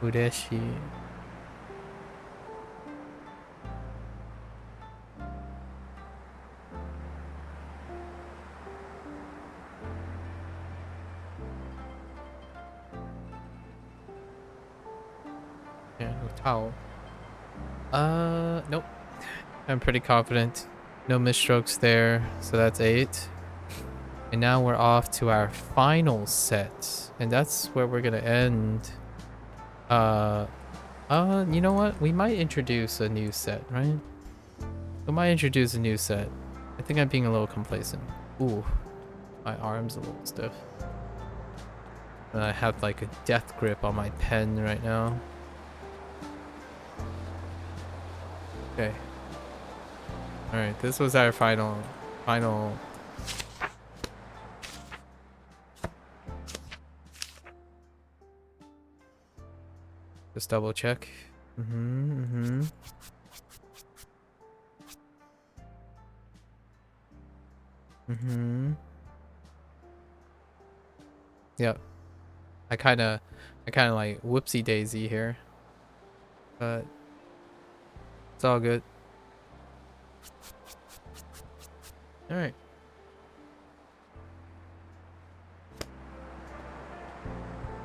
[SPEAKER 1] Ureshi. Yeah, Utao. Nope. I'm pretty confident. No misstrokes there, so that's 8. And now we're off to our final set. And that's where we're gonna end. You know what? We might introduce a new set, right? We might introduce a new set. I think I'm being a little complacent. Ooh, my arm's a little stiff. And I have like a death grip on my pen right now. Okay. Alright, this was our final. Just double check. Yep. I kind of like whoopsie daisy here. But it's all good. All right.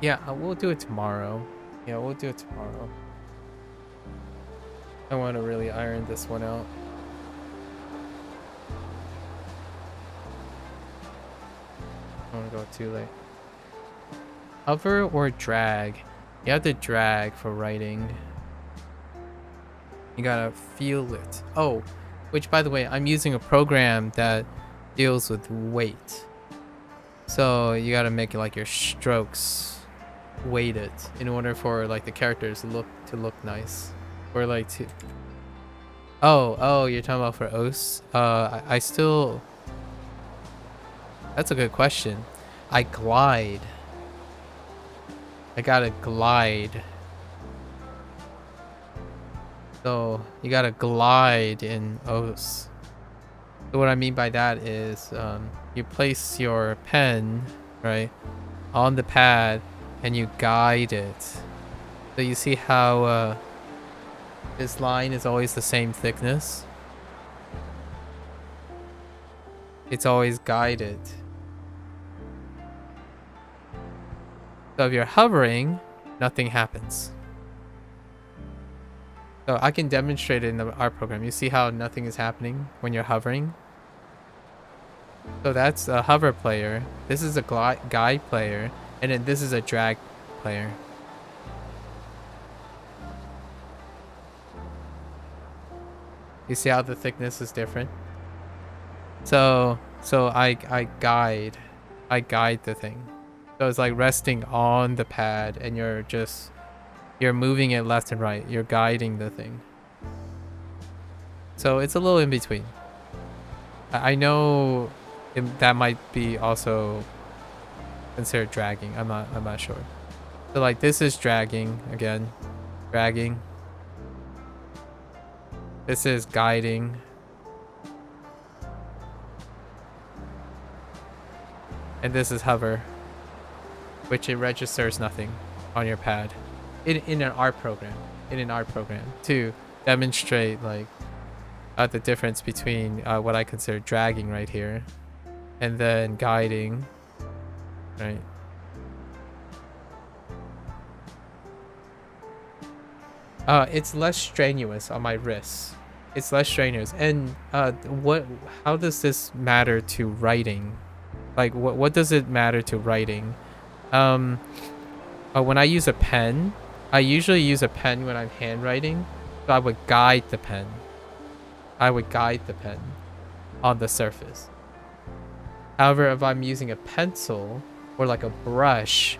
[SPEAKER 1] Yeah, we'll do it tomorrow. Yeah, we'll do it tomorrow. I want to really iron this one out. I don't want to go too late. Hover or drag? You have to drag for writing. You gotta feel it. Oh, which by the way, I'm using a program that deals with weight. So you gotta make it like your strokes weighted in order for like the characters to look nice. Or like to... Oh, you're talking about for OS? I still... That's a good question. I glide. I gotta glide. So you gotta glide in OS. So what I mean by that is you place your pen, right, on the pad and you guide it. So you see how this line is always the same thickness? It's always guided. So if you're hovering, nothing happens. So I can demonstrate it in the art program. You see how nothing is happening when you're hovering? So that's a hover player. This is a guide player. And then this is a drag player. You see how the thickness is different? So I guide the thing. So it's like resting on the pad and you're moving it left and right. You're guiding the thing. So it's a little in between. I know that might be also considered dragging. I'm not sure. So like this is dragging again. Dragging. This is guiding. And this is hover, which it registers nothing on your pad. In an art program. To demonstrate like the difference between what I consider dragging right here and then guiding, right? It's less strenuous on my wrists. It's less strenuous. And how does this matter to writing? Like what does it matter to writing? When I use a pen, I usually use a pen when I'm handwriting, so I would guide the pen. On the surface. However, if I'm using a pencil or like a brush,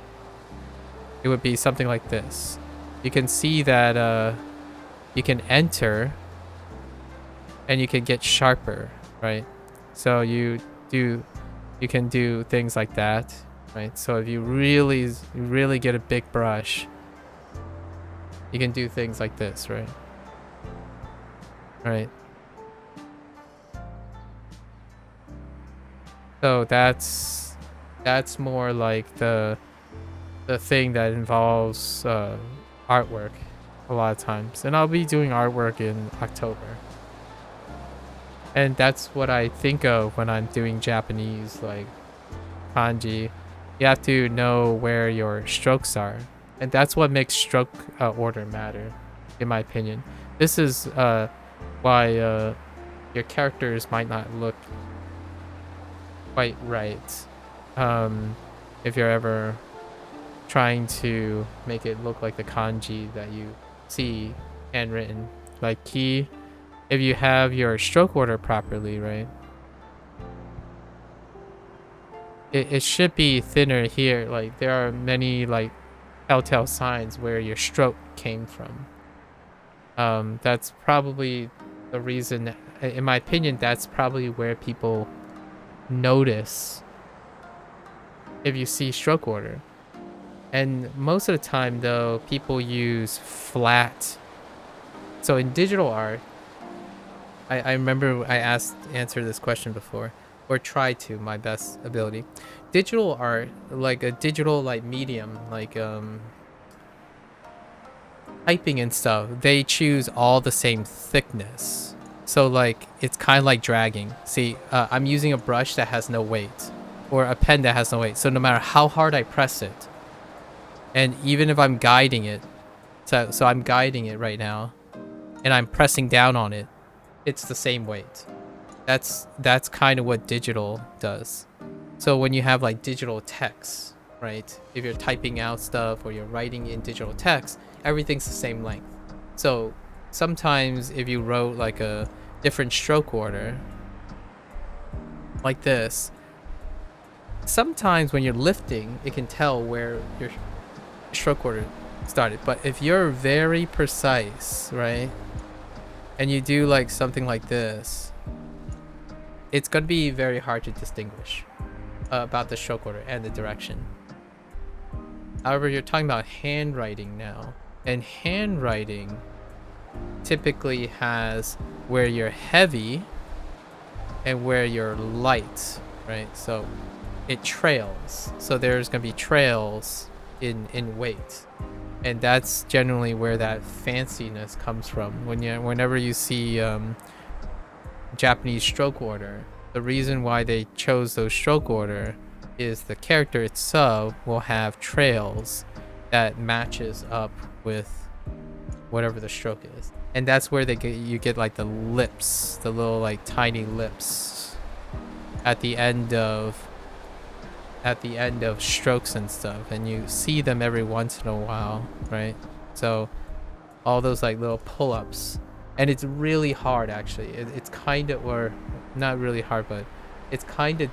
[SPEAKER 1] it would be something like this. You can see that you can enter and you can get sharper, right? So you can do things like that. right? So if you really get a big brush, you can do things like this, right? Right. So that's more like the thing that involves artwork a lot of times, and I'll be doing artwork in October. And that's what I think of when I'm doing Japanese, like kanji. You have to know where your strokes are, and that's what makes stroke order matter, in my opinion. This is why your characters might not look quite right if you're ever trying to make it look like the kanji that you see handwritten. Like ki, if you have your stroke order properly, right, it should be thinner here. Like there are many like telltale signs where your stroke came from. That's probably the reason, in my opinion, that's probably where people notice if you see stroke order. And most of the time though, people use flat. So in digital art, I remember I answered this question before, or tried to my best ability. Digital art, like a digital like medium, like typing and stuff, they choose all the same thickness. So like it's kind of like dragging. See, I'm using a brush that has no weight, or a pen that has no weight. So no matter how hard I press it, and even if I'm guiding it, so I'm guiding it right now, and I'm pressing down on it, it's the same weight. That's kind of what digital does. So when you have like digital text, right? If you're typing out stuff or you're writing in digital text, everything's the same length. So sometimes if you wrote like a different stroke order, like this, sometimes when you're lifting, it can tell where your stroke order started. But if you're very precise, right, and you do like something like this, it's gonna be very hard to distinguish about the stroke order and the direction. However, you're talking about handwriting now, and handwriting typically has where you're heavy and where you're light, right? So it trails. So there's gonna be trails in weight, and that's generally where that fanciness comes from. Whenever you see Japanese stroke order, the reason why they chose those stroke order is the character itself will have trails that matches up with whatever the stroke is, and that's where you get like the lips, the little like tiny lips at the end of strokes and stuff, and you see them every once in a while, right? So all those like little pull-ups, and it's really hard actually. It's kind of, or not really hard, but it's kind of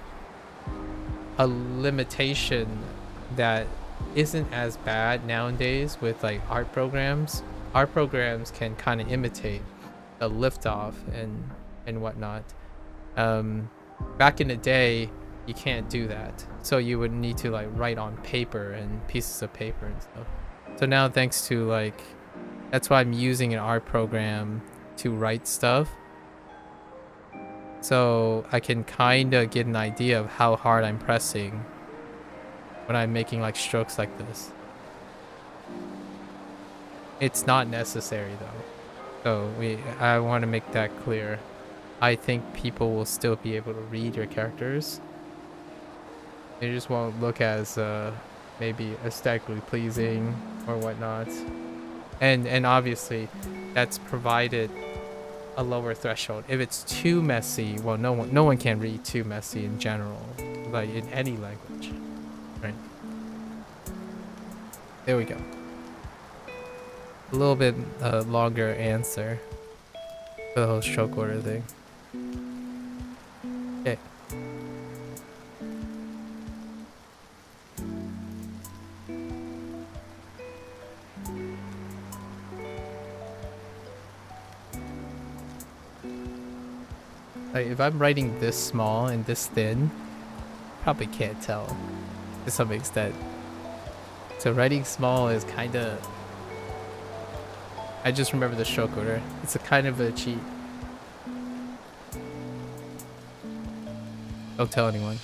[SPEAKER 1] a limitation that isn't as bad nowadays with like art programs. Art programs can kind of imitate a liftoff and whatnot. Back in the day, you can't do that, so you would need to like write on paper and pieces of paper and stuff. So now, thanks to like, that's why I'm using an art program to write stuff, so I can kind of get an idea of how hard I'm pressing when I'm making like strokes like this. It's not necessary though, so I want to make that clear. I think people will still be able to read your characters. They just won't look as maybe aesthetically pleasing or whatnot, and obviously that's provided a lower threshold. If it's too messy, well, no one can read too messy in general, like in any language, right? There we go. A little bit longer answer for the whole stroke order thing. Okay. Like if I'm writing this small and this thin, probably can't tell. to some extent. So writing small is kind of... I just remember the stroke order. It's a kind of a cheat. Don't tell anyone.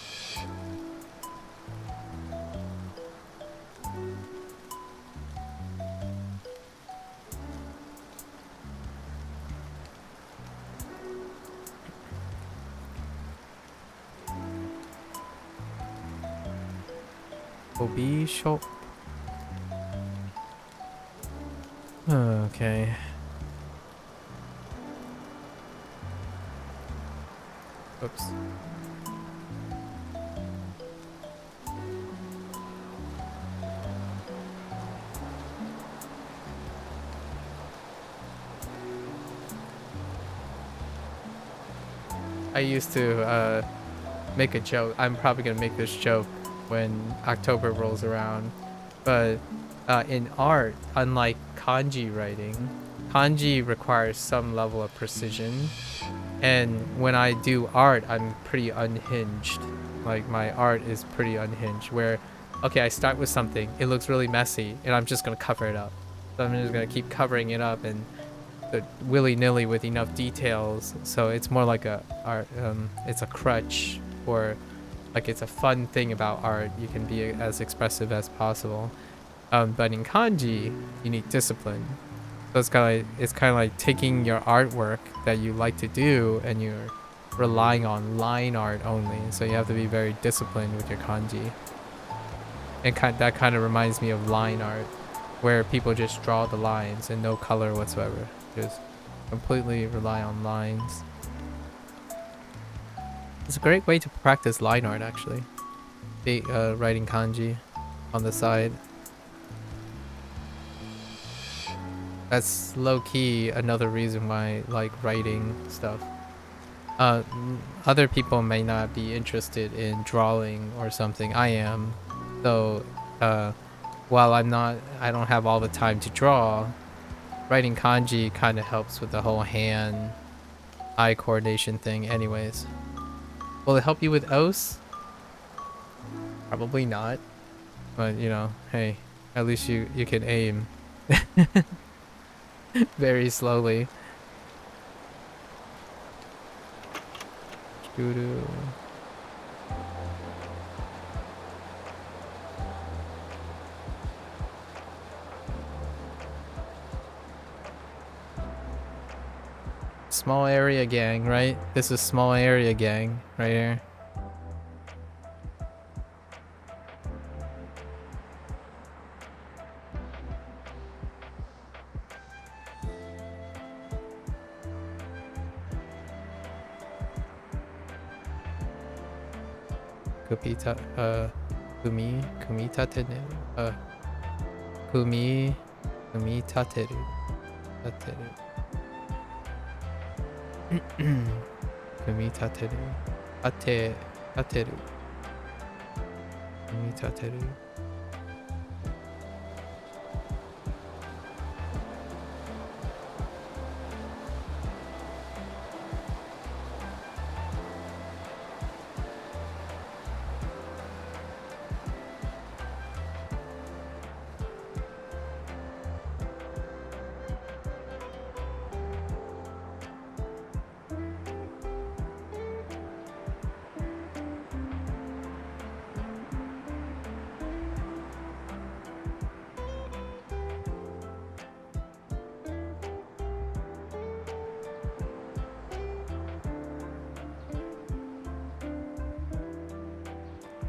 [SPEAKER 1] Obi shop. Okay. Oops. I used to make a joke. I'm probably gonna make this joke when October rolls around, but in art, unlike kanji writing, kanji requires some level of precision, and when I do art, I'm pretty unhinged. Like, my art is pretty unhinged, where, okay, I start with something, it looks really messy, and I'm just gonna cover it up. So I'm just gonna keep covering it up and willy-nilly with enough details, so it's more like a art, it's a crutch, or like it's a fun thing about art. You can be as expressive as possible, but in kanji you need discipline. So it's kind of like taking your artwork that you like to do and you're relying on line art only, so you have to be very disciplined with your kanji. And that kind of reminds me of line art, where people just draw the lines and no color whatsoever, just completely rely on lines. It's a great way to practice line art, actually. Writing kanji on the side. That's low-key another reason why I like writing stuff. Other people may not be interested in drawing or something. I am. So, while I don't have all the time to draw, writing kanji kind of helps with the whole hand-eye coordination thing anyways. Will it help you with os? Probably not. But, you know, hey, at least you can aim. Very slowly. Doo-doo. Small area gang, right? This is small area gang right here. Kumitateru, kumitateru.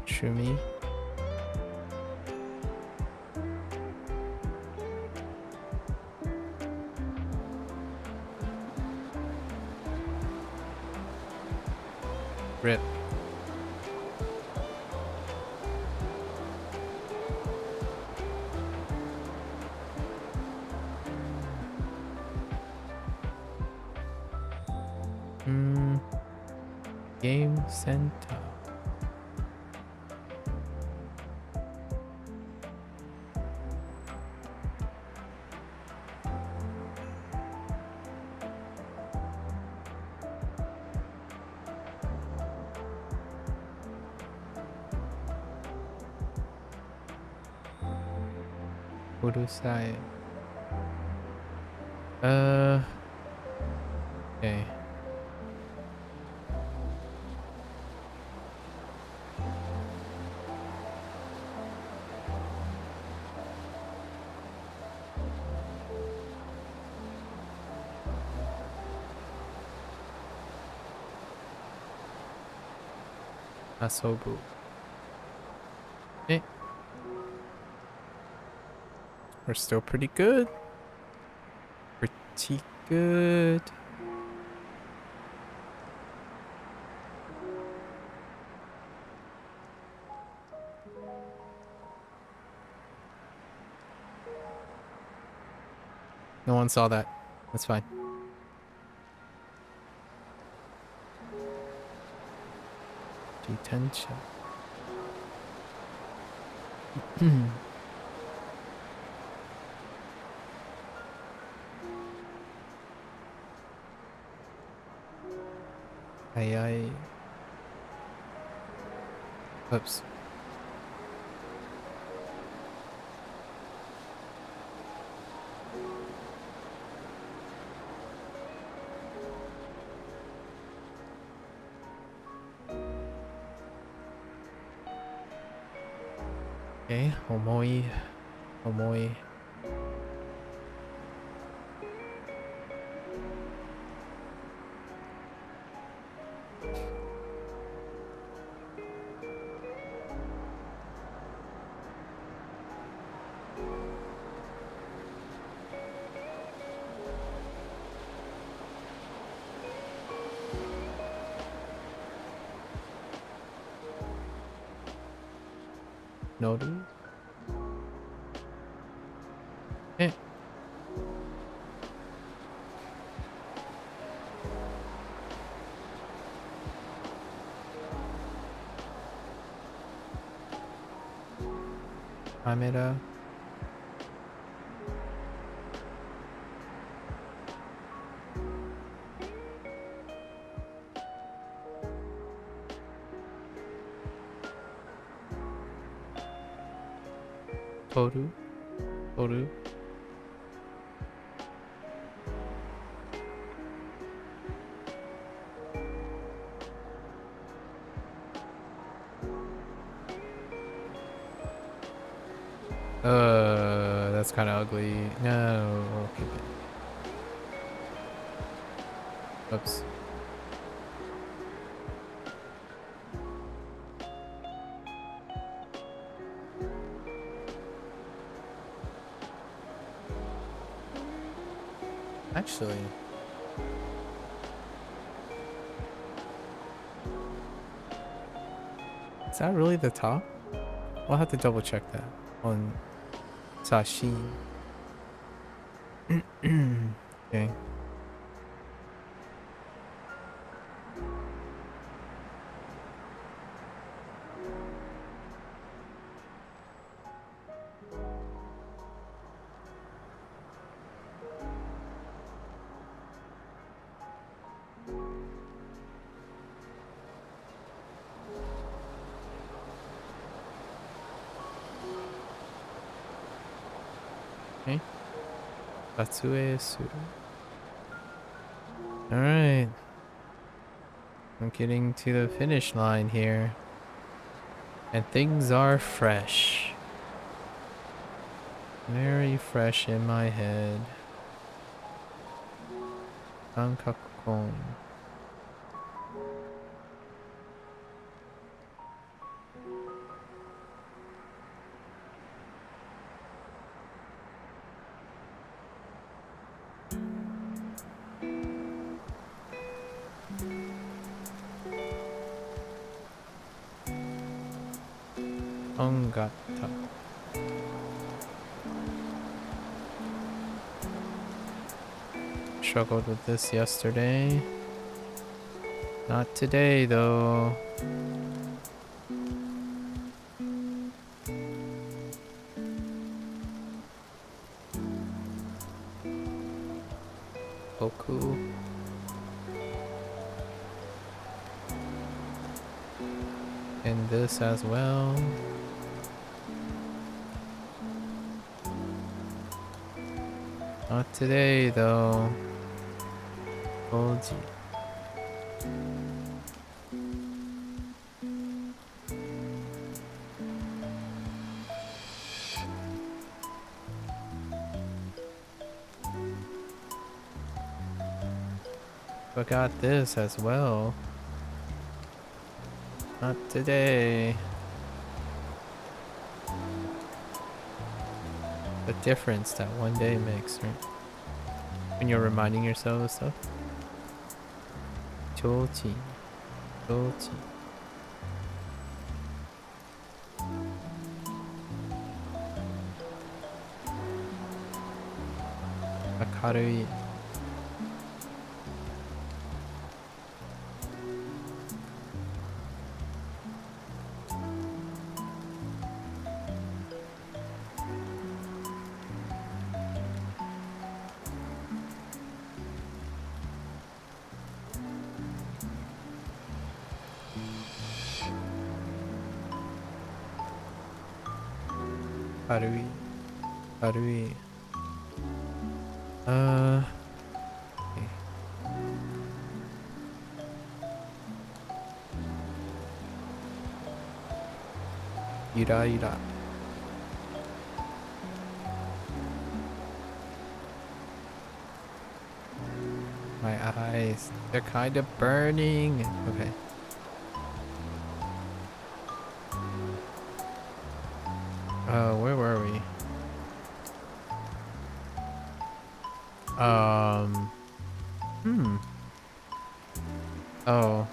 [SPEAKER 1] Shumi. Rip. Game Center. Urusai. Okay. Asobu. Okay. We're still pretty good. Pretty good. No one saw that. That's fine. Detention. Aye. Oops. Okay, Omoi. Omoi. Nodu. Eh. Kamera. Toru. Toru. That's kind of ugly. No, we'll keep it. Oops. Actually, is that really the top? We'll have to double check that on Sashi. Okay. Okay. Katsue Suru. Alright. I'm getting to the finish line here. And things are fresh. Very fresh in my head. Kankakukon. Ongata. Struggled with this yesterday. Not today, though. Boku. And this as well. Not today, though. Told you. Forgot this as well. Not today. The difference that one day makes, right? When you're reminding yourself of stuff. Chochi. Chochi. Akarui. Karui. Karui. Okay. Ira ira. My eyes. They're kind of burning. Okay. Where were we? Hmm. Oh.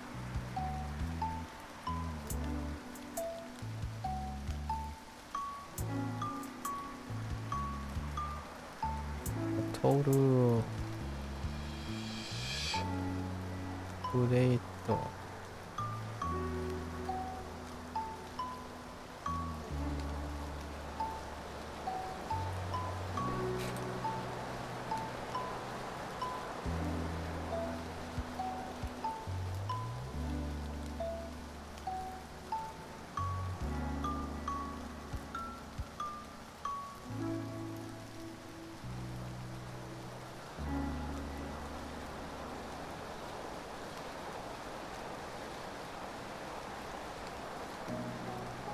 [SPEAKER 1] Toru. Kureito.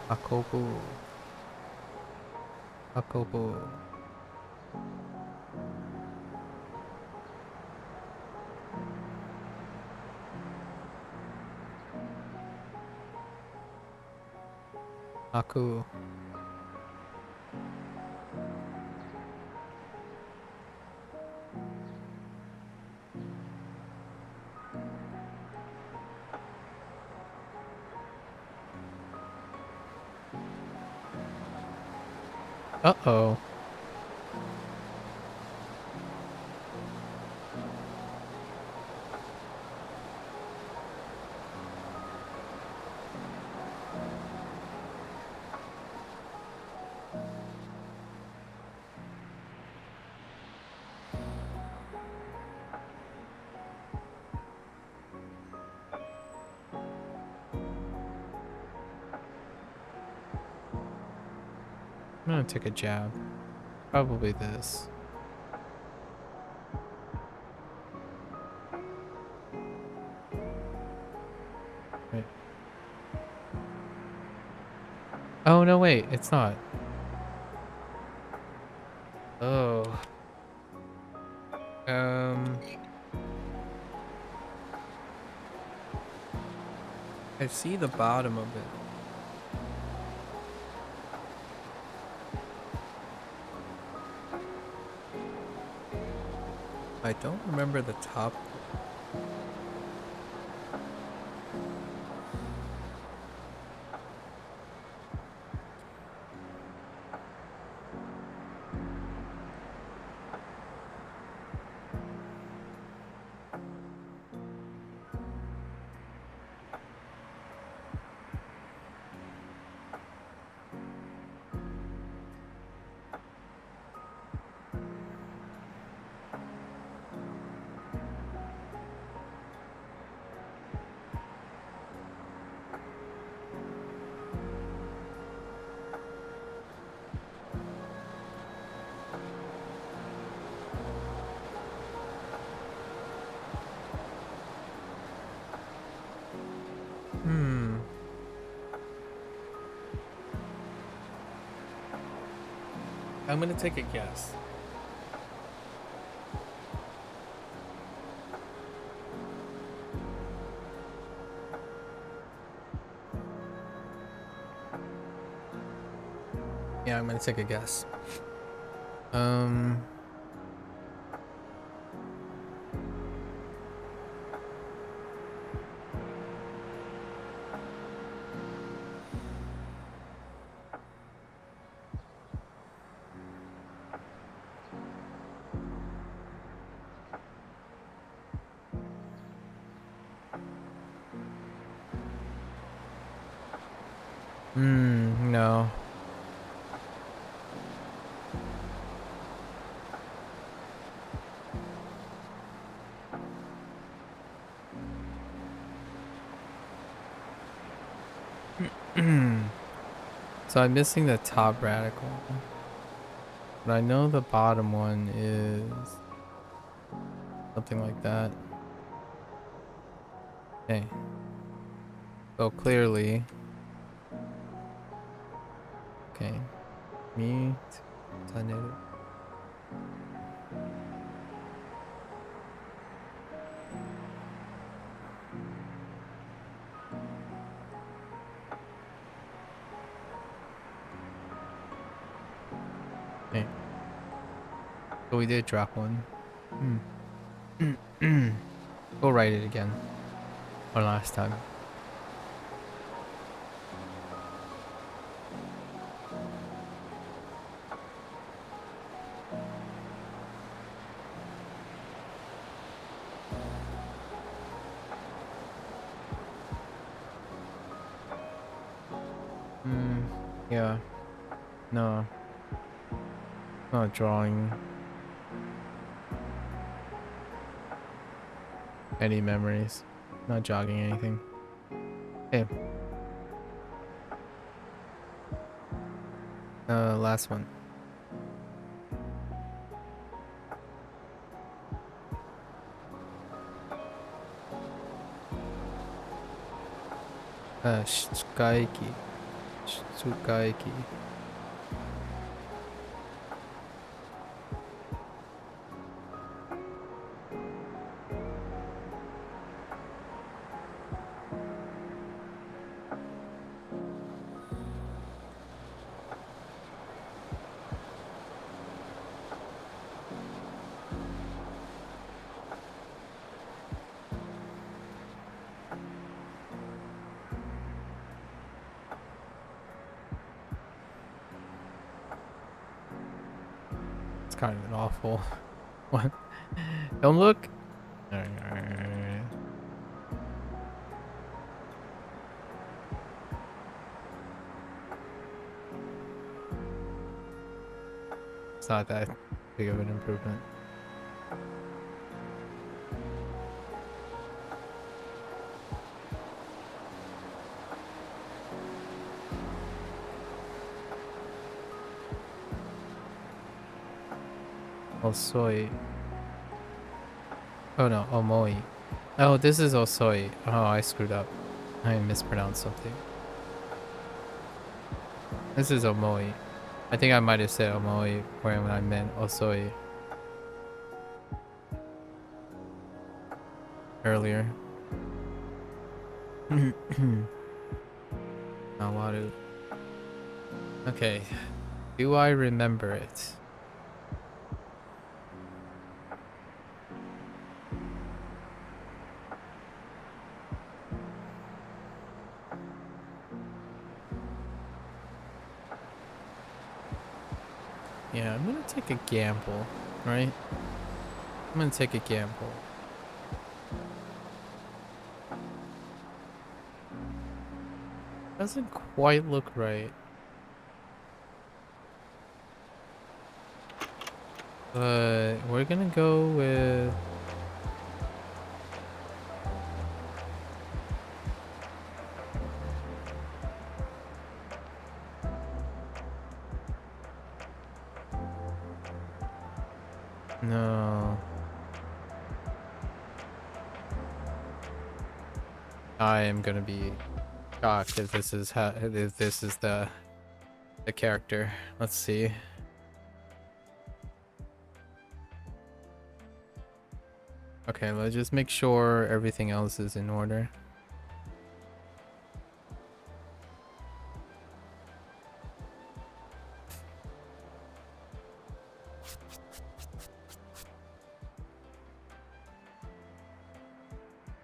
[SPEAKER 1] Akobo. Akobo. MAKU. Uh-oh. I'm gonna take a jab. Probably this. Wait. Oh, no, wait. It's not. Oh. I see the bottom of it. I don't remember the top. I'm gonna take a guess. Yeah, I'm gonna take a guess. No. So I'm missing the top radical. But I know the bottom one is something like that. Okay. So clearly. Okay. Meat. Tornado. Okay. So we did drop one. We'll write it again. One last time. Yeah. No. Not drawing any memories. Not jogging anything. Okay. Last one. Tsukaiki. Tsukaiki. It's kind of an awful one. Don't look. It's not that big of an improvement. Osoi. Oh no, Omoi. Oh, this is Osoi. Oh, I screwed up. I mispronounced something. This is Omoi. I think I might have said Omoi when I meant Osoi earlier. Nawaru. Okay. Do I remember it? Yeah, I'm gonna take a gamble, right? I'm gonna take a gamble. Doesn't quite look right. But we're gonna go with... No. I am gonna be shocked if this is how if this is the character. Let's see. Okay, let's just make sure everything else is in order.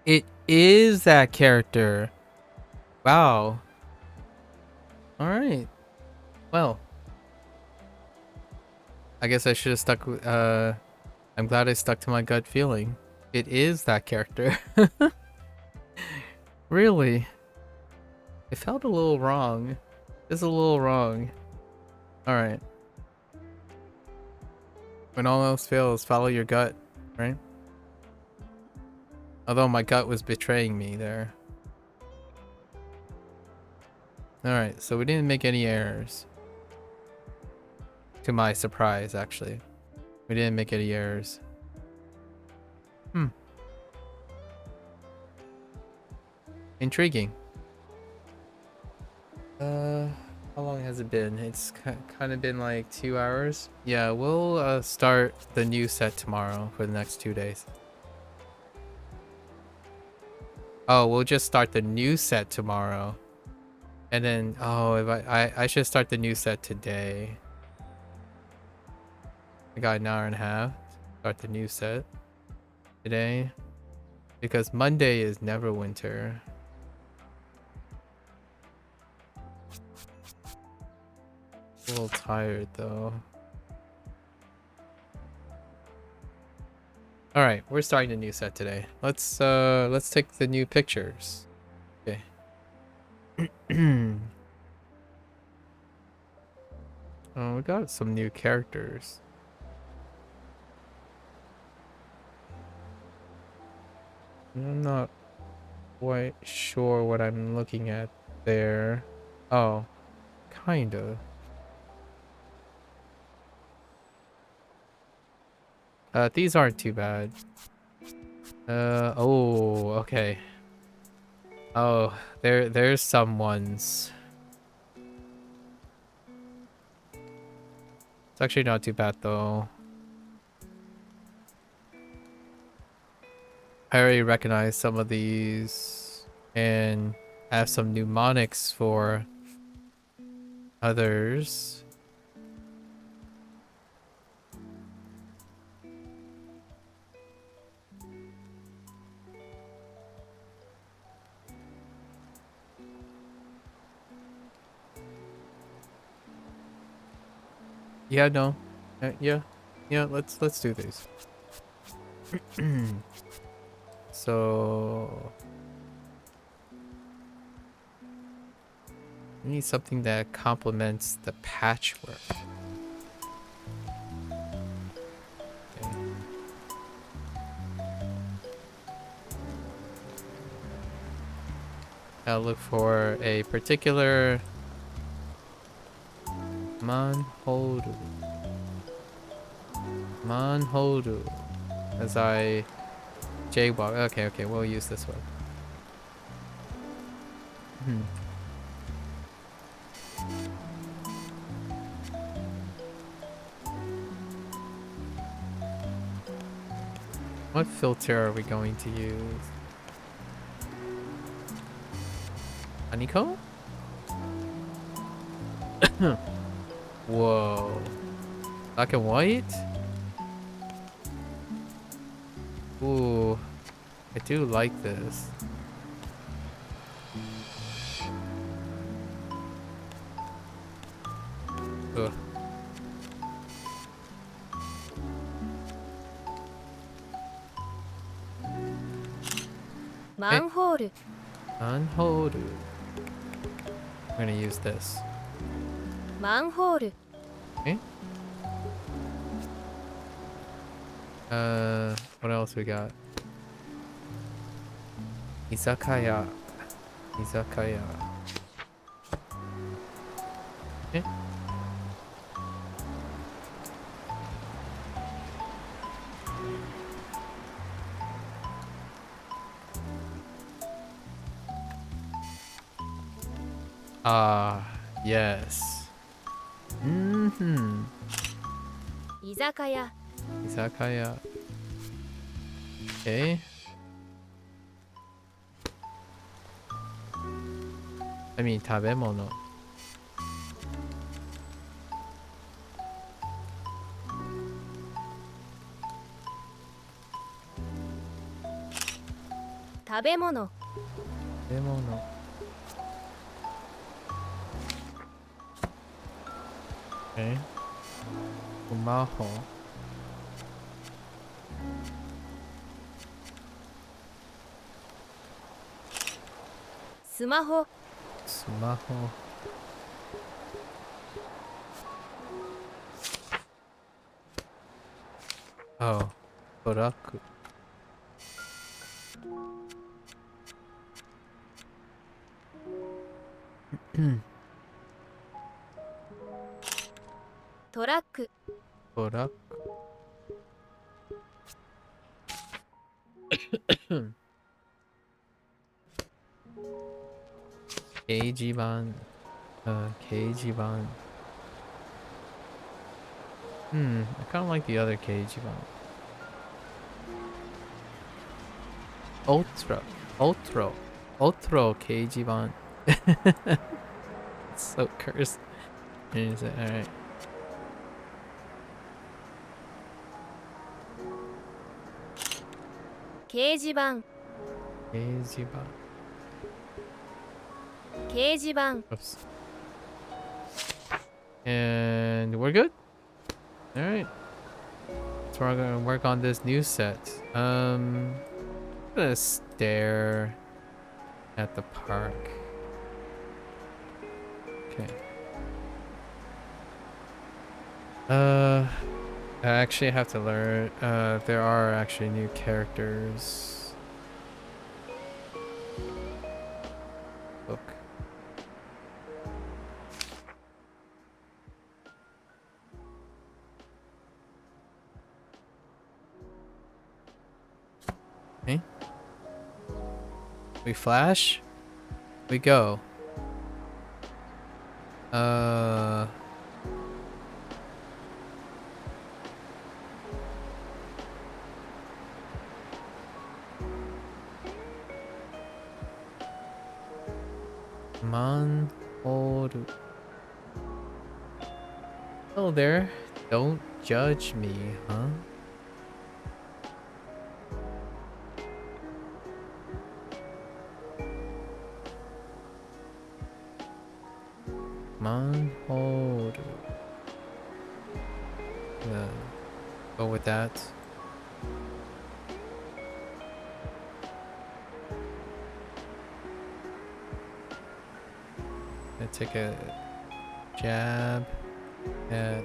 [SPEAKER 1] It is that character. Wow. All right. Well, I guess I should have stuck with, I'm glad I stuck to my gut feeling. It is that character. Really? It felt a little wrong. It's a little wrong. All right. When all else fails, follow your gut, right? Although my gut was betraying me there. Alright, so we didn't make any errors. To my surprise, actually. We didn't make any errors. Intriguing. How long has it been? It's kind of been like 2 hours. Yeah, we'll start the new set tomorrow for the next 2 days. Oh, we'll just start the new set tomorrow. And then, oh, if I should start the new set today. I got an hour and a half. Start the new set today. Because Monday is Neverwinter. A little tired though. All right, we're starting a new set today. Let's take the new pictures. Okay. Oh, we got some new characters. I'm not quite sure what I'm looking at there. Oh, kinda. These aren't too bad. Oh, okay. Oh, there's some ones. It's actually not too bad though. I already recognize some of these and have some mnemonics for others. Yeah, no. Yeah. Let's do these. So we need something that complements the patchwork. Okay. I'll look for a particular Manhodu. As I jaywalk. Okay, we'll use this one. What filter are we going to use? Honeycomb? Whoa. Black and white? Ooh. I do like this. Ugh.
[SPEAKER 2] Manhole.
[SPEAKER 1] Manhodu. I'm gonna use this.
[SPEAKER 2] Manhole.
[SPEAKER 1] Okay. What else we got? Izakaya. Okay. Ah, yes.
[SPEAKER 2] Izakaya.
[SPEAKER 1] Izakaya. Okay. I mean, 食べ物.
[SPEAKER 2] Tabemono.
[SPEAKER 1] 食べ物. Okay. スマホ.
[SPEAKER 2] Sumaho.
[SPEAKER 1] スマホ. Oh. トラック.
[SPEAKER 2] Toraku.
[SPEAKER 1] トラック. 게이지반. 게이지반. I kind of like the other 게이지반. Outro 게이지반. It's so cursed. Alright.
[SPEAKER 2] Keijiban.
[SPEAKER 1] 게이지반.
[SPEAKER 2] Keijiban.
[SPEAKER 1] Oops. And we're good? Alright. So we're gonna work on this new set. I'm gonna stare at the park. Okay. I actually have to learn. There are actually new characters. Look. Okay. We flash. We go. Manhoru. Hello there. Don't judge me, huh? Manhoru. Go with that. I take a jab at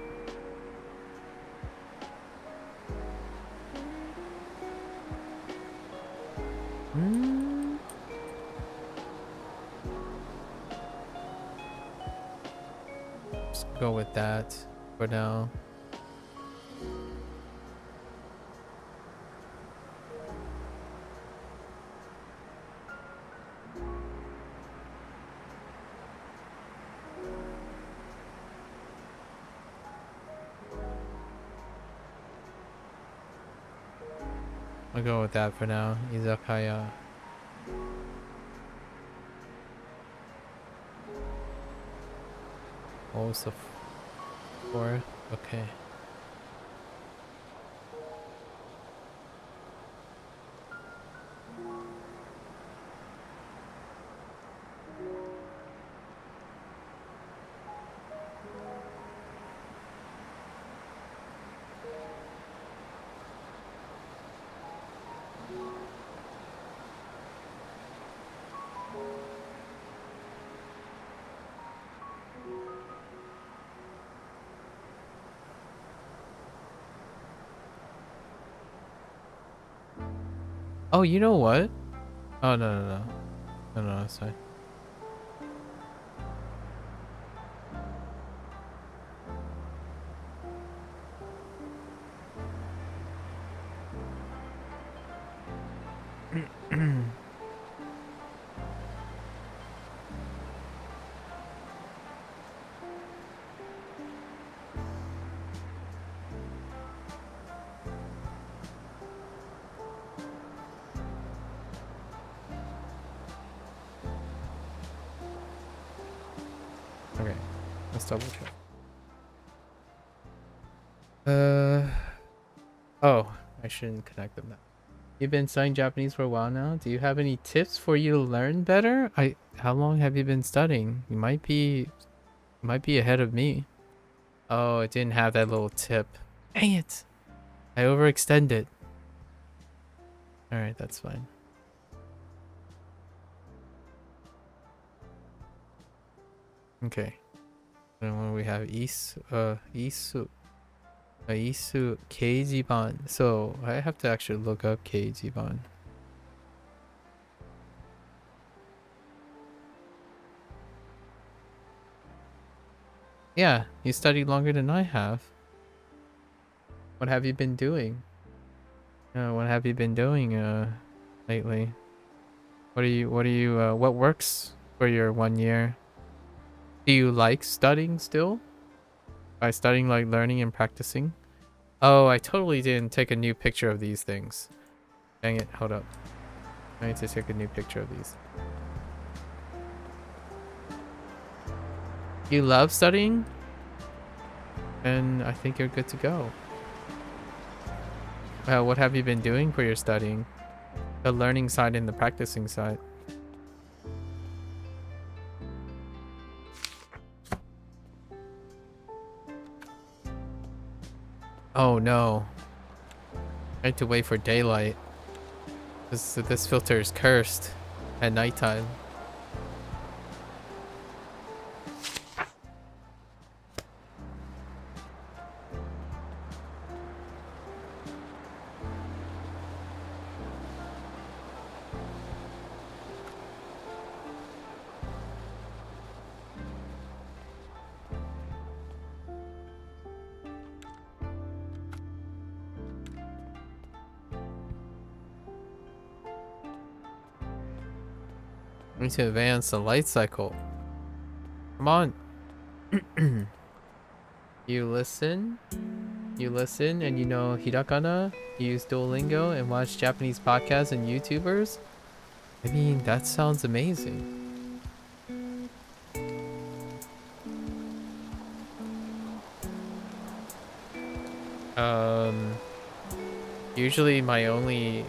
[SPEAKER 1] Just go with that for now. I'll go with that for now. Izakaya. Also four. Okay. Oh, you know what? Oh, no. No, it's fine. Let's double check. Oh, I shouldn't connect them now. You've been studying Japanese for a while now. Do you have any tips for you to learn better? How long have you been studying? You might be ahead of me. Oh, it didn't have that little tip. Dang it. I overextended. Alright, that's fine. Okay. And when we have Isu Keijiban. So I have to actually look up Keijiban. Yeah, you studied longer than I have. What have you been doing? What have you been doing lately? What works for your 1 year? Do you like studying still? By studying, like learning and practicing? Oh, I totally didn't take a new picture of these things. Dang it, hold up. I need to take a new picture of these. You love studying? And I think you're good to go. What have you been doing for your studying? The learning side and the practicing side. Oh no. I had to wait for daylight. This filter is cursed at nighttime. I need to advance the light cycle. Come on. You listen and you know hiragana, you use Duolingo and watch Japanese podcasts and YouTubers. I mean, that sounds amazing. Usually my only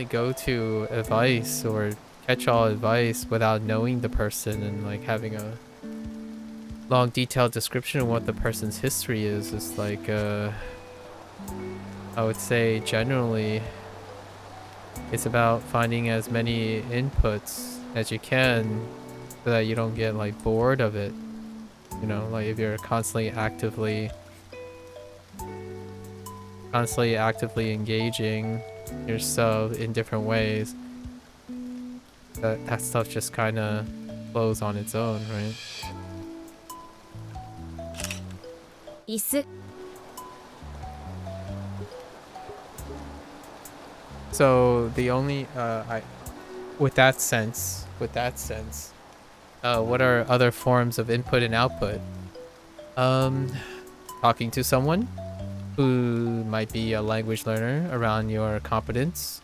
[SPEAKER 1] go-to advice or catch-all advice without knowing the person and like having a long detailed description of what the person's history is like I would say generally it's about finding as many inputs as you can so that you don't get like bored of it. You know, like if you're constantly actively engaging yourself in different ways, that stuff just kind of flows on its own, right?
[SPEAKER 2] 椅子
[SPEAKER 1] So the only with that sense, what are other forms of input and output? Talking to someone who might be a language learner around your competence.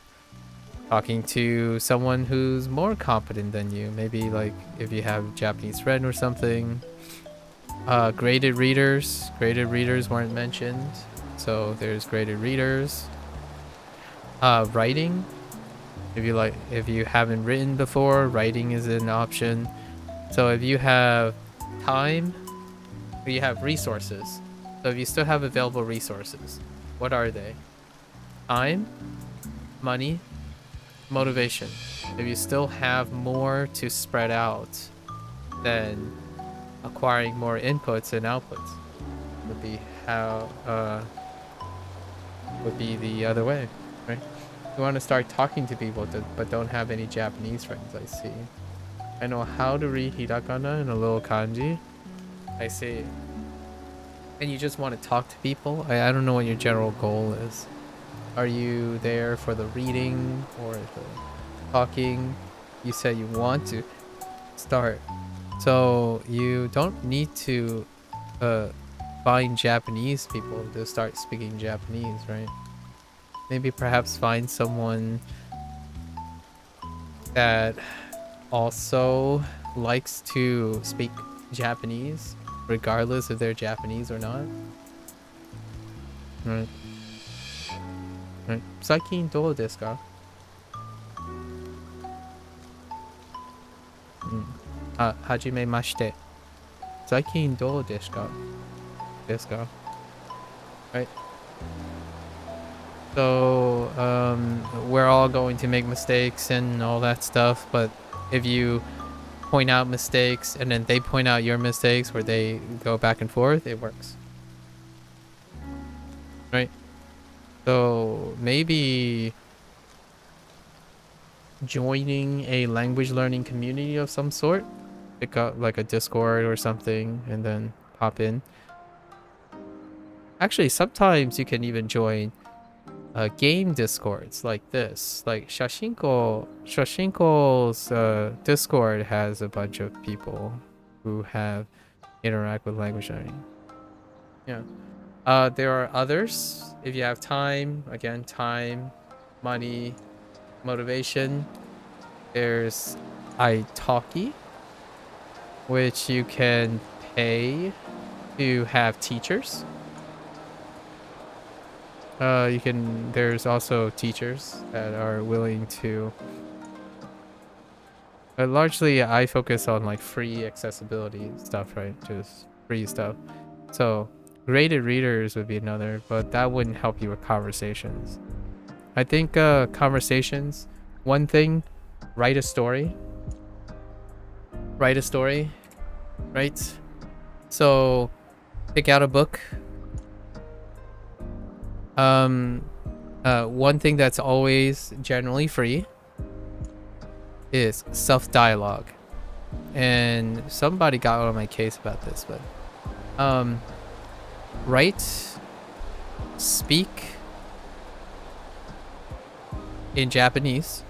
[SPEAKER 1] Talking to someone who's more competent than you, maybe like if you have a Japanese friend or something. Graded readers weren't mentioned, so there's graded readers. Writing, if you haven't written before, writing is an option. So if you have time, you have resources. So if you still have available resources, what are they? Time, money, motivation. If you still have more to spread out, then acquiring more inputs and outputs would be the other way, right? You want to start talking to people but don't have any Japanese friends. I see. I know how to read hiragana and a little kanji. I see. And you just want to talk to people? I don't know what your general goal is. Are you there for the reading or the talking? You said you want to start. So you don't need to find Japanese people to start speaking Japanese, right? Maybe perhaps find someone that also likes to speak Japanese regardless if they're Japanese or not. Right. Right. 最近どうですか? はじめまして。最近どうですか? Right. So, we're all going to make mistakes and all that stuff, but if you point out mistakes and then they point out your mistakes where they go back and forth, it works. Right? So, maybe joining a language learning community of some sort, pick up like a Discord or something and then pop in. Actually, sometimes you can even join game discords like this. Like Shashingo's Discord has a bunch of people who have interact with language learning. Yeah. There are others if you have time. Again, time, money, motivation. There's italki, which you can pay to have teachers. There's also teachers that are willing to, but largely I focus on like free accessibility stuff, right? Just free stuff. So graded readers would be another, but that wouldn't help you with conversations. I think conversations, one thing, write a story, right? So pick out a book. One thing that's always generally free is self-dialogue. And somebody got on my case about this, but write, speak in Japanese,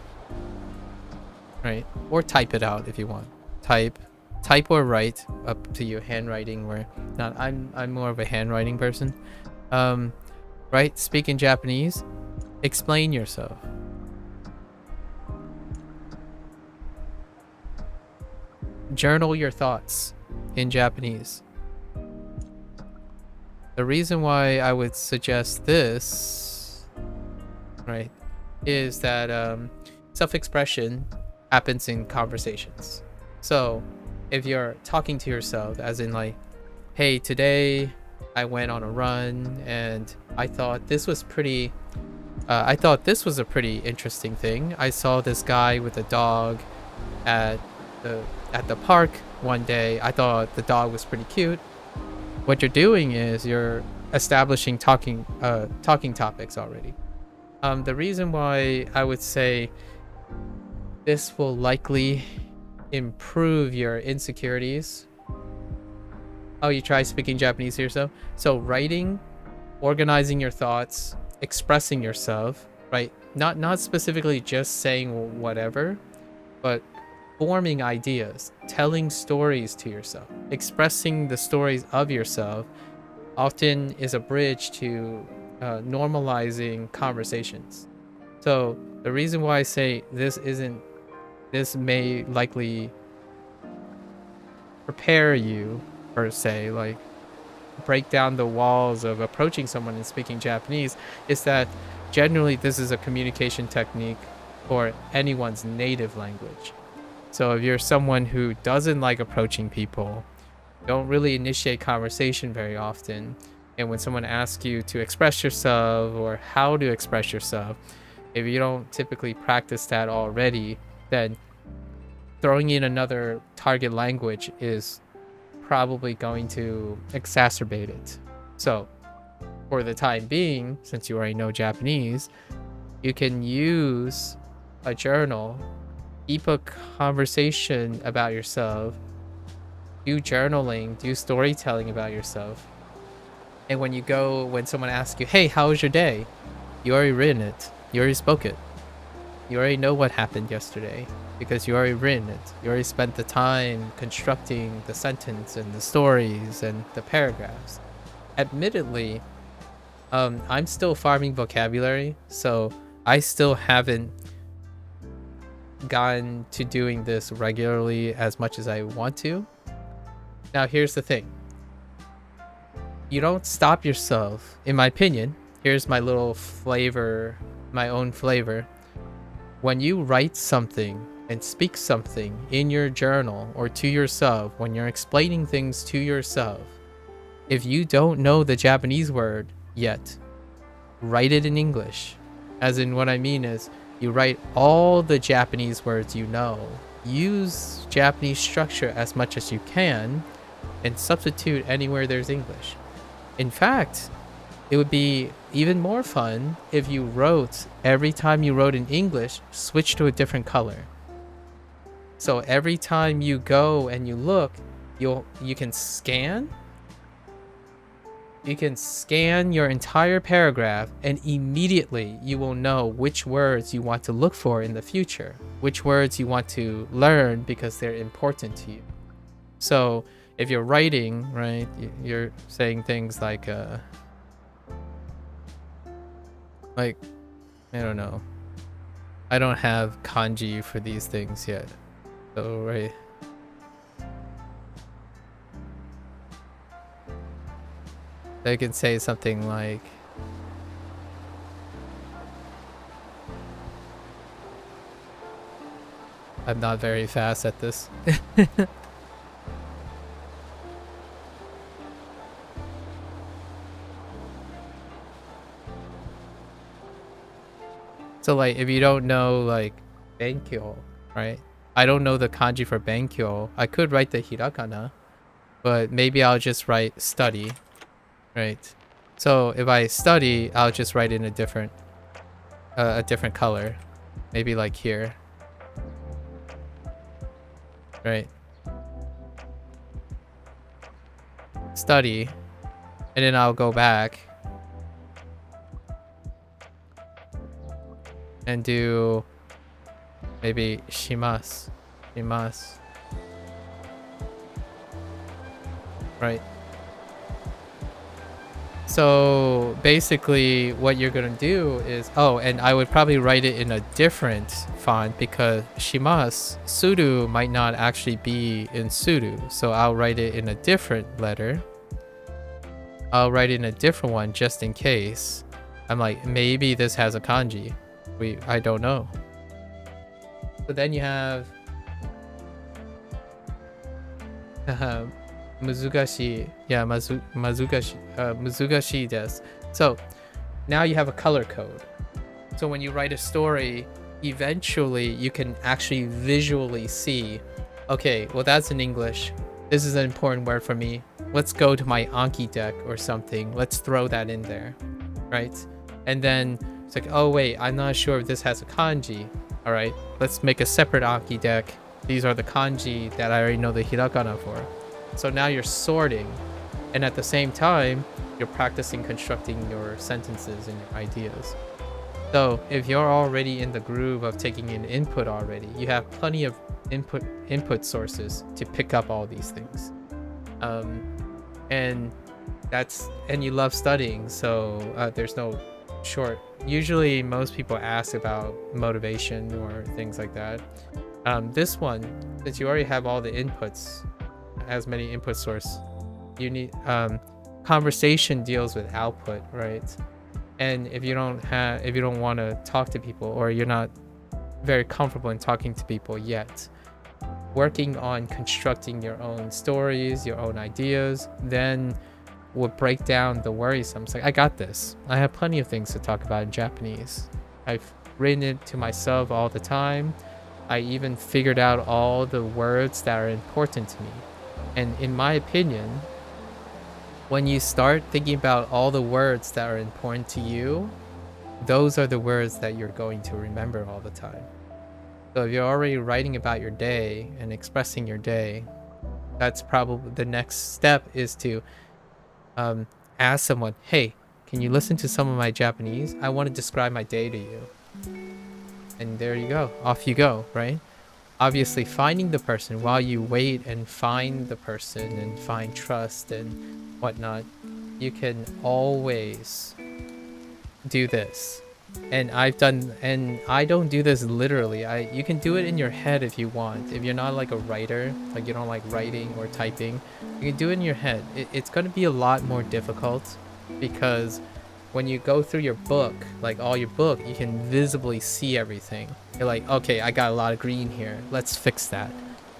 [SPEAKER 1] right? Or type it out if you want. Type or write, up to you. Handwriting, where not I'm more of a handwriting person. Right? Speak in Japanese. Explain yourself. Journal your thoughts in Japanese. The reason why I would suggest this, right, is that self-expression happens in conversations. So if you're talking to yourself, as in like, hey, today I went on a run and I thought this was a pretty interesting thing. I saw this guy with a dog at the park one day. I thought the dog was pretty cute. What you're doing is you're establishing talking topics already. The reason why I would say this will likely improve your insecurities. Oh, you try speaking Japanese to yourself? So writing, organizing your thoughts, expressing yourself, right? Not specifically just saying whatever, but forming ideas, telling stories to yourself, expressing the stories of yourself often is a bridge to normalizing conversations. So the reason why I say this may likely prepare you, per se, like break down the walls of approaching someone and speaking Japanese, is that generally this is a communication technique for anyone's native language. So if you're someone who doesn't like approaching people, don't really initiate conversation very often, and when someone asks you to express yourself or how to express yourself, if you don't typically practice that already, then throwing in another target language is probably going to exacerbate it. So for the time being, since you already know Japanese, you can use a journal, keep a conversation about yourself, do journaling, do storytelling about yourself. And when someone asks you, hey, how was your day? You already written it. You already spoke it. You already know what happened yesterday because you already written it. You already spent the time constructing the sentence and the stories and the paragraphs. Admittedly, I'm still farming vocabulary, so I still haven't gotten to doing this regularly as much as I want to. Now, here's the thing. you don't stop yourself. In my opinion, here's my little flavor, my own flavor. When you write something and speak something in your journal or to yourself, when you're explaining things to yourself, if you don't know the Japanese word yet, write it in English. As in, what I mean is, you write all the Japanese words you know. Use Japanese structure as much as you can and substitute anywhere there's English. In fact, it would be even more fun if you wrote, every time you wrote in English, switch to a different color. So every time you go and you look, you can scan your entire paragraph, and immediately you will know which words you want to look for in the future, which words you want to learn because they're important to you. So if you're writing, right, you're saying things like I don't know. I don't have kanji for these things yet. So, right. They can say something like, I'm not very fast at this. So like, if you don't know like benkyo, right? I don't know the kanji for benkyo. I could write the hiragana, but maybe I'll just write study, right? So if I study, I'll just write in a different color, maybe like here, right? Study, and then I'll go back and do maybe shimasu, right? So basically what you're gonna do is, oh, and I would probably write it in a different font because shimasu, suru might not actually be in suru. So I'll write it in a different letter. I'll write it in a different one just in case. I'm like, maybe this has a kanji. I don't know. So then you have Muzugashi. Yeah, Muzugashi desu. So now you have a color code. So when you write a story, eventually you can actually visually see, okay, well, that's in English. This is an important word for me. Let's go to my Anki deck or something. Let's throw that in there, right? And then it's like, oh wait, I'm not sure if this has a kanji. All right, let's make a separate Anki deck. These are the kanji that I already know the hiragana for. So now you're sorting, and at the same time, you're practicing constructing your sentences and your ideas. So if you're already in the groove of taking in input already, you have plenty of input sources to pick up all these things. And you love studying, so there's no short. Usually most people ask about motivation or things like that. This one, since you already have all the inputs, as many input source, you need conversation deals with output, right? And if you don't want to talk to people, or you're not very comfortable in talking to people yet, working on constructing your own stories, your own ideas, then would break down the worrisome. It's like, I got this. I have plenty of things to talk about in Japanese. I've written it to myself all the time. I even figured out all the words that are important to me. And in my opinion, when you start thinking about all the words that are important to you, those are the words that you're going to remember all the time. So if you're already writing about your day and expressing your day, that's probably the next step, is to ask someone, hey, can you listen to some of my Japanese? I want to describe my day to you. And there you go. Off you go, right? Obviously, finding the person while you wait and find the person and find trust and whatnot, you can always do this. And I don't do this literally. You can do it in your head if you want. If you're not like a writer, like you don't like writing or typing, you can do it in your head. It's going to be a lot more difficult because when you go through your book, like all your book, you can visibly see everything. You're like, okay, I got a lot of green here. Let's fix that.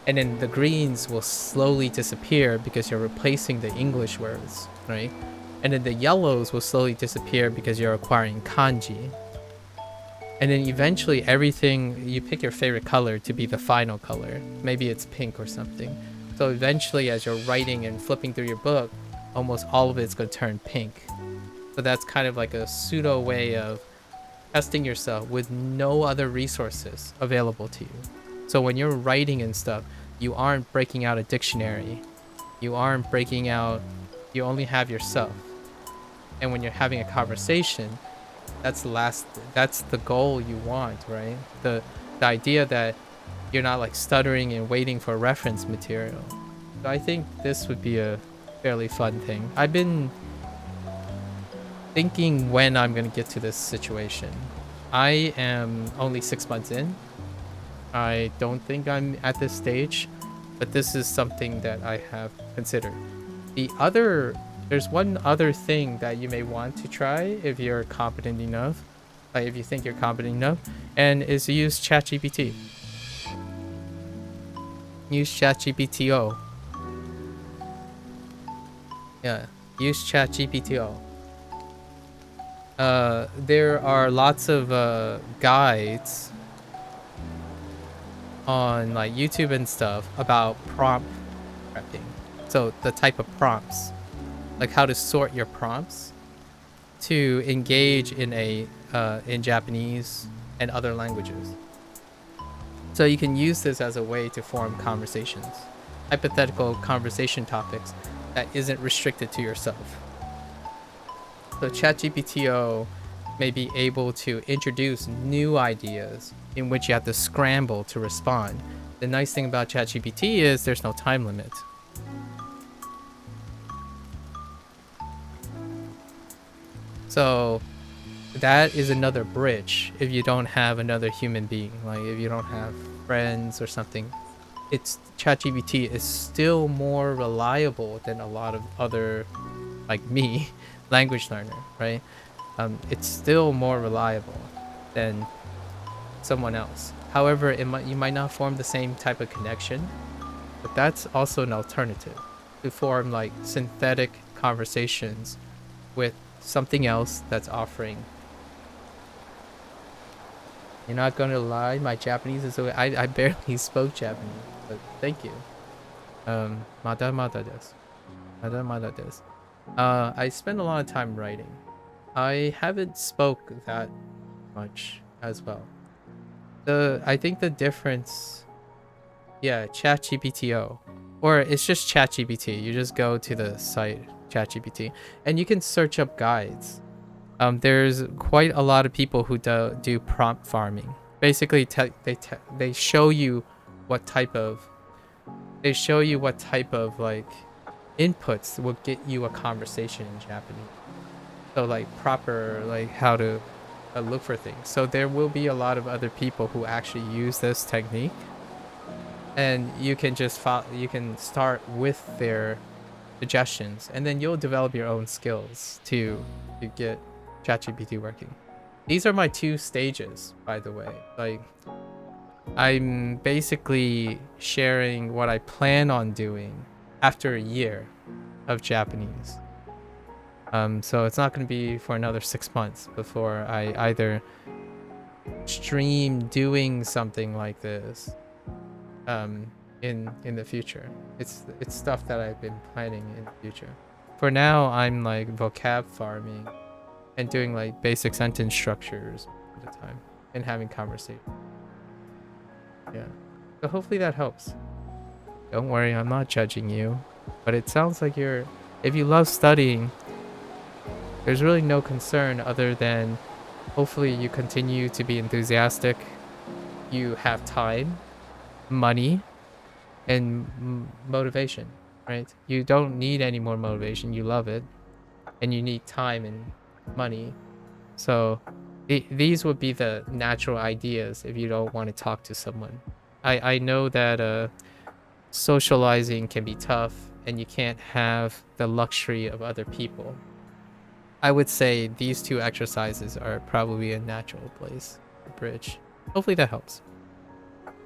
[SPEAKER 1] And then the greens will slowly disappear because you're replacing the English words, right? And then the yellows will slowly disappear because you're acquiring kanji. And then eventually everything, you pick your favorite color to be the final color. Maybe it's pink or something. So eventually as you're writing and flipping through your book, almost all of it's going to turn pink. So that's kind of like a pseudo way of testing yourself with no other resources available to you. So when you're writing and stuff, you aren't breaking out a dictionary. You aren't breaking out, you only have yourself. And when you're having a conversation, that's the goal you want, right? The idea that you're not like stuttering and waiting for reference material. So I think this would be a fairly fun thing. I've been thinking when I'm gonna get to this situation. I am only 6 months in. I don't think I'm at this stage, but this is something that I have considered. There's one other thing that you may want to try if you're competent enough, like if you think you're competent enough, and is to use ChatGPT. Use ChatGPTO. Yeah, use ChatGPTO. There are lots of guides on like YouTube and stuff about prompt prepping. So the type of prompts, like how to sort your prompts to engage in in Japanese and other languages. So you can use this as a way to form conversations, hypothetical conversation topics that isn't restricted to yourself. So ChatGPTO may be able to introduce new ideas in which you have to scramble to respond. The nice thing about ChatGPT is there's no time limit. So that is another bridge if you don't have another human being, like if you don't have friends or something. It's ChatGPT is still more reliable than a lot of other, like me, language learner, right? It's still more reliable than someone else. However, you might not form the same type of connection, but that's also an alternative to form like synthetic conversations with something else that's offering. You're not gonna lie, my Japanese is I barely spoke Japanese, but thank you. Mada mada desu. Mada mada desu. I spend a lot of time writing. I haven't spoke that much as well. I think the difference, yeah, ChatGPTO, or it's just ChatGPT. You just go to the site ChatGPT, and you can search up guides. There's quite a lot of people who do prompt farming. Basically, they show you what type of like inputs will get you a conversation in Japanese. So like proper like how to look for things. So there will be a lot of other people who actually use this technique, and you can you can start with their suggestions, and then you'll develop your own skills to get ChatGPT working. These are my 2 stages, by the way. Like, I'm basically sharing what I plan on doing after a year of Japanese. So it's not going to be for another 6 months before I either stream doing something like this in the future. It's stuff that I've been planning in the future. For now, I'm like vocab farming and doing like basic sentence structures at a time and having conversation. Yeah. So hopefully that helps. Don't worry, I'm not judging you, but it sounds like if you love studying, there's really no concern other than hopefully you continue to be enthusiastic. You have time, money, and motivation, right? You don't need any more motivation. You love it, and you need time and money. So These would be the natural ideas if you don't want to talk to someone. I know that socializing can be tough and you can't have the luxury of other people. I would say these two exercises are probably a natural place to bridge. Hopefully that helps.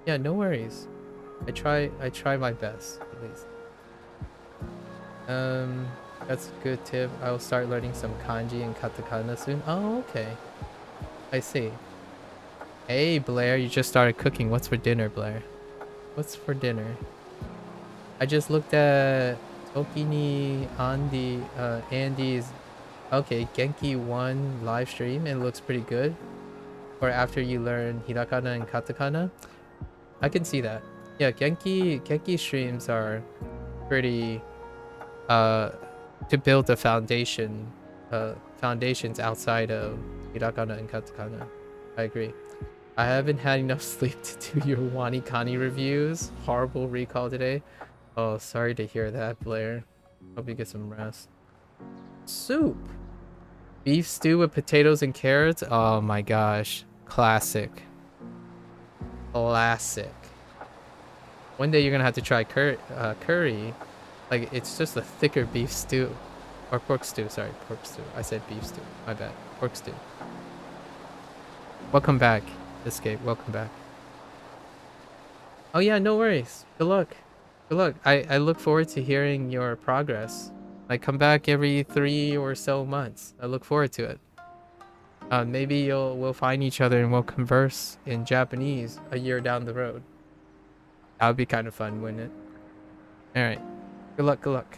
[SPEAKER 1] Yeah, no worries. I try my best at least. That's a good tip. I'll start learning some kanji and katakana soon. Oh, okay. I see. Hey Blair, you just started cooking. What's for dinner, Blair? What's for dinner? I just looked at Tokini Andy's Genki 1 live stream and it looks pretty good. Or after you learn Hiragana and Katakana. I can see that. Yeah, Genki streams are pretty to build the foundations outside of Hiragana and Katakana. I agree. I haven't had enough sleep to do your Wani Kani reviews. Horrible recall today. Oh, sorry to hear that, Blair. Hope you get some rest. Soup. Beef stew with potatoes and carrots. Oh my gosh. Classic. Classic. One day you're gonna have to try curry. Like, it's just a thicker beef stew. Or pork stew. Sorry, pork stew. I said beef stew. My bad. Pork stew. Welcome back, Escape. Welcome back. Oh yeah, no worries. Good luck. Good luck. I look forward to hearing your progress. I come back every 3 or so months. I look forward to it. Maybe we'll find each other and we'll converse in Japanese a year down the road. That would be kind of fun, wouldn't it? All right. Good luck. Good luck.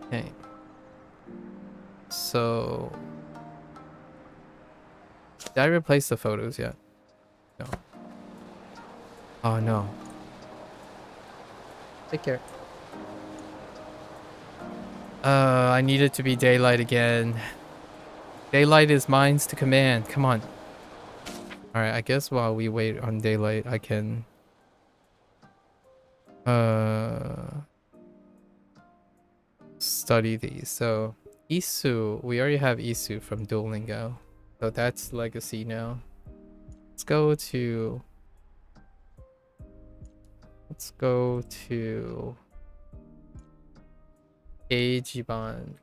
[SPEAKER 1] Okay. So, did I replace the photos yet? No. Oh no. Take care. I need it to be daylight again. Daylight is mine's to command. Come on. Alright, I guess while we wait on daylight, I can... study these. So, Isu. We already have Isu from Duolingo. So that's legacy now. Let's go to... Eijiban.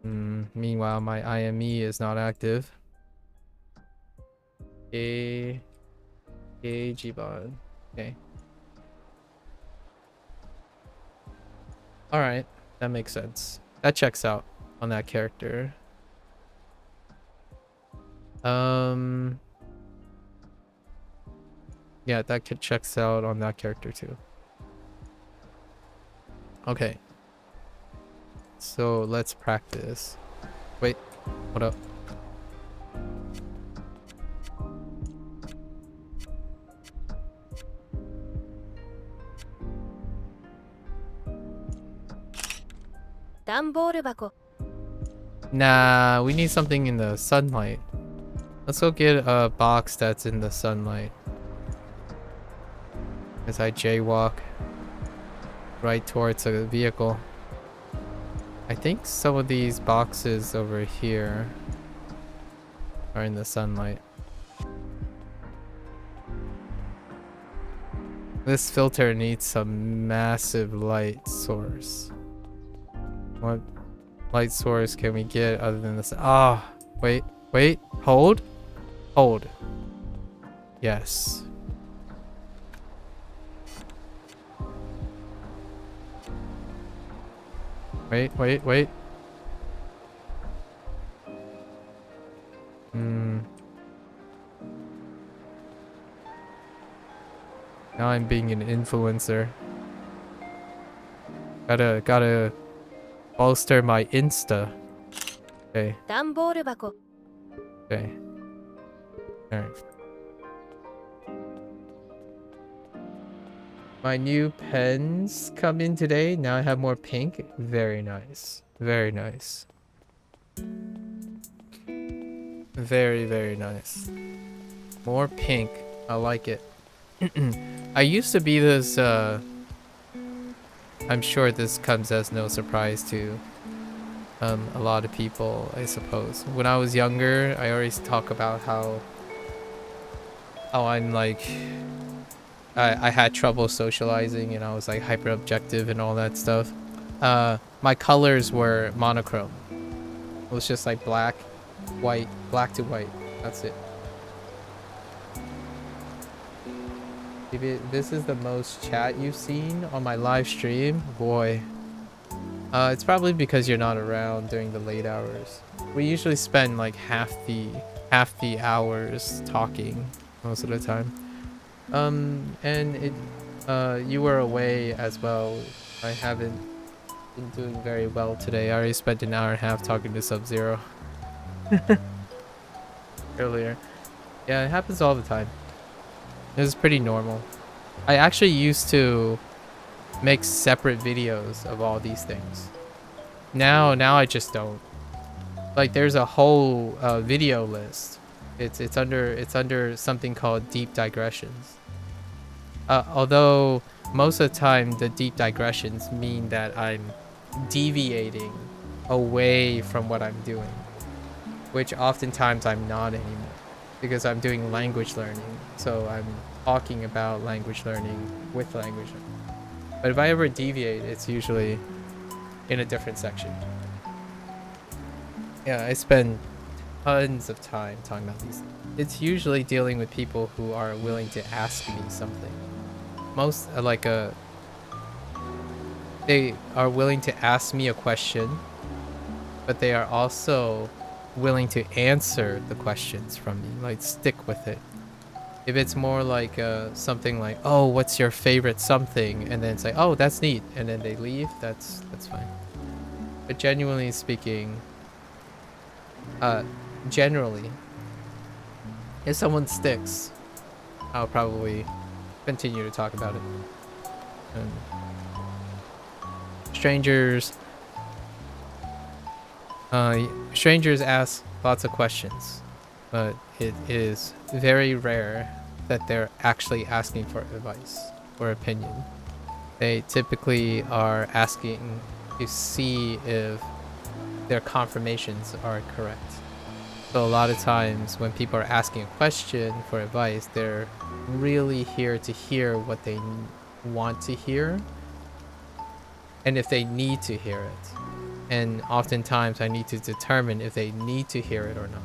[SPEAKER 1] Meanwhile, my IME is not active. Eijiban. Okay. Alright, that makes sense. That checks out on that character. Yeah, that kid checks out on that character too. Okay. So let's practice. Wait, what up? Nah, we need something in the sunlight. Let's go get a box that's in the sunlight. As I jaywalk right towards a vehicle. I think some of these boxes over here are in the sunlight. This filter needs some massive light source. What light source can we get other than this? Ah, wait, hold. Yes. Wait. Now I'm being an influencer. Gotta bolster my Insta. Okay. Okay. Alright. My new pens come in today. Now I have more pink. Very nice. Very nice. Very, very nice. More pink. I like it. I used to be this, I'm sure this comes as no surprise to a lot of people, I suppose. When I was younger, I always talk about how I'm like I had trouble socializing and I was like hyper objective and all that stuff. My colors were monochrome. It was just like black, white, black to white. That's it. If this is the most chat you've seen on my live stream, boy. It's probably because you're not around during the late hours. We usually spend like half the hours talking most of the time. And you were away as well. I haven't been doing very well today. I already spent an hour and a half talking to Sub-Zero earlier. Yeah, it happens all the time. It was pretty normal. I actually used to make separate videos of all these things. Now I just don't. Like there's a whole video list. It's under something called deep digressions. Although most of the time the deep digressions mean that I'm deviating away from what I'm doing, which oftentimes I'm not anymore because I'm doing language learning. So I'm talking about language learning with language learning. But if I ever deviate, it's usually in a different section. Yeah, I spend tons of time talking about these things. It's usually dealing with people who are willing to ask me something. Most they are willing to ask me a question, but they are also willing to answer the questions from me, like stick with it. If it's more like something like, oh, what's your favorite something, and then say, oh, that's neat, and then they leave, that's fine. But genuinely speaking, generally, if someone sticks, I'll probably continue to talk about it. And strangers strangers ask lots of questions, but it is very rare that they're actually asking for advice or opinion. They typically are asking to see if their confirmations are correct. So a lot of times when people are asking a question for advice, they're really here to hear what they want to hear and if they need to hear it. And oftentimes I need to determine if they need to hear it or not.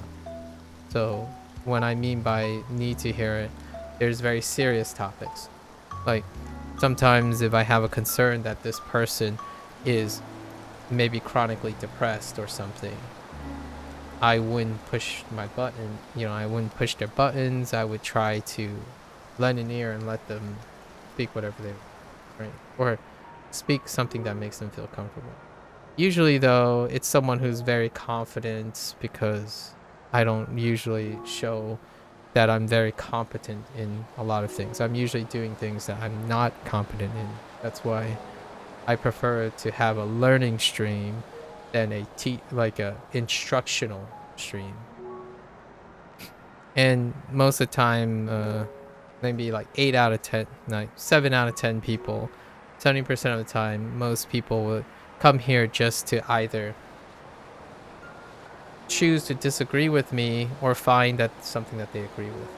[SPEAKER 1] So when I mean by need to hear it, there's very serious topics. Like sometimes if I have a concern that this person is maybe chronically depressed or something, I wouldn't push my button, I wouldn't push their buttons. I would try to lend an ear and let them speak whatever they want, right? Or speak something that makes them feel comfortable. Usually though, it's someone who's very confident because I don't usually show that I'm very competent in a lot of things. I'm usually doing things that I'm not competent in. That's why I prefer to have a learning stream than a instructional stream. And most of the time, maybe like 8 out of 10, like 7 out of 10 people, 70% of the time, most people would come here just to either choose to disagree with me or find that something that they agree with.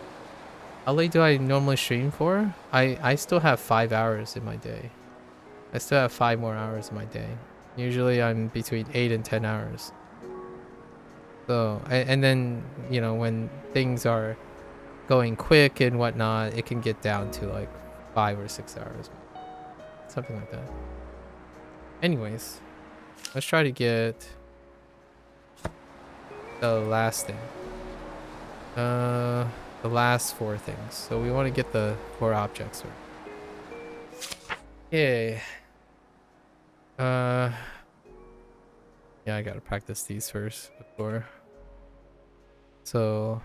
[SPEAKER 1] How late do I normally stream for? I still have 5 hours in my day. I still have 5 more hours in my day. Usually I'm between 8 and 10 hours. So, and then, when things are going quick and whatnot, it can get down to like 5 or 6 hours. Something like that. Anyways, let's try to get the last thing. The last 4 things. So we want to get the 4 objects. Okay. Yeah, I gotta practice these first before. So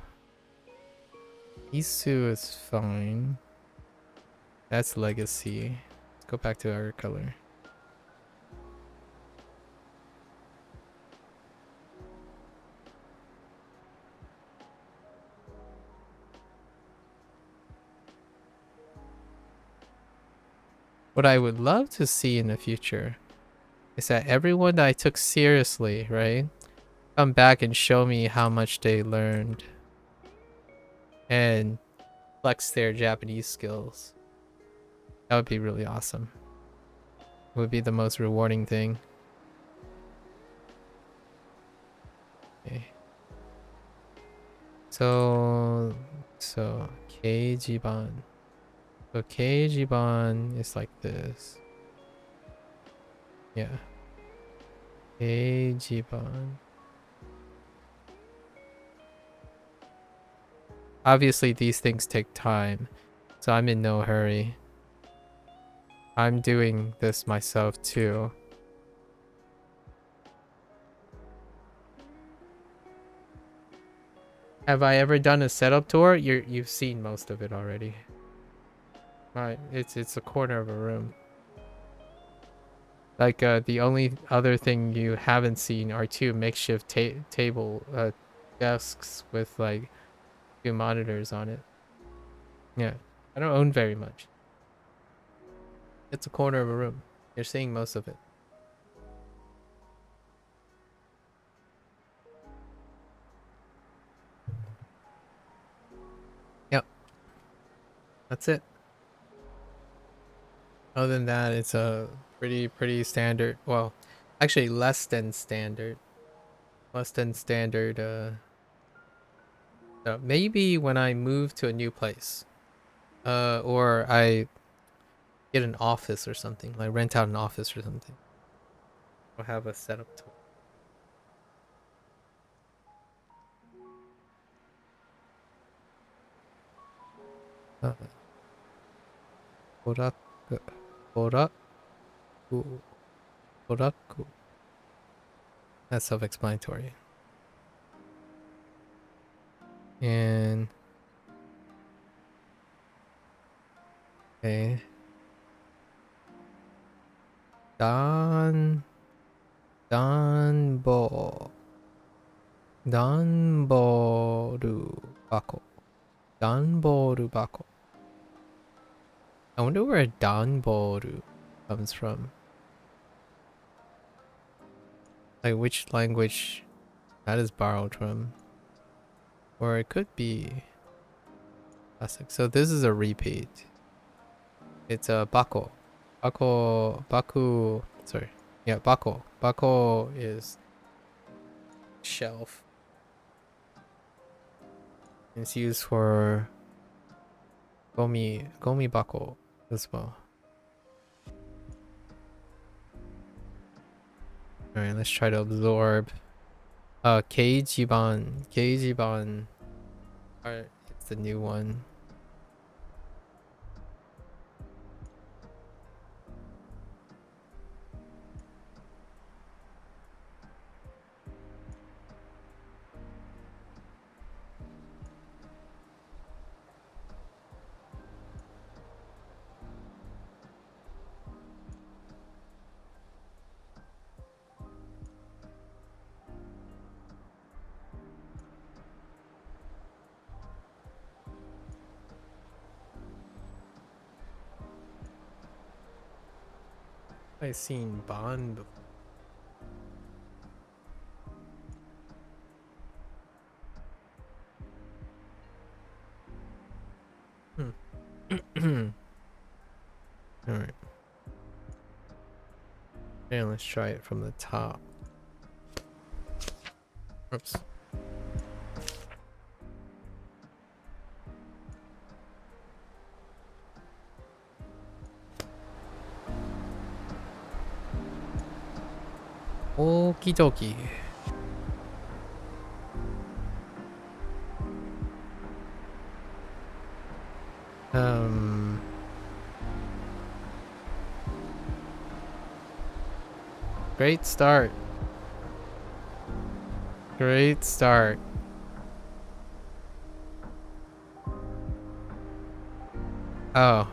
[SPEAKER 1] these 2 is fine. That's legacy. Let's go back to our color. What I would love to see in the future is that everyone that I took seriously, right, come back and show me how much they learned and flex their Japanese skills. That would be really awesome. It would be the most rewarding thing. Okay. So Keijiban. So Keijiban is like this. Yeah. Keijiban. Obviously these things take time, so I'm in no hurry. I'm doing this myself too. Have I ever done a setup tour? You've seen most of it already. Right, it's a corner of a room. Like the only other thing you haven't seen are two makeshift table desks with like two monitors on it. Yeah, I don't own very much. It's a corner of a room. You're seeing most of it. Yep, that's it. Other than that, it's a pretty standard. Well, actually, less than standard. Less than standard. Maybe when I move to a new place, or I get an office or something, like rent out an office or something, I'll have a setup tour. あ、トラック、トラック、トラック. That's self-explanatory. And okay, ダンボール箱. Danboru bako. I wonder where danboru comes from. Like which language that is borrowed from. Or it could be classic. So this is a repeat. It's a bako. Baku. Sorry. Yeah, bako. Bako is shelf. It's used for gomi bako as well. Alright, let's try to absorb. Keijiban. Keijiban. Alright, it's the new one. I've seen Bond before. Alright. And let's try it from the top. Oops. Okie dokie. Great start. Great start. Oh.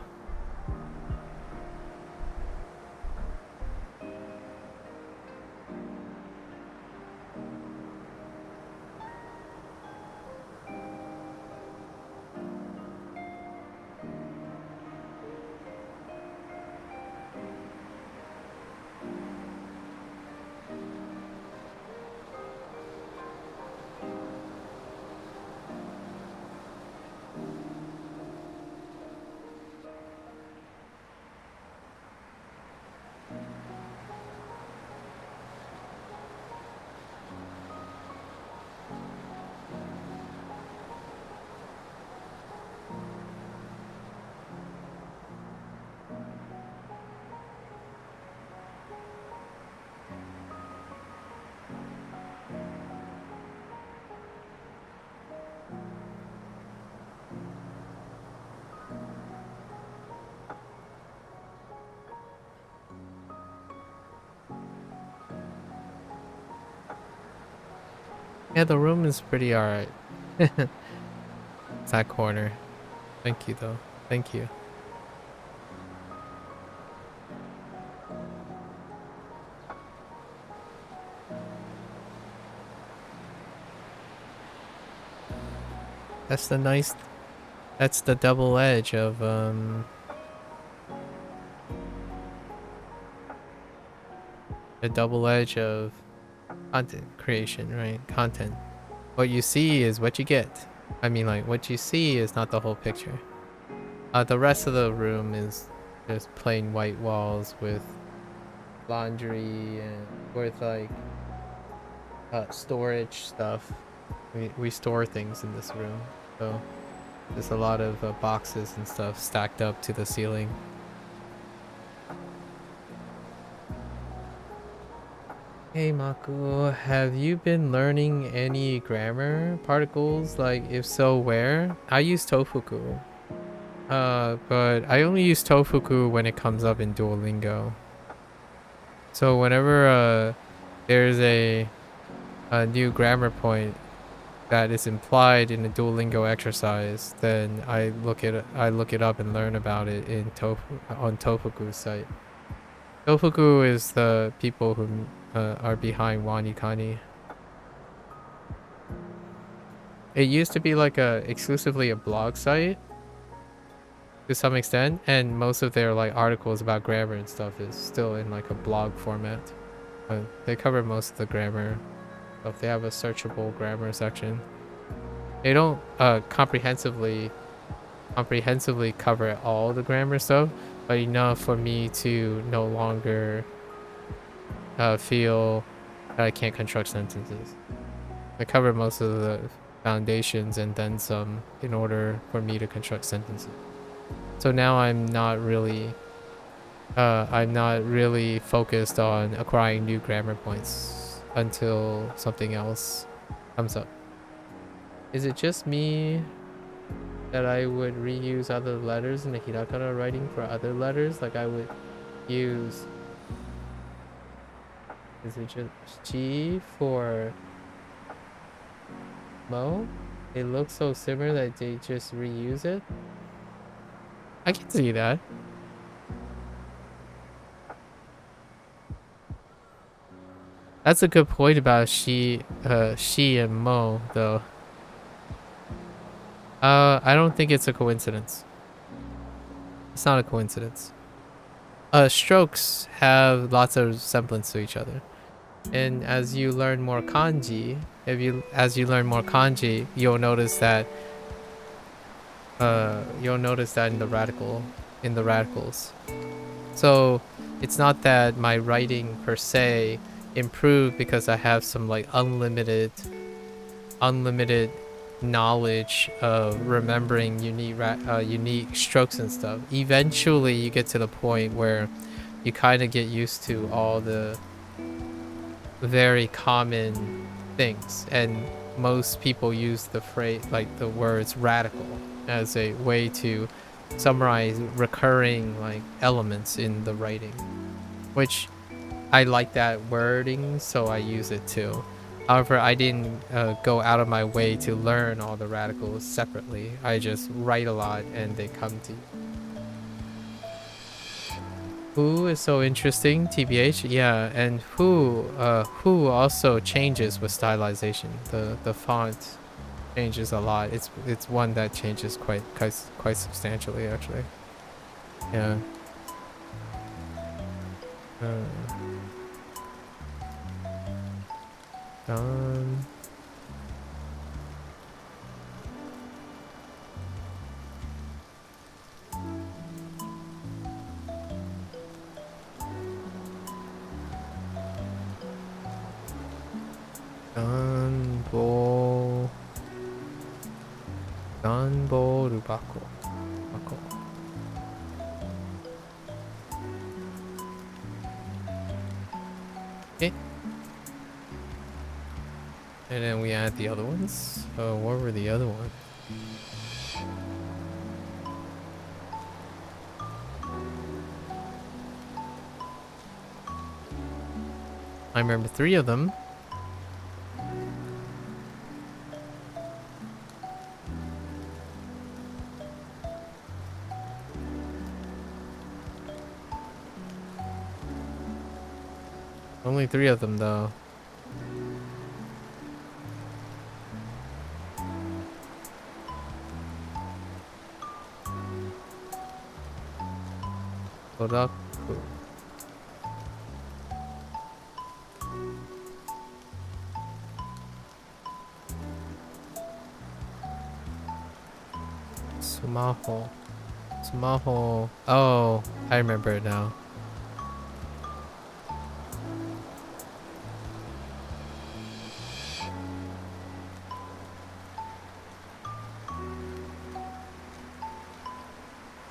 [SPEAKER 1] Yeah, the room is pretty alright. It's that corner. Thank you, though. Thank you. That's the nice... That's the double edge of, the double edge of content creation, right? Content. What you see is what you get. I mean, like, what you see is not the whole picture. The rest of the room is just plain white walls with laundry and with, like, storage stuff. We store things in this room. So there's a lot of boxes and stuff stacked up to the ceiling. Hey Maku, have you been learning any grammar particles? Like, if so, where? I use Tofuku. But I only use Tofuku when it comes up in Duolingo. So whenever there's a new grammar point that is implied in a Duolingo exercise, then I look it up and learn about it in on Tofuku's site. Tofuku is the people who are behind Wanikani. It used to be like exclusively a blog site to some extent, and most of their like articles about grammar and stuff is still in like a blog format. They cover most of the grammar stuff. They have a searchable grammar section. They don't comprehensively cover all the grammar stuff, but enough for me to no longer feel that I can't construct sentences. I cover most of the foundations and then some in order for me to construct sentences. So now I'm not really focused on acquiring new grammar points until something else comes up. Is it just me that I would reuse other letters in the hiragana writing for other letters? Like I would use... Is it just G for Mo? They look so similar that they just reuse it? I can see that. That's a good point about she and Mo, though. I don't think it's a coincidence. It's not a coincidence. Strokes have lots of semblance to each other. And as you learn more kanji, as you learn more kanji, you'll notice that in the radicals. So it's not that my writing per se improved because I have some like unlimited knowledge of remembering unique strokes and stuff. Eventually you get to the point where you kind of get used to all the very common things, and most people use the phrase, like the words radical, as a way to summarize recurring like elements in the writing, which I like that wording, so I use it too. However, I didn't go out of my way to learn all the radicals separately. I just write a lot and they come to you. Who is so interesting, TBH? Yeah, and who also changes with stylization. The font changes a lot. It's one that changes quite substantially, actually. Yeah. Done. Danbo Rubako. Okay. And then we add the other ones. What were the other ones? I remember 3 of them. Only 3 of them though. Kodaku. Sumaho. Sumaho. Oh, I remember it now.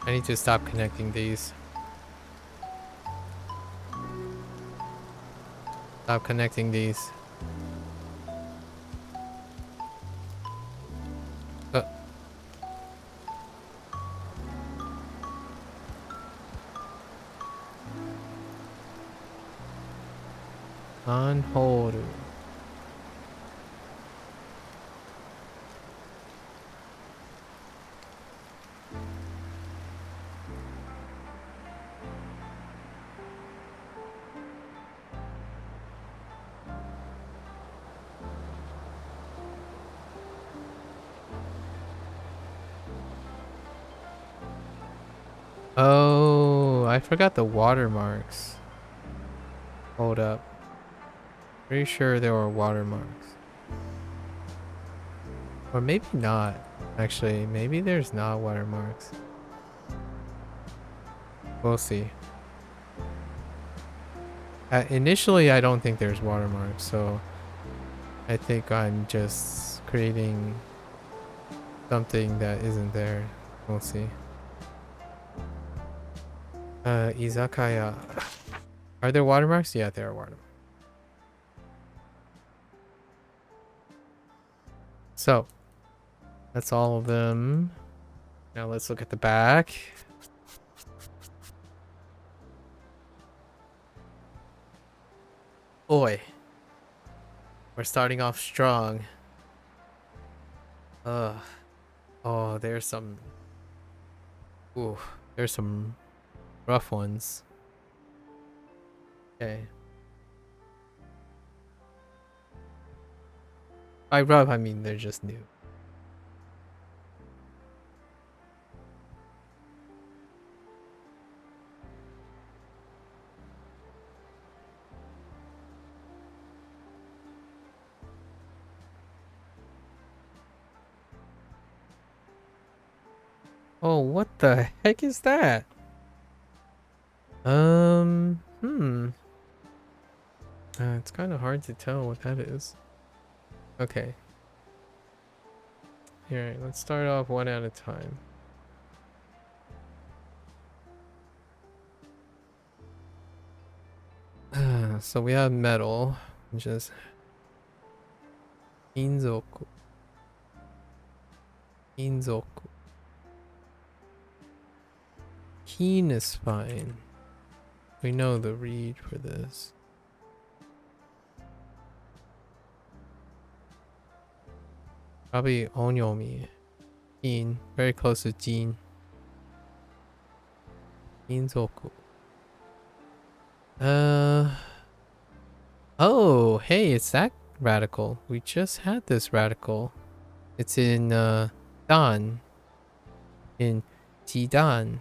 [SPEAKER 1] I need to stop connecting these. Stop connecting these. Uh, on hold. Oh, I forgot the watermarks. Hold up. Pretty sure there were watermarks. Or maybe not. Actually, maybe there's not watermarks. We'll see. Initially, I don't think there's watermarks, so I think I'm just creating something that isn't there. We'll see. Izakaya. Are there watermarks? Yeah, there are watermarks. So, that's all of them. Now let's look at the back. Boy. We're starting off strong. Ugh. Oh, there's some... Ooh, there's some rough ones. Okay. By rough, I mean they're just new. Oh, what the heck is that? It's kind of hard to tell what that is. Okay. Alright, let's start off one at a time. So we have metal, which is Inzoku. Inzoku. Keen is fine. We know the read for this. Probably Onyomi. Keen. Very close to Jin. Inzoku. Oh, hey, it's that radical. We just had this radical. It's in Dan. In Jidan.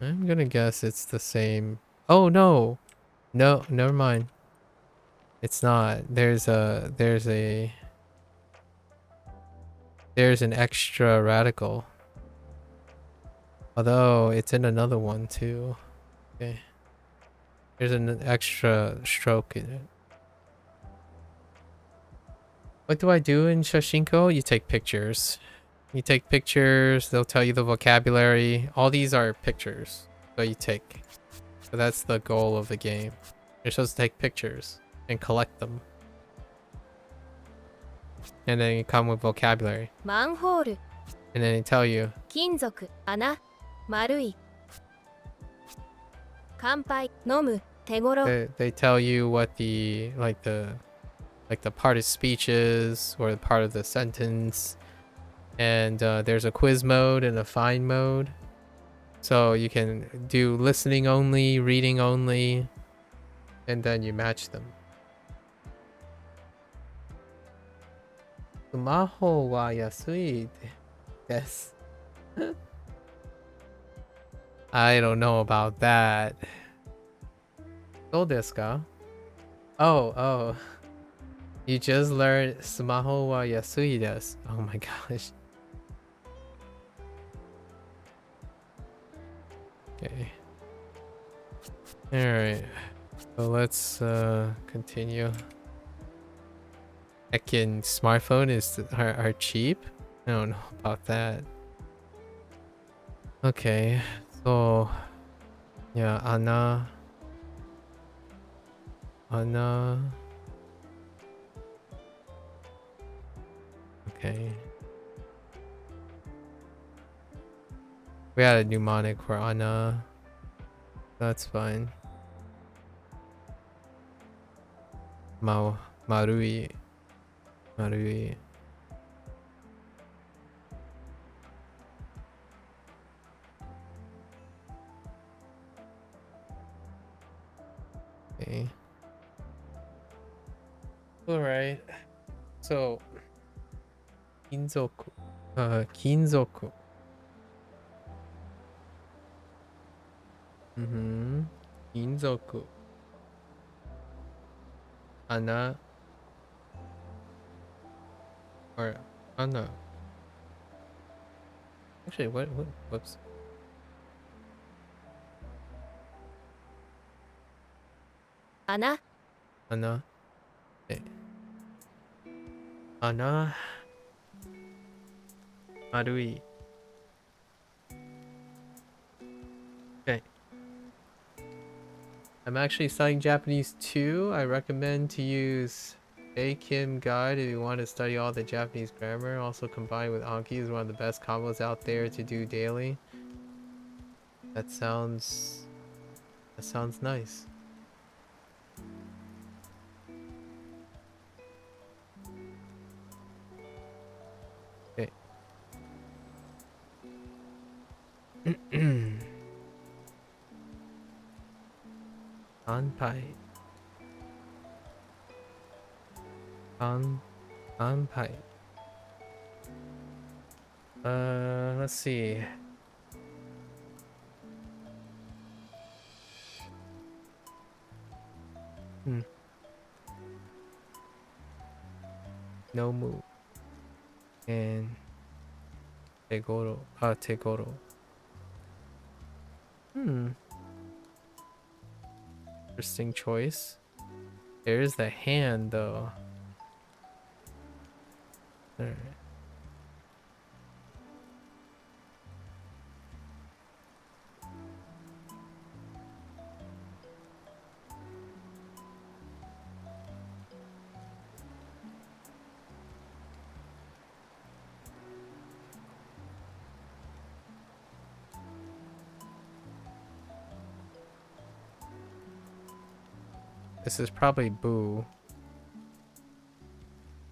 [SPEAKER 1] I'm gonna guess it's the same. Oh no. No, never mind. It's not. There's an extra radical. Although it's in another one too. Okay. There's an extra stroke in it. What do I do in Shashingo? You take pictures. You take pictures, they'll tell you the vocabulary. All these are pictures that you take. So that's the goal of the game. You're supposed to take pictures and collect them. And then you come with vocabulary.
[SPEAKER 2] マンホール
[SPEAKER 1] And then they tell you.
[SPEAKER 2] 金属穴丸い乾杯飲む手頃
[SPEAKER 1] They tell you what the part of speech is or the part of the sentence. And there's a quiz mode and a find mode. So you can do listening only, reading only, and then you match them. Sumaho wa yasui desu. I don't know about that. So desu ka? Oh. You just learned Sumaho wa yasui desu. Oh my gosh. Okay. Alright. So let's continue. Heckin' smartphone are cheap? I don't know about that. Okay. So yeah, Anna. Okay. We had a mnemonic for Anna. That's fine. Marui. Okay. Alright. So kinzoku. Kinzoku. Kinzoku. Ana or Ana. Actually, what? Whoops.
[SPEAKER 2] Ana.
[SPEAKER 1] Ana. Okay. Ana. Marui. Okay. I'm actually studying Japanese too. I recommend to use Kim Guide if you want to study all the Japanese grammar. Also combined with Anki is one of the best combos out there to do daily. That sounds nice. Okay. Anpai. Anpai. Let's see. No move. And Tegoro. Tegoro. Interesting choice. There's the hand though. Alright. This is probably Boo.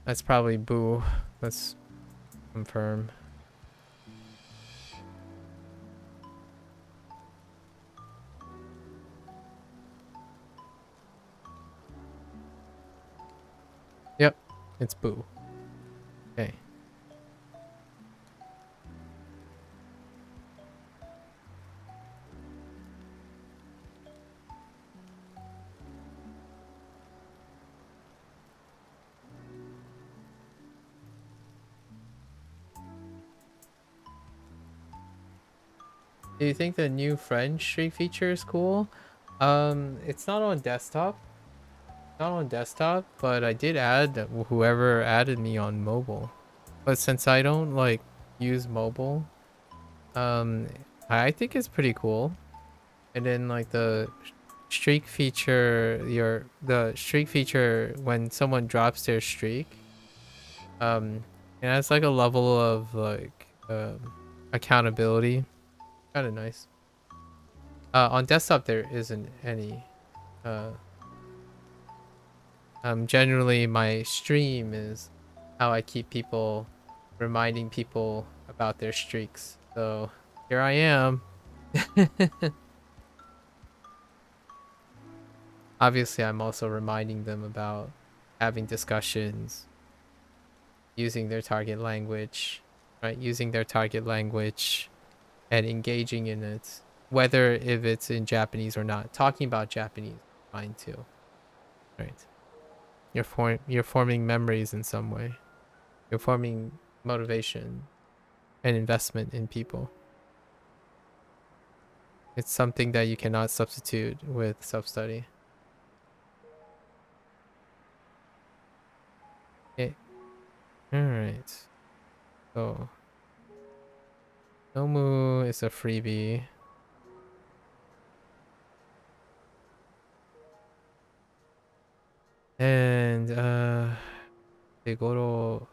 [SPEAKER 1] That's probably Boo. Let's confirm. Yep, it's Boo. Okay. Do you think the new friend streak feature is cool? It's not on desktop. Not on desktop, but I did add whoever added me on mobile. But since I don't like use mobile, I think it's pretty cool. And then like the streak feature, the streak feature when someone drops their streak, it has like a level of like accountability. Kind of nice. On desktop there isn't any. Uh, Generally my stream is how I keep people reminding people about their streaks. So here I am. Obviously, I'm also reminding them about having discussions, using their target language, right? Using their target language and engaging in it, whether if it's in Japanese or not. Talking about Japanese, fine too, right? You're forming memories in some way. You're forming motivation and investment in people. It's something that you cannot substitute with self-study. Okay. All right. So Nomu is a freebie. And Tegoro,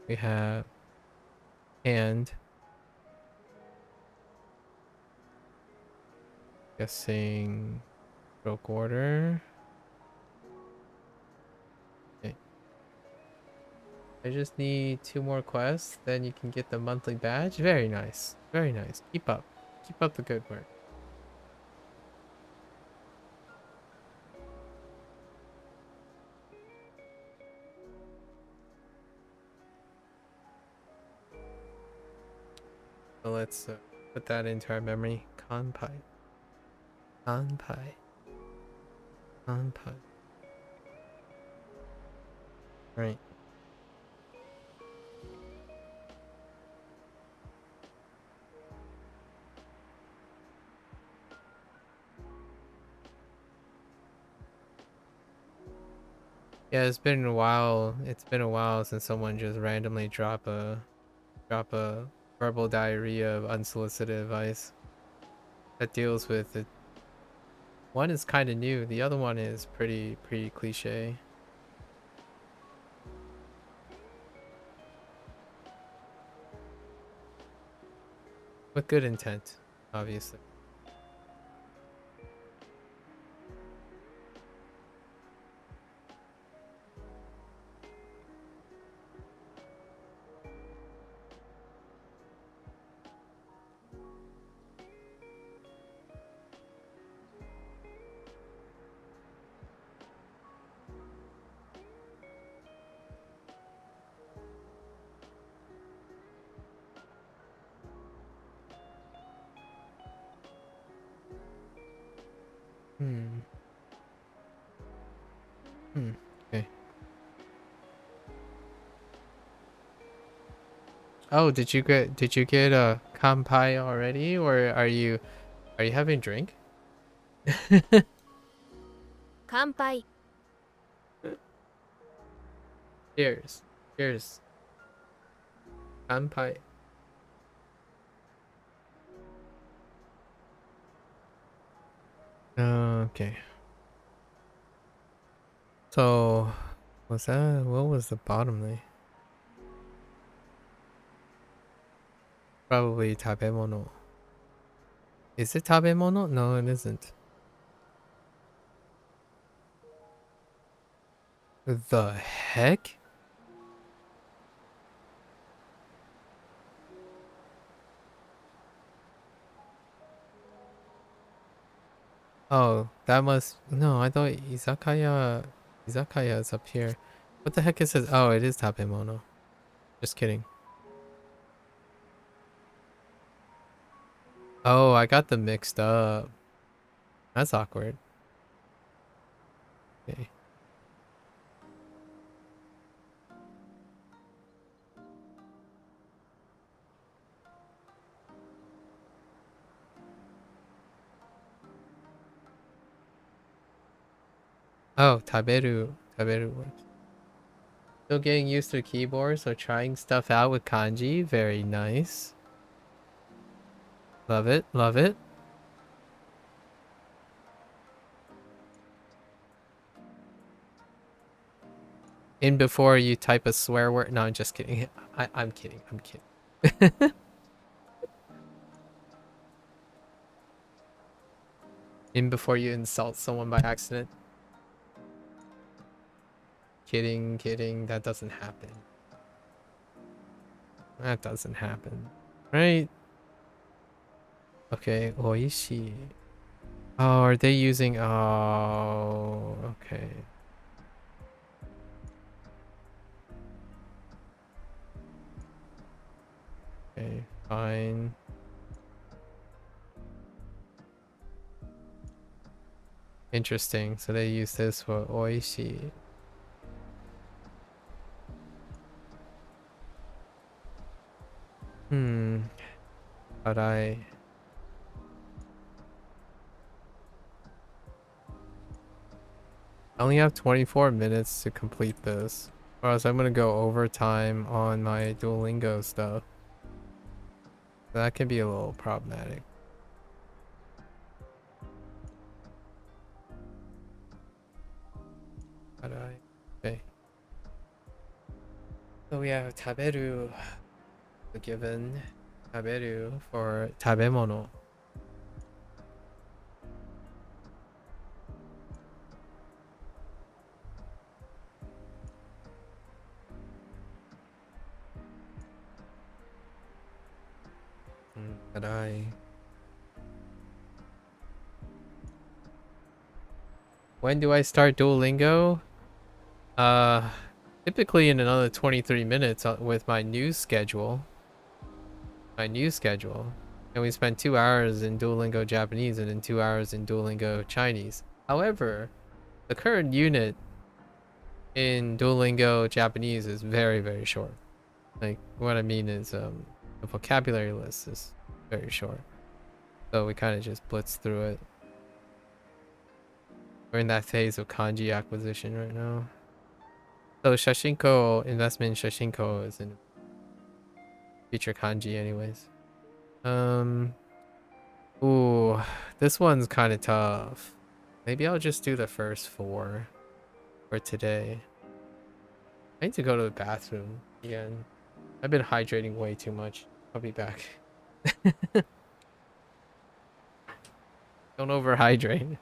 [SPEAKER 1] we have and guessing stroke order. Okay. I just need 2 more quests, then you can get the monthly badge. Very nice. Very nice. Keep up. Keep up the good work. So let's put that into our memory. Kanpai. Kanpai. Kanpai. Right. Yeah, it's been a while. It's been a while since someone just randomly drop a verbal diarrhea of unsolicited advice that deals with it. One is kind of new. The other one is pretty cliche. With good intent, obviously. Hmm. Hmm. Okay. Oh, did you get a kampai already, or are you having drink?
[SPEAKER 2] 乾杯
[SPEAKER 1] Cheers. Cheers. Kampai. Okay. So, what was the bottom there? Probably tabemono. Is it tabemono? No, it isn't. The heck? Oh, that must no, I thought izakaya is up here. What the heck is this? Oh, it is tabemono. Just kidding. Oh, I got them mixed up. That's awkward. Okay. Oh, taberu works. Still getting used to the keyboard, so trying stuff out with kanji. Very nice. Love it, love it. In before you type a swear word. No, I'm just kidding. I'm kidding. I'm kidding. In before you insult someone by accident. Kidding, kidding. That doesn't happen. That doesn't happen. Right? Okay, oishi. Oh, are they using... Oh, okay. Okay, fine. Interesting. So they use this for oishi. But I only have 24 minutes to complete this. Or else I'm gonna go overtime on my Duolingo stuff. That can be a little problematic. But I... Okay. So we have taberu, the given taberu for tabemono. But I... When do I start Duolingo? Uh, Typically in another 23 minutes with my new schedule. And we spent 2 hours in Duolingo Japanese and then 2 hours in Duolingo Chinese. However, the current unit in Duolingo Japanese is very, very short. Like, what I mean is, the vocabulary list is very short. So we kind of just blitz through it. We're in that phase of kanji acquisition right now. So Shashinko, investment in Shashinko is in future kanji anyways. Ooh, this one's kind of tough. Maybe I'll just do the first 4 for today. I need to go to the bathroom again. I've been hydrating way too much. I'll be back. Don't overhydrate.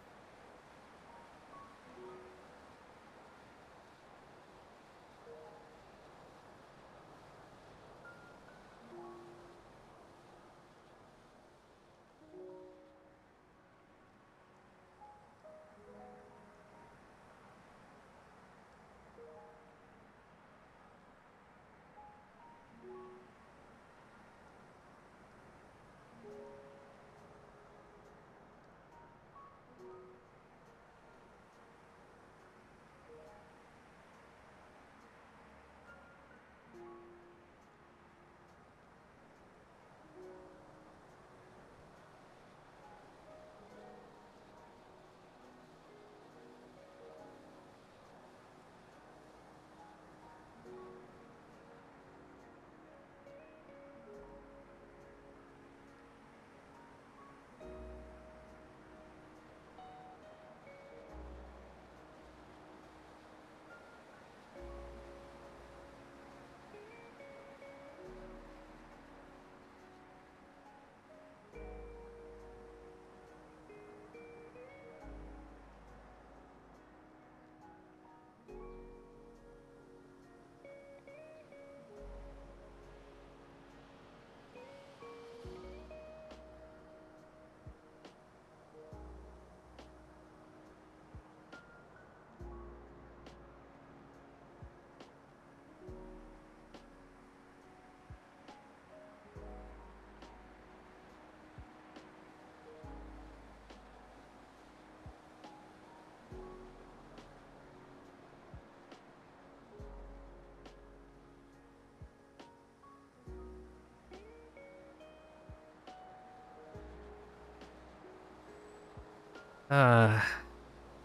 [SPEAKER 1] Uh,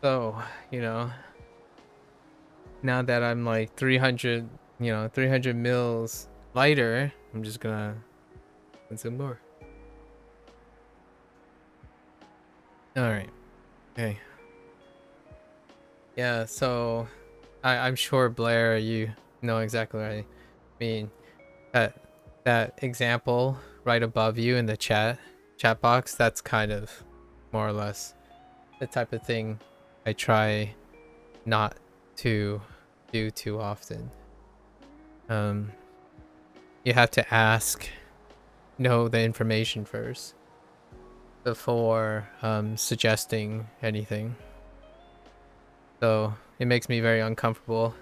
[SPEAKER 1] so, you know, now that I'm like 300, 300 mils lighter, I'm just gonna consume more. All right. Okay. Yeah, so I'm sure Blair, you know exactly what I mean. That that example right above you in the chat box, that's kind of more or less the type of thing I try not to do too often. Um, you have to know the information first. before suggesting anything. So it makes me very uncomfortable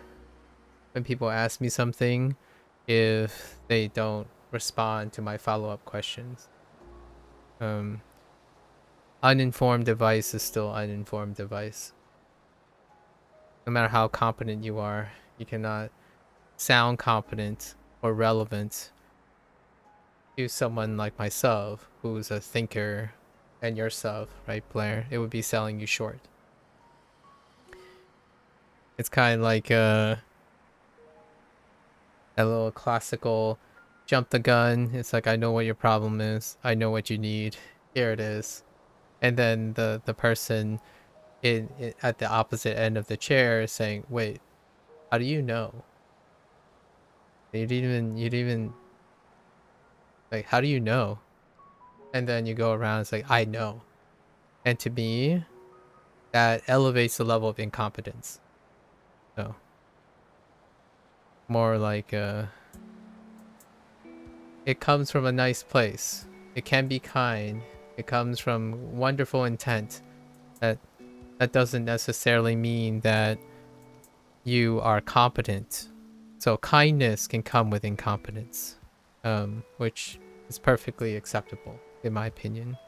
[SPEAKER 1] when people ask me something if they don't respond to my follow-up questions. Uninformed advice is still uninformed advice. No matter how competent you are, you cannot sound competent or relevant to someone like myself, who's a thinker, and yourself, right, Blair? It would be selling you short. It's kind of like a little classical jump the gun. It's like, I know what your problem is. I know what you need. Here it is. And then the person in at the opposite end of the chair is saying, wait, how do you know? You'd even like, how do you know? And then you go around, it's like, I know. And to me, that elevates the level of incompetence. So more like it comes from a nice place. It can be kind. It comes from wonderful intent. That doesn't necessarily mean that you are competent. So kindness can come with incompetence, which is perfectly acceptable in my opinion.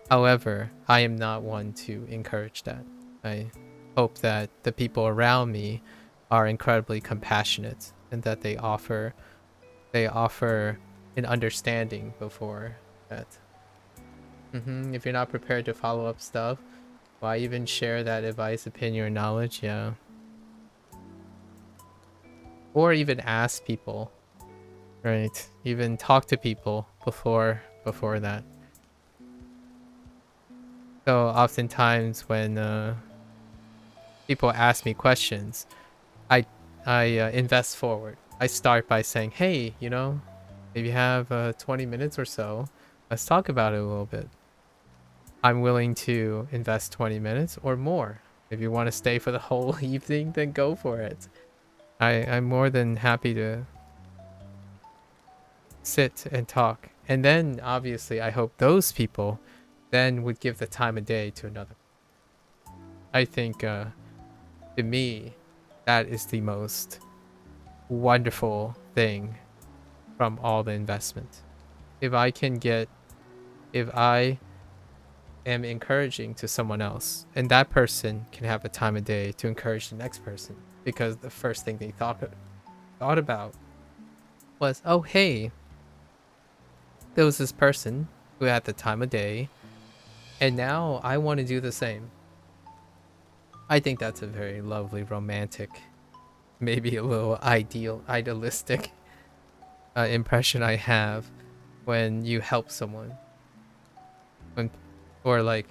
[SPEAKER 1] However, I am not one to encourage that. I hope that the people around me are incredibly compassionate and that they offer an understanding before that. If you're not prepared to follow up stuff, why even share that advice, opinion, or knowledge? Yeah. Or even ask people, right? Even talk to people before that. So oftentimes when people ask me questions, I invest forward. I start by saying, hey, if you have 20 minutes or so, let's talk about it a little bit. I'm willing to invest 20 minutes or more. If you want to stay for the whole evening, then go for it. I'm more than happy to sit and talk. And then obviously I hope those people then would give the time of day to another. I think to me, that is the most wonderful thing from all the investment. If I am encouraging to someone else, and that person can have a time of day to encourage the next person, because the first thing they thought about was, oh hey, there was this person who had the time of day, and now I want to do the same. I think that's a very lovely, romantic, maybe a little idealistic impression I have when you help someone, when, or like,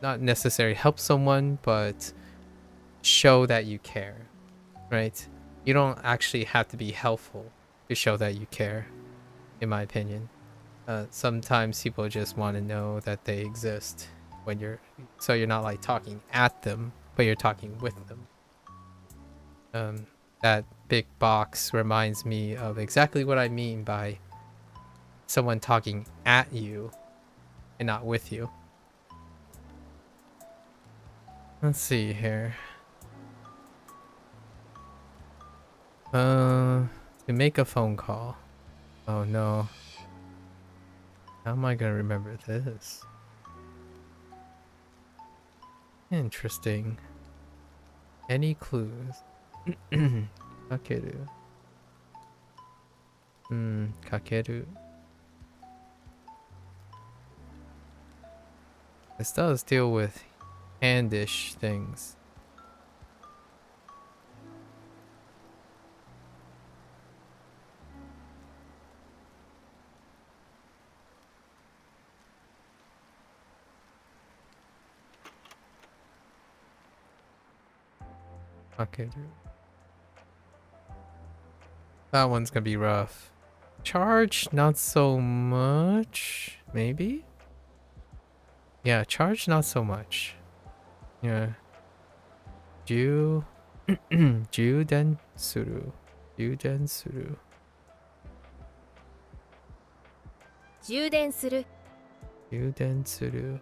[SPEAKER 1] not necessarily help someone, but show that you care, right? You don't actually have to be helpful to show that you care, in my opinion. Sometimes people just want to know that they exist so you're not like talking at them, but you're talking with them. That big box reminds me of exactly what I mean by someone talking at you and not with you. Let's see here. To make a phone call. Oh no. How am I gonna remember this? Interesting. Any clues? Kakeru. Kakeru. This does deal with handish things. Kakeru. That one's gonna be rough. Charge, not so much. Maybe? Yeah, charge, not so much. Yeah. Ju... Juden suru. Juden suru.
[SPEAKER 2] 充電する
[SPEAKER 1] Gyuden suru.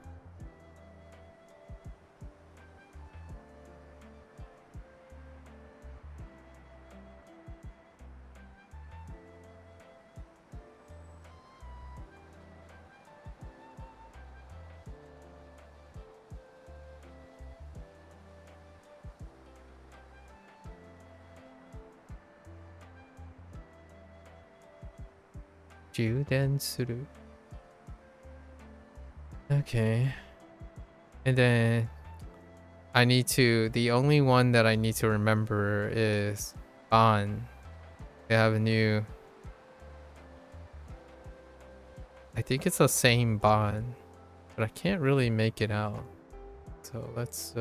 [SPEAKER 1] Gyuden suru. Okay. And then I need to, the only one that I need to remember is Ban. They have a new, I think it's the same Ban, but I can't really make it out. So let's,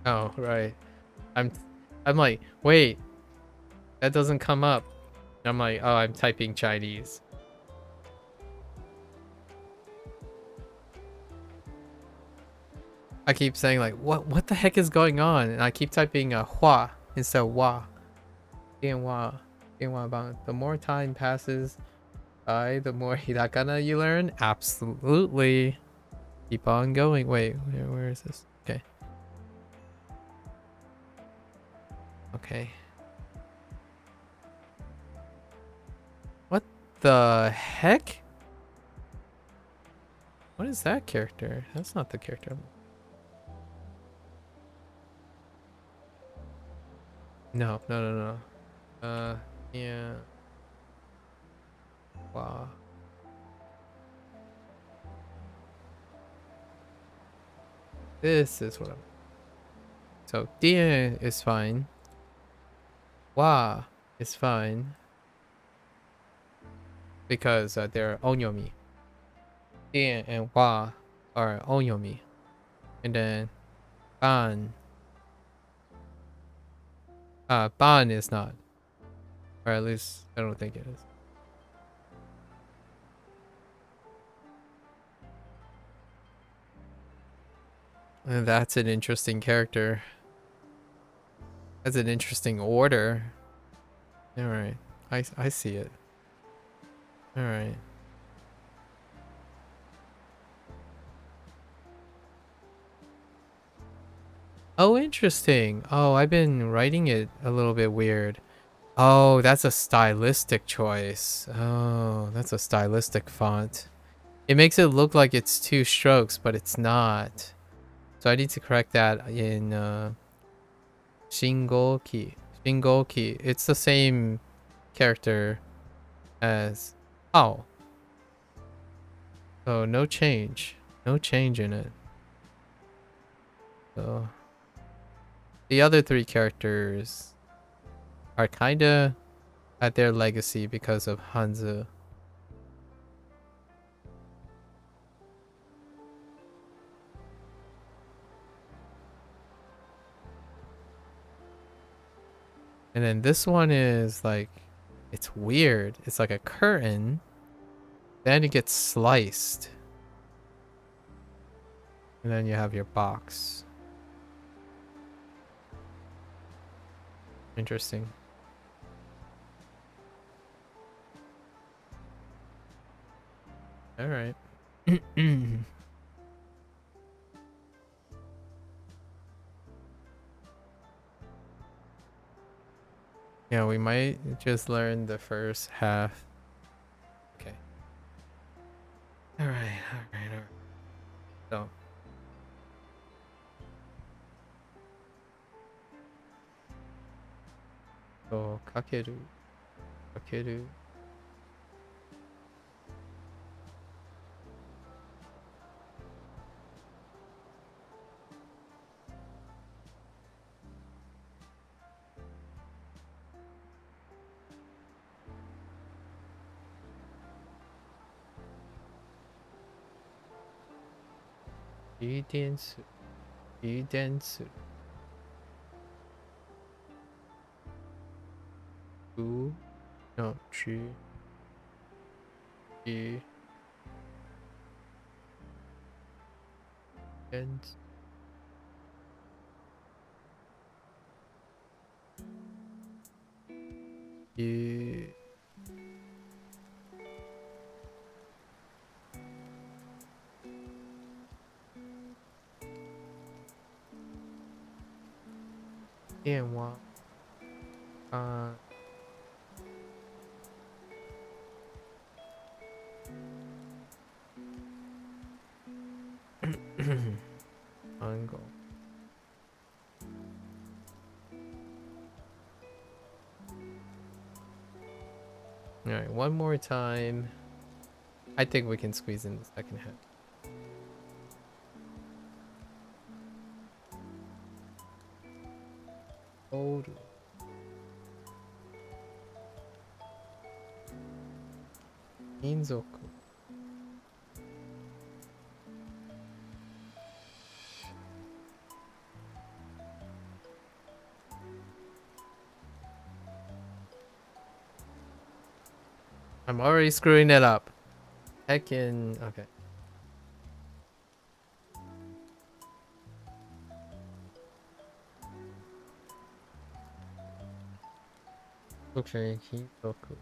[SPEAKER 1] oh, right. I'm, I'm like, wait, that doesn't come up. I'm like, oh, I'm typing Chinese. I keep saying like, what the heck is going on? And I keep typing hua instead of wa. Dianhua. Dianhua bang. The more time passes by, the more hiragana you learn. Absolutely. Keep on going. Wait, where is this? Okay. Okay. What the heck? What is that character? That's not the character. No, no, no, no. Yeah. Wow. This is what I'm. So, Dian is fine. Wa is fine. Because they're onyomi. Dian and Wa are onyomi. And then Ban. Ban is not. Or at least I don't think it is. And that's an interesting character. That's an interesting order. Alright. I see it. Alright. Oh, interesting. Oh, I've been writing it a little bit weird. Oh, that's a stylistic choice. Oh, that's a stylistic font. It makes it look like it's two strokes, but it's not. So I need to correct that in Shingoki. Shingoki. It's the same character as oh. So no change. No change in it. So the other three characters are kinda at their legacy because of Hanzo. And then this one is like, it's weird. It's like a curtain. Then it gets sliced. And then you have your box. Interesting. All right. Yeah, we might just learn the first half. Okay. All right. All right. All right. So. So, kakeru. Kakeru. Jidensu. Jidensu. Gu, no, Chu, Yu, and Yu. And what? Uh, Angle. All right, one more time. I think we can squeeze in the second half. Old. Inzoku. I'm already screwing it up. Heckin. Okay. Okay, Hinzoku.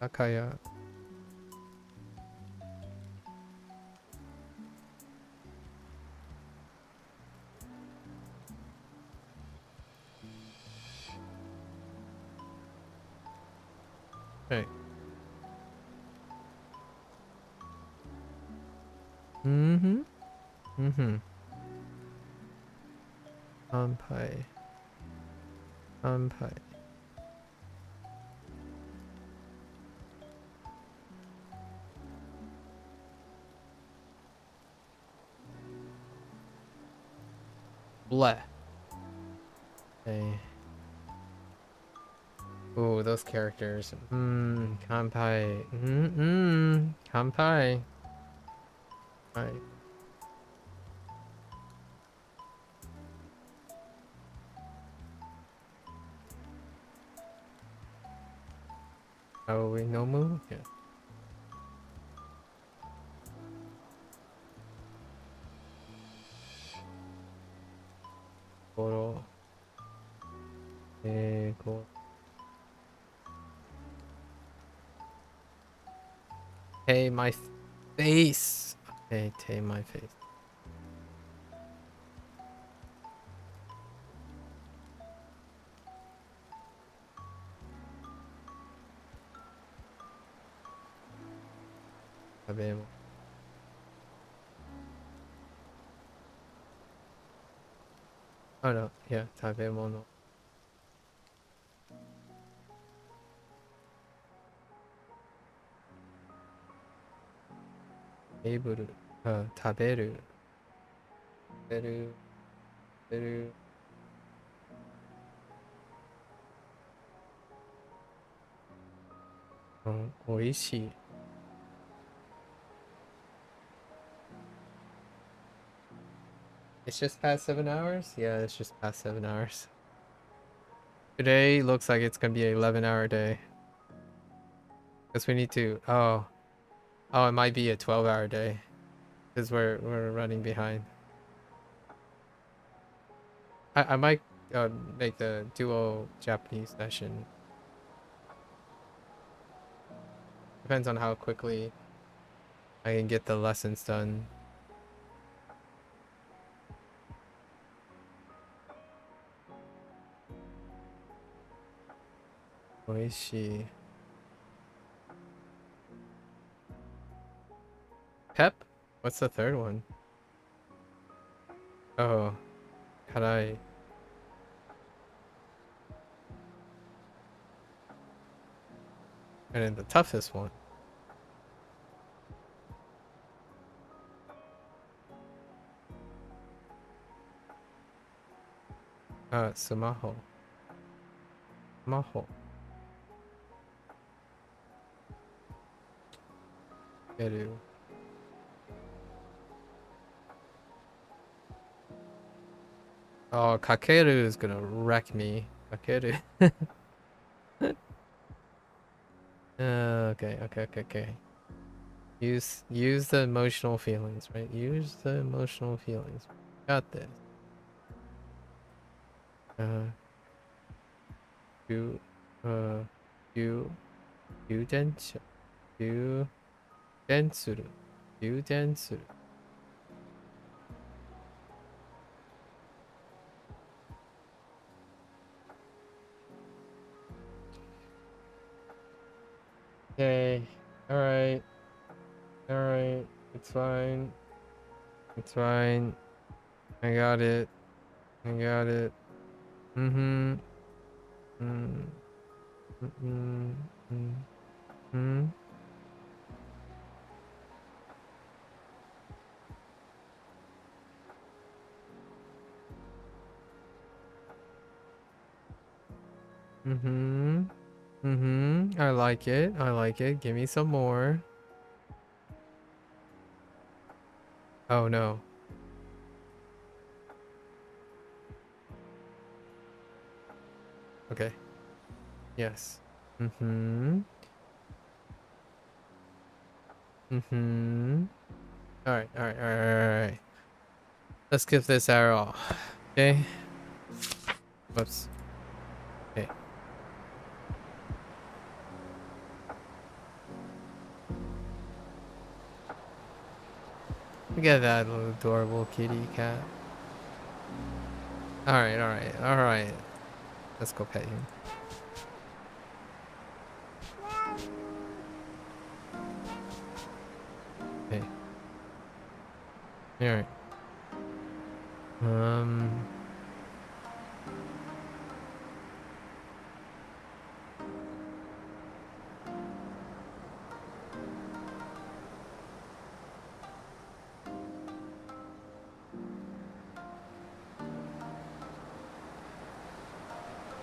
[SPEAKER 1] Akaya. Right. Mm-hmm. Mm-hmm. Kanpai. Kanpai. Bleh. Okay. Oh, those characters. Kanpai. Kanpai. Right. Oh, we no move? Yeah. Goro. Go. Hey, my face. Hey, tay my face. Sabemo. Oh no, yeah, tabemo no. Able. Taberu. Taberu. Taberu. Oishi. It's just past 7 hours? Yeah, it's just past 7 hours. Today looks like it's gonna be an 11-hour day. Because we need to. Oh, it might be a 12-hour day. Because we're running behind. I might make the duo Japanese session. Depends on how quickly I can get the lessons done. Oishi. Pep? What's the third one? Oh, Karai. And then the toughest one. Sumaho. Maho. Keru. Oh, Kakeru is gonna wreck me. Kakeru. Okay. Use the emotional feelings, right? Use the emotional feelings. Got this. You, you, you densuru. You densuru. You densuru. Okay. Alright. Alright. It's fine. It's fine. I got it. I got it. Mm-hmm. Mm. Mm. Mm. Mm. Mm-hmm. Mm-hmm. I like it. I like it. Give me some more. Oh no. Okay. Yes. Mm-hmm. Mm-hmm. Alright. Let's give this arrow. Okay. Whoops. Okay. Look at that little adorable kitty cat. Alright. Let's go pet him. Okay. Alright. Um.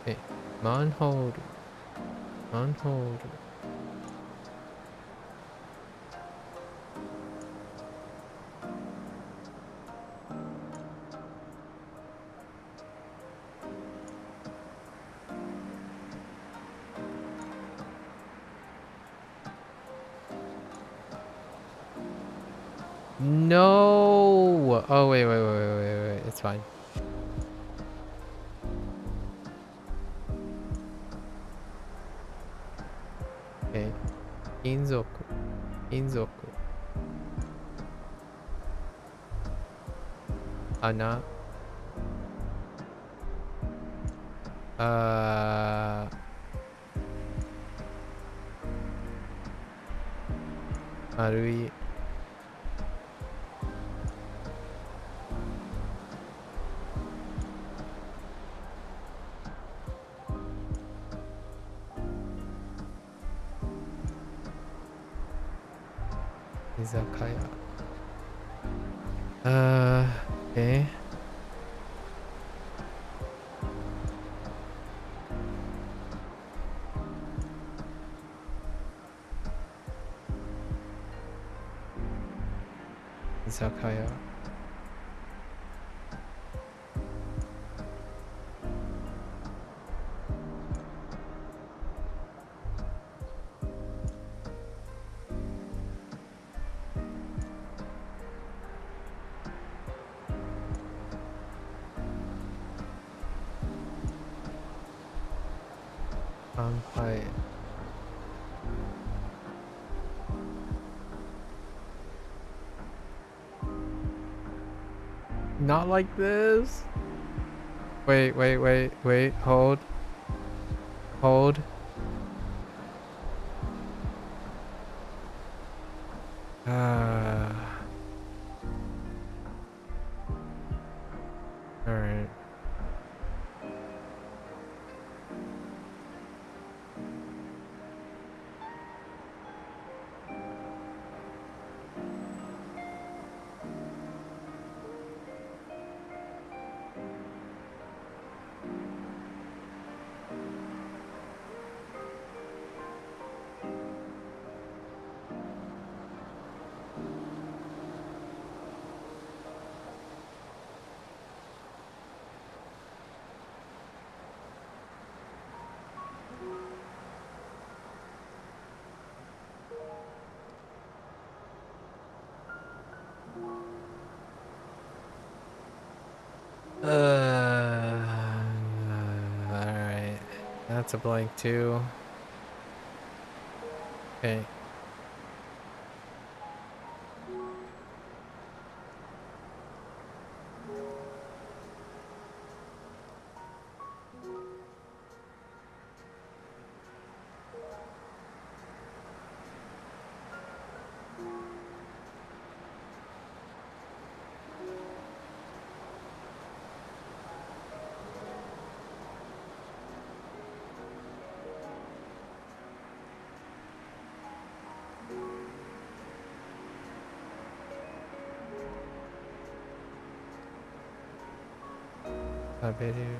[SPEAKER 1] Okay. Manhold. Manhold. No. Oh wait. It's fine. Okay. Inzoku. Inzoku. Ana. Uh. Marui. Izakaya. Okay. Izakaya. Kanpai. Not like this. Wait. Hold. Uh. Alright. That's a blank too. Okay. Taberu.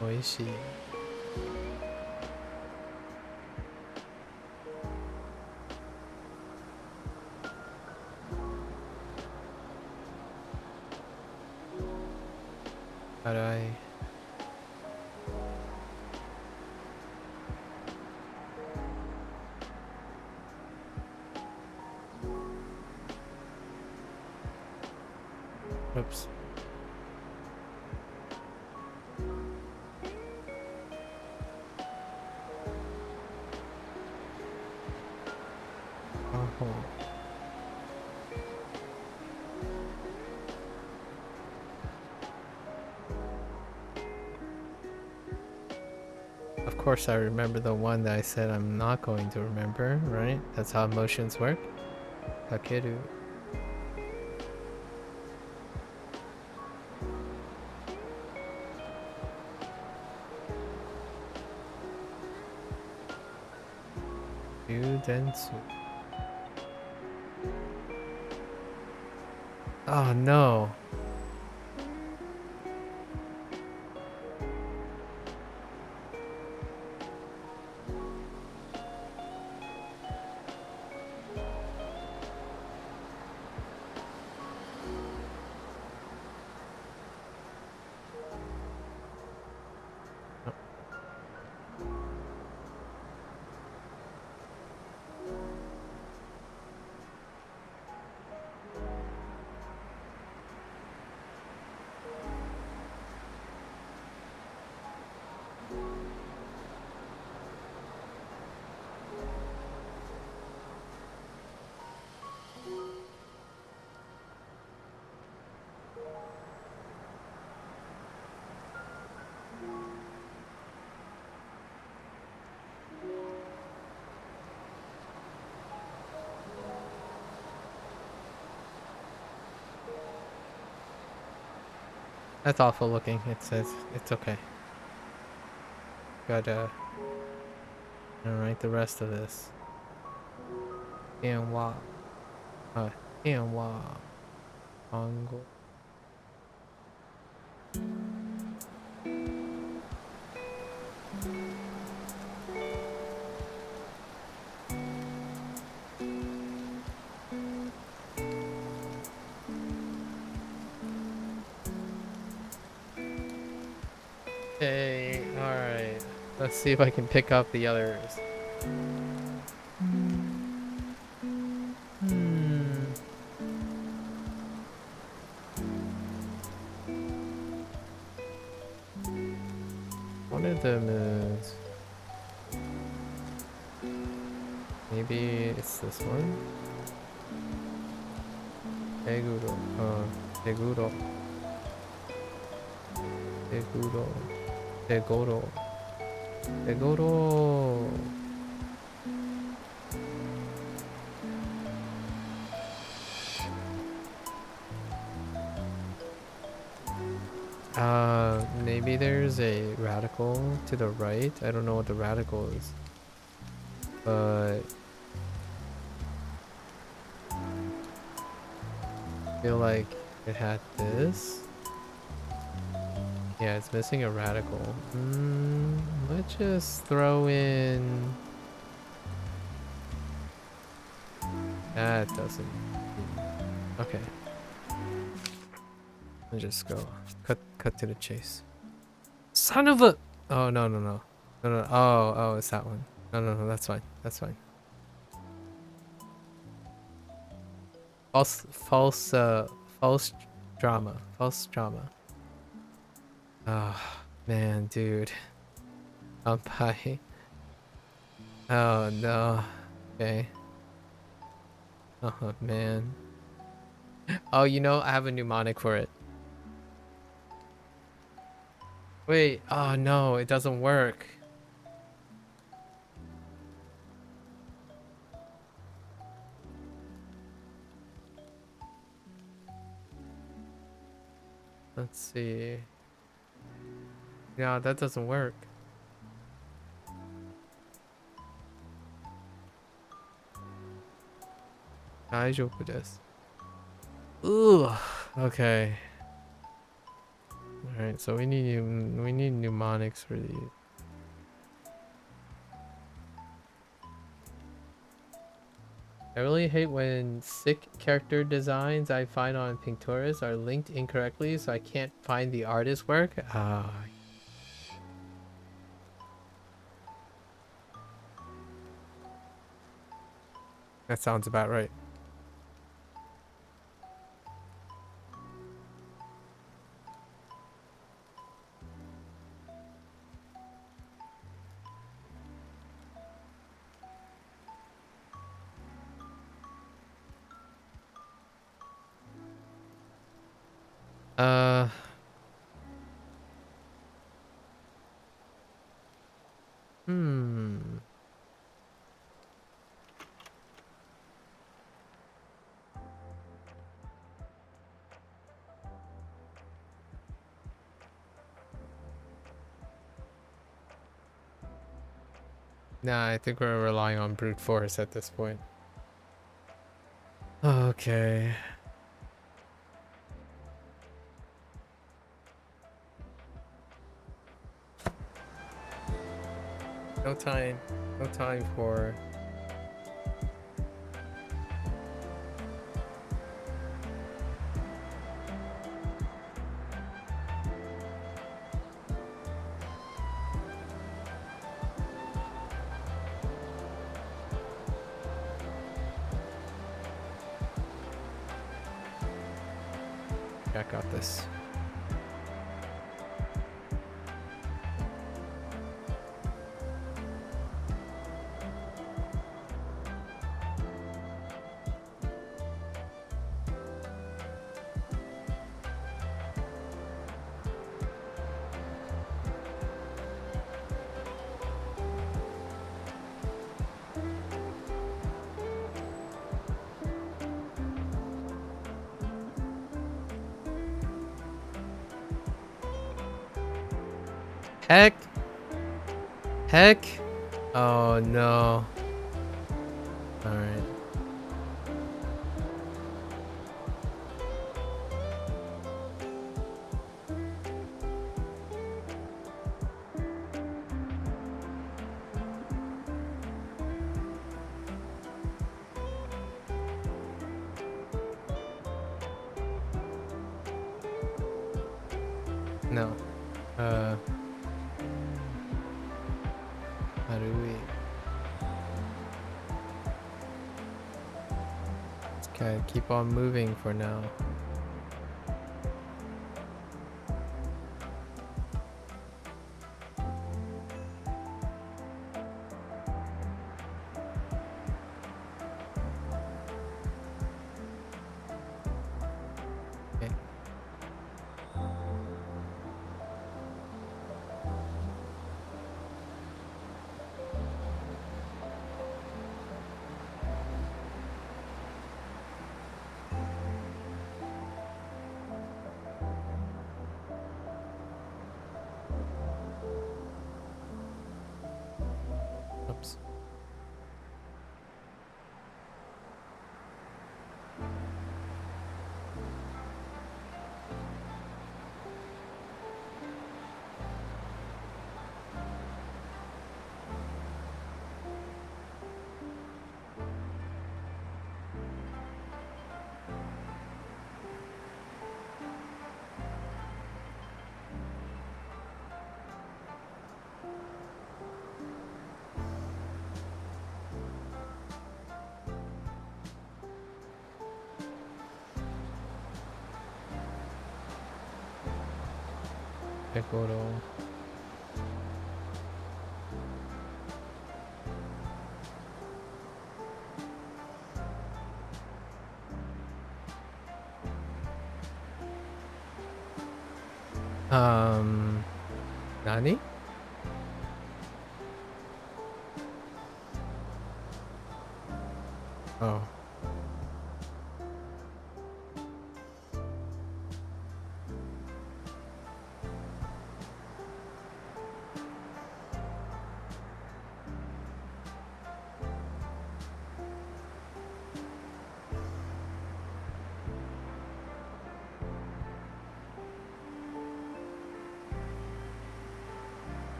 [SPEAKER 1] Oishii. Arai. Oops. Oh. Of course I remember the one that I said I'm not going to remember, right? That's how emotions work. Takeru. Densu. Oh no. That's awful looking. It says it's okay. Gotta write the rest of this. Tianhua. Tianhua. Hongo. Hey, alright. Let's see if I can pick up the others. One of them is... Maybe it's this one? Teguro. Teguro. Teguro. Tegoro. Tegoro. Maybe there's a radical to the right. I don't know what the radical is. But... I feel like it had this. Yeah, it's missing a radical. Let's just throw in... That doesn't. Okay. Let's just go. Cut to the chase. Son of a. Oh no no no no no. Oh it's that one. No no no. That's fine. That's fine. False drama. False drama. Oh man, dude. Pie. Oh no. Okay. Oh man. Oh, you know, I have a mnemonic for it. Wait. Oh no, it doesn't work. Let's see. No, that doesn't work. Daijoubu desu. Ooh. Okay. All right. So we need mnemonics for these. I really hate when sick character designs I find on Pinterest are linked incorrectly, so I can't find the artist's work. Ah. That sounds about right. Uh, hmm. Nah, I think we're relying on brute force at this point. Okay. No time. No time for. I got this. Heck. Heck. Oh no. All right. No. How do we? Just gotta keep on moving for now. Okay. Dekoro. Nani? Oh.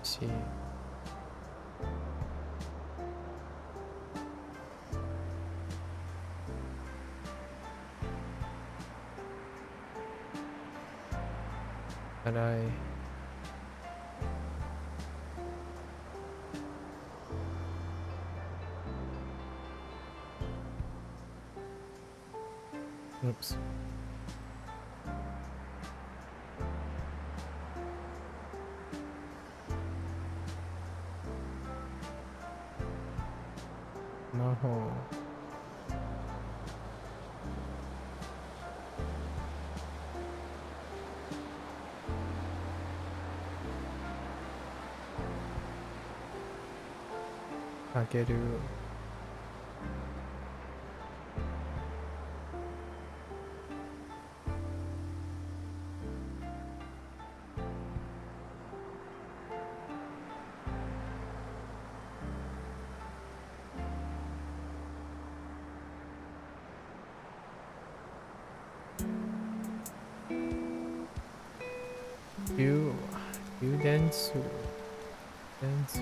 [SPEAKER 1] See. But oops. No. Kakeru. You dance. Dance.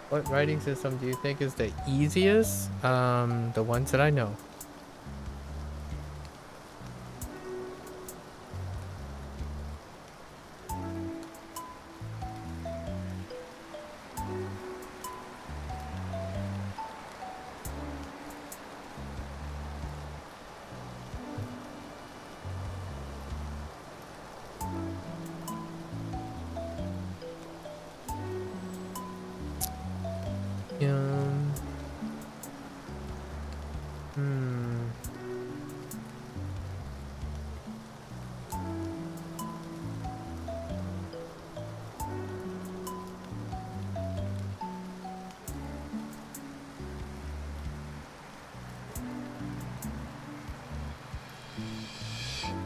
[SPEAKER 1] What writing system do you think is the easiest? The ones that I know. Hmm.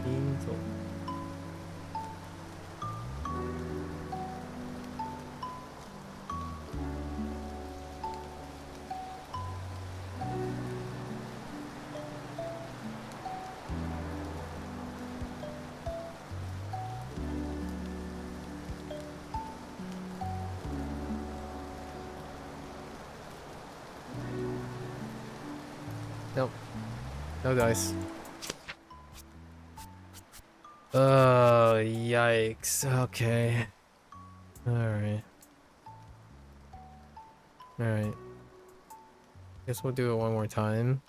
[SPEAKER 1] Angel. Nope. No dice. Oh, yikes. Okay. Alright. Alright. Guess we'll do it one more time.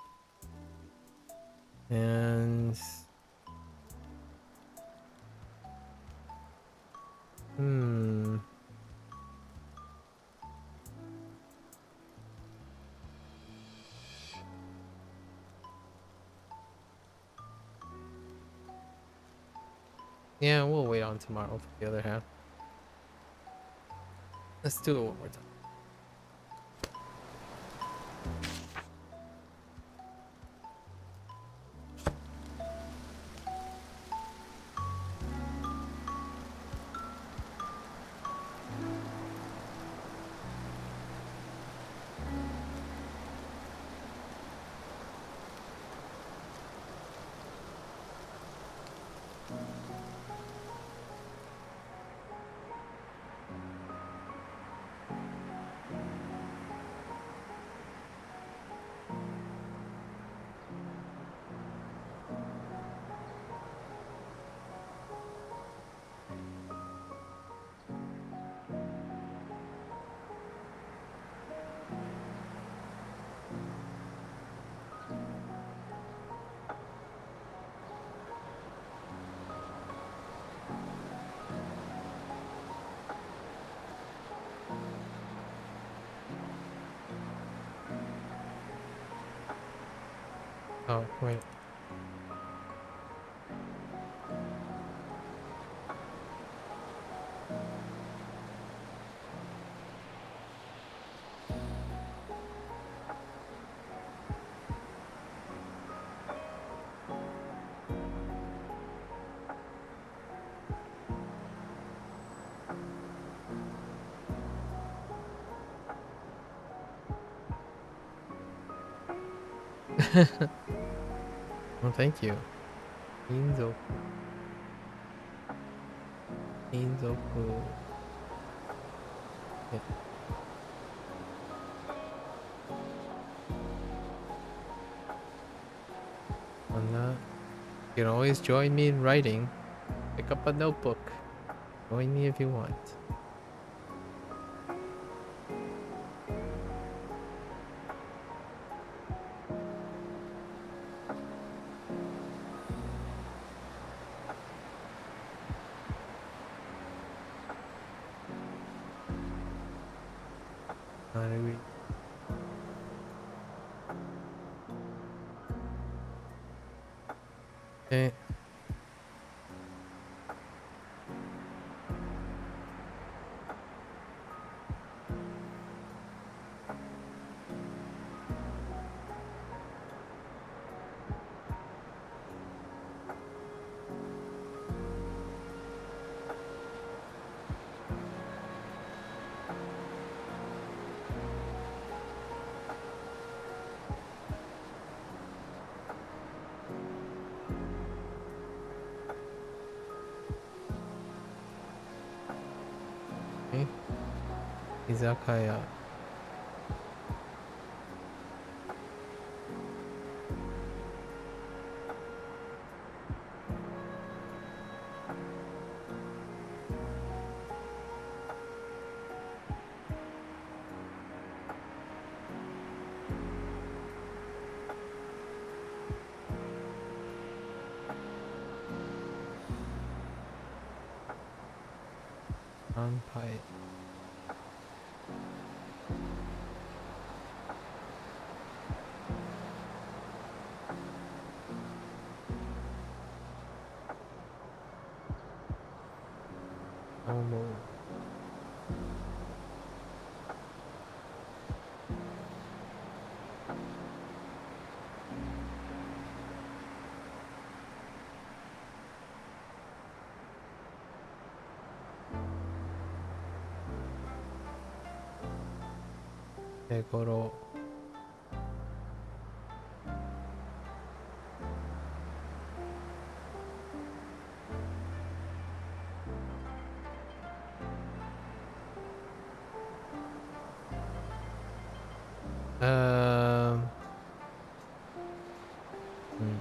[SPEAKER 1] And Hmm. Yeah, we'll wait on tomorrow for the other half. Let's do it one more time. Oh, wait. Well, thank you. Inzoku. Inzoku. Yeah, on that. You can always join me in writing. Pick up a notebook. Join me if you want. Narui. Okay. Okay. Izakaya. Kanpai. Omo. Egoro. Um. Hmm.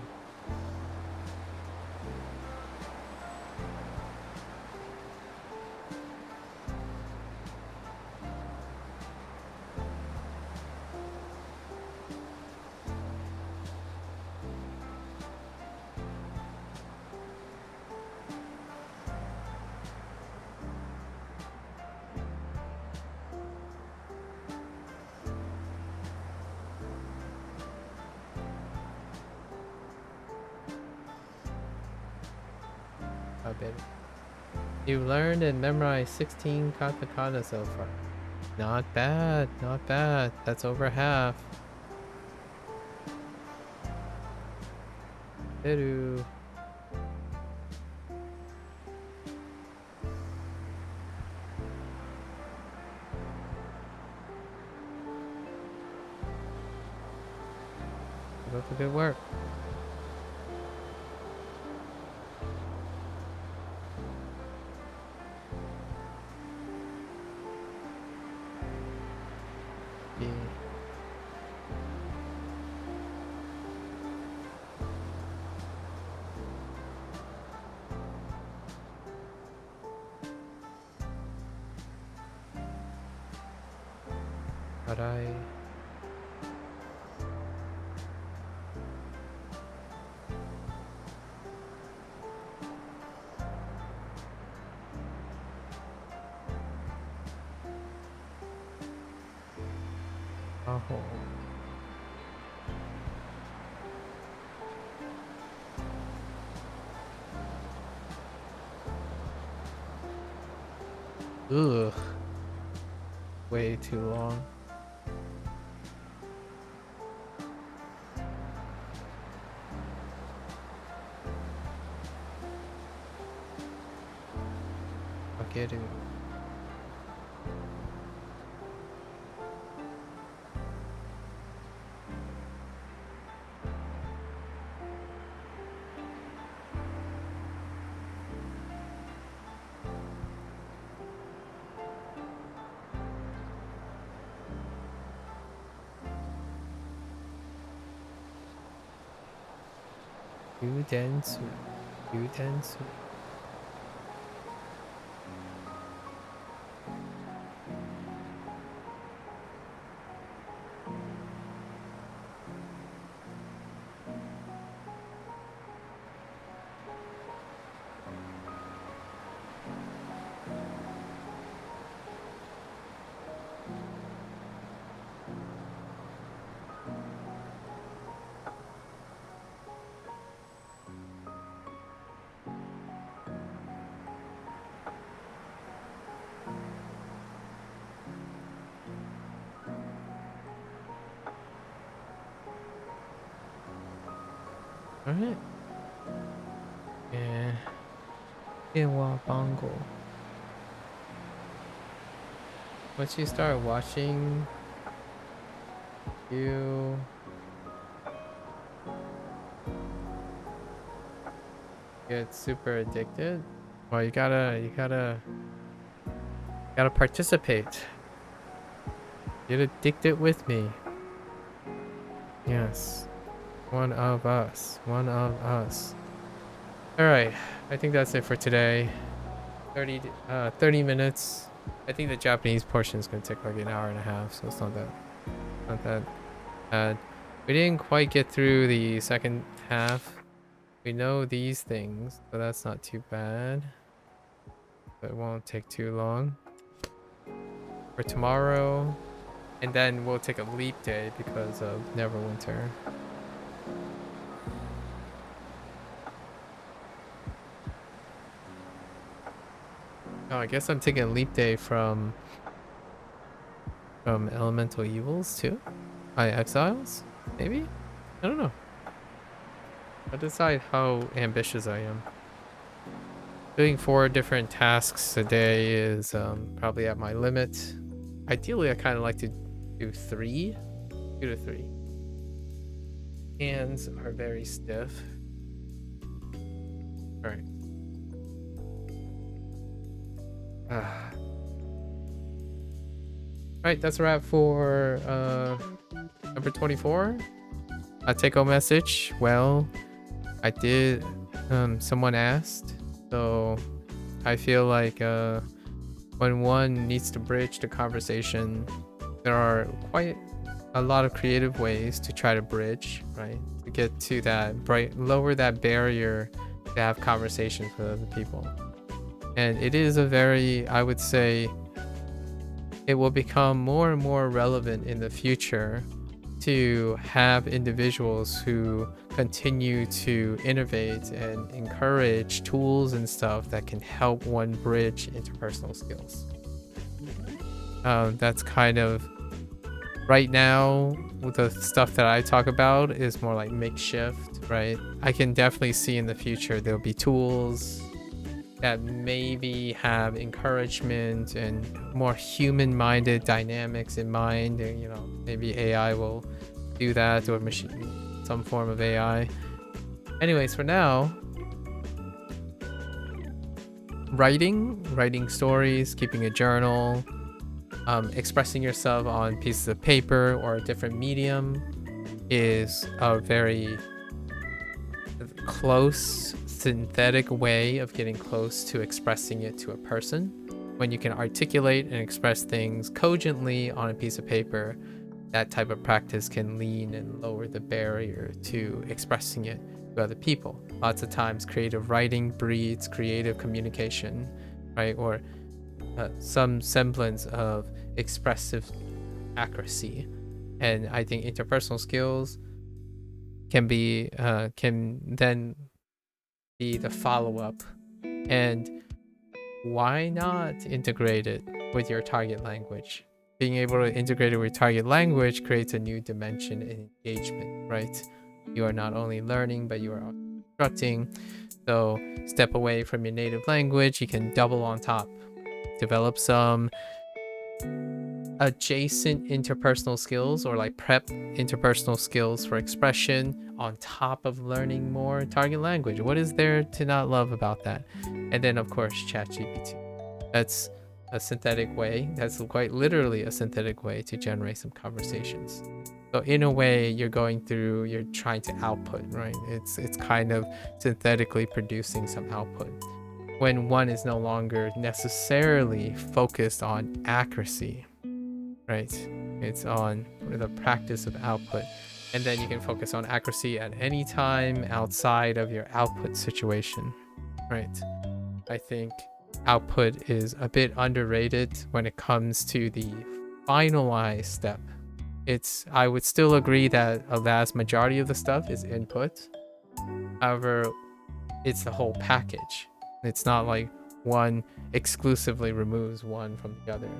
[SPEAKER 1] better. You learned and memorized 16 katakana so far. Not bad, not bad. That's over half. Peru. Keep up the good work. Yeah. Arai. Oh. Ugh. Way too long. Get it. Udensu. Udensu. Alright. Yeah. Iwa Bongo. Once you start watching, you get super addicted. Well, you gotta participate. Get addicted with me. Yes. One of us. One of us. Alright. I think that's it for today. 30 minutes. I think the Japanese portion is gonna take like an hour and a half, so it's not that bad. We didn't quite get through the second half. We know these things, so that's not too bad. But it won't take too long. For tomorrow, and then we'll take a leap day because of Neverwinter. Oh, I guess I'm taking a leap day from Elemental Evils too? Exiles? Maybe? I don't know. I'll decide how ambitious I am. Doing 4 different tasks a day is probably at my limit. Ideally, I kind of like to do 3. 2 to 3. Hands are very stiff. Alright. Alright, that's a wrap for number 24. A take-home message. Well, I did. Someone asked, so I feel like when one needs to bridge the conversation, there are quite a lot of creative ways to try to bridge, right? To get to that lower that barrier to have conversations with other people. And it is a very, I would say, it will become more and more relevant in the future to have individuals who continue to innovate and encourage tools and stuff that can help one bridge interpersonal skills. That's kind of right now the stuff that I talk about is more like makeshift, right? I can definitely see in the future there'll be tools that maybe have encouragement and more human-minded dynamics in mind, and maybe AI will do that, or machine, some form of AI. Anyways, for now, writing stories, keeping a journal, expressing yourself on pieces of paper or a different medium is a very close synthetic way of getting close to expressing it to a person. When you can articulate and express things cogently on a piece of paper, that type of practice can lean and lower the barrier to expressing it to other people. Lots of times creative writing breeds creative communication, right? Or some semblance of expressive accuracy. And I think interpersonal skills can then be the follow-up. And why not integrate it with your target language? Being able to integrate it with target language creates a new dimension in engagement, right? You are not only learning, but you are also instructing. So step away from your native language, you can double on top. Develop some adjacent interpersonal skills, or like prep interpersonal skills for expression on top of learning more target language. What is there to not love about that? And then of course ChatGPT. That's a synthetic way, that's quite literally a synthetic way to generate some conversations. So in a way, you're trying to output, right? It's kind of synthetically producing some output when one is no longer necessarily focused on accuracy, right? It's on the practice of output. And then you can focus on accuracy at any time outside of your output situation, right? I think output is a bit underrated when it comes to the finalized step. I would still agree that a vast majority of the stuff is input. However, it's the whole package. It's not like one exclusively removes one from the other.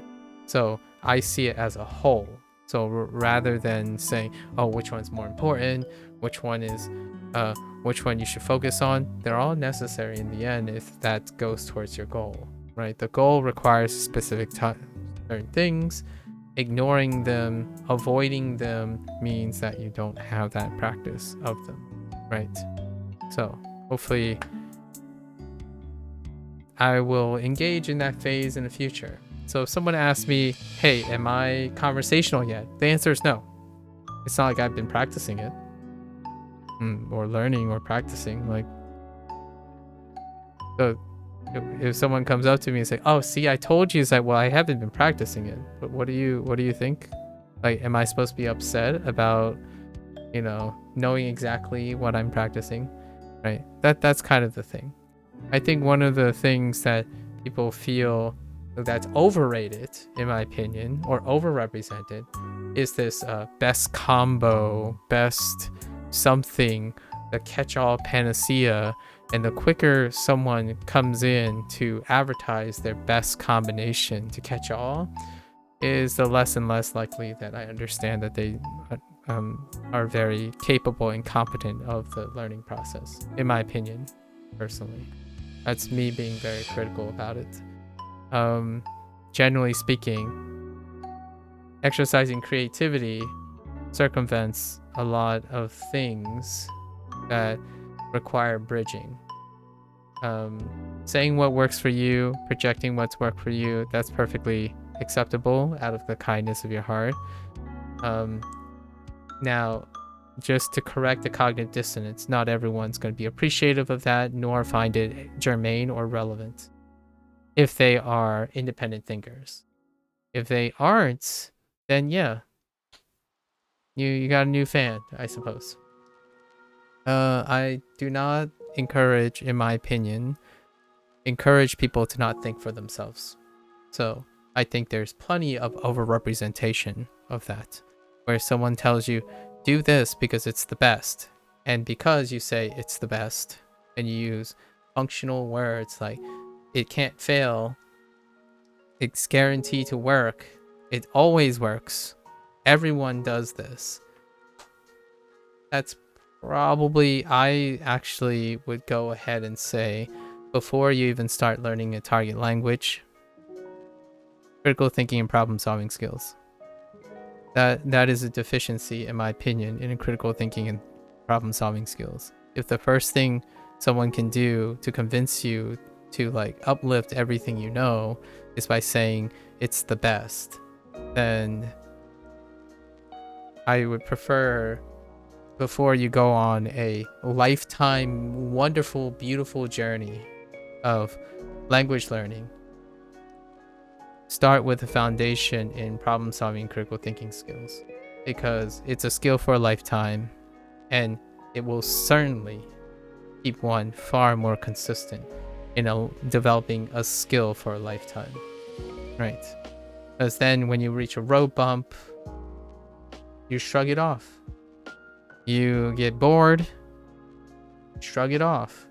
[SPEAKER 1] So I see it as a whole. So rather than saying, oh, which one's more important, which one you should focus on, they're all necessary in the end if that goes towards your goal, right? The goal requires specific certain things. Ignoring them, avoiding them means that you don't have that practice of them, right? So hopefully I will engage in that phase in the future. So if someone asks me, hey, am I conversational yet? The answer is no. It's not like I've been practicing it or learning or practicing. Like, so if someone comes up to me and say, oh, see, I told you, it's like, well, I haven't been practicing it. But what do you think? Like, am I supposed to be upset about, knowing exactly what I'm practicing, right? That's kind of the thing. I think one of the things that people feel that's overrated, in my opinion, or overrepresented, is this best combo, best something, the catch-all panacea. And the quicker someone comes in to advertise their best combination to catch all, is the less and less likely that I understand that they are very capable and competent of the learning process, in my opinion, personally. That's me being very critical about it. Generally speaking, exercising creativity circumvents a lot of things that require bridging. Saying what works for you, projecting what's worked for you, that's perfectly acceptable out of the kindness of your heart. Now, just to correct the cognitive dissonance, not everyone's going to be appreciative of that, nor find it germane or relevant if they are independent thinkers. If they aren't, then yeah, you got a new fan, I suppose. I do not encourage, in my opinion, people to not think for themselves. So I think there's plenty of overrepresentation of that. where someone tells you, do this because it's the best. And because you say it's the best, and you use functional words like it can't fail, it's guaranteed to work, it always works, everyone does this. That's probably, I actually would go ahead and say, before you even start learning a target language, critical thinking and problem solving skills. That is a deficiency, in my opinion, in critical thinking and problem solving skills. If the first thing someone can do to convince you to like uplift everything you know is by saying it's the best, then I would prefer, before you go on a lifetime wonderful, beautiful journey of language learning, start with a foundation in problem solving critical thinking skills, because it's a skill for a lifetime and it will certainly keep one far more consistent in developing a skill for a lifetime, right? Because then when you reach a road bump, you shrug it off. You get bored, shrug it off.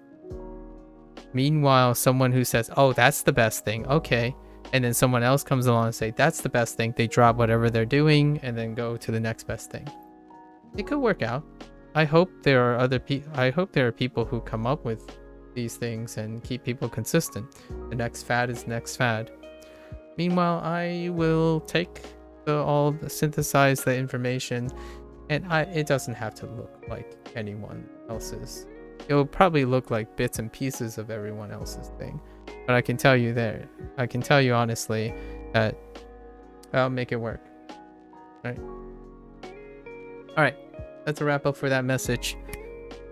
[SPEAKER 1] Meanwhile, someone who says, oh, that's the best thing, okay, and then someone else comes along and say that's the best thing, they drop whatever they're doing and then go to the next best thing. It could work out. I hope there are people who come up with these things and keep people consistent. The next fad is next fad. Meanwhile, I will take synthesize the information, and it doesn't have to look like anyone else's. It will probably look like bits and pieces of everyone else's thing. But I can tell you honestly that I'll make it work. Right? Alright, that's a wrap up for that message.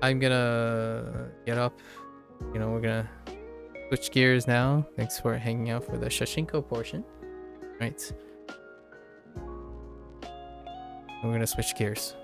[SPEAKER 1] I'm gonna get up. We're gonna switch gears now. Thanks for hanging out for the Shashingo portion. Right. We're gonna switch gears.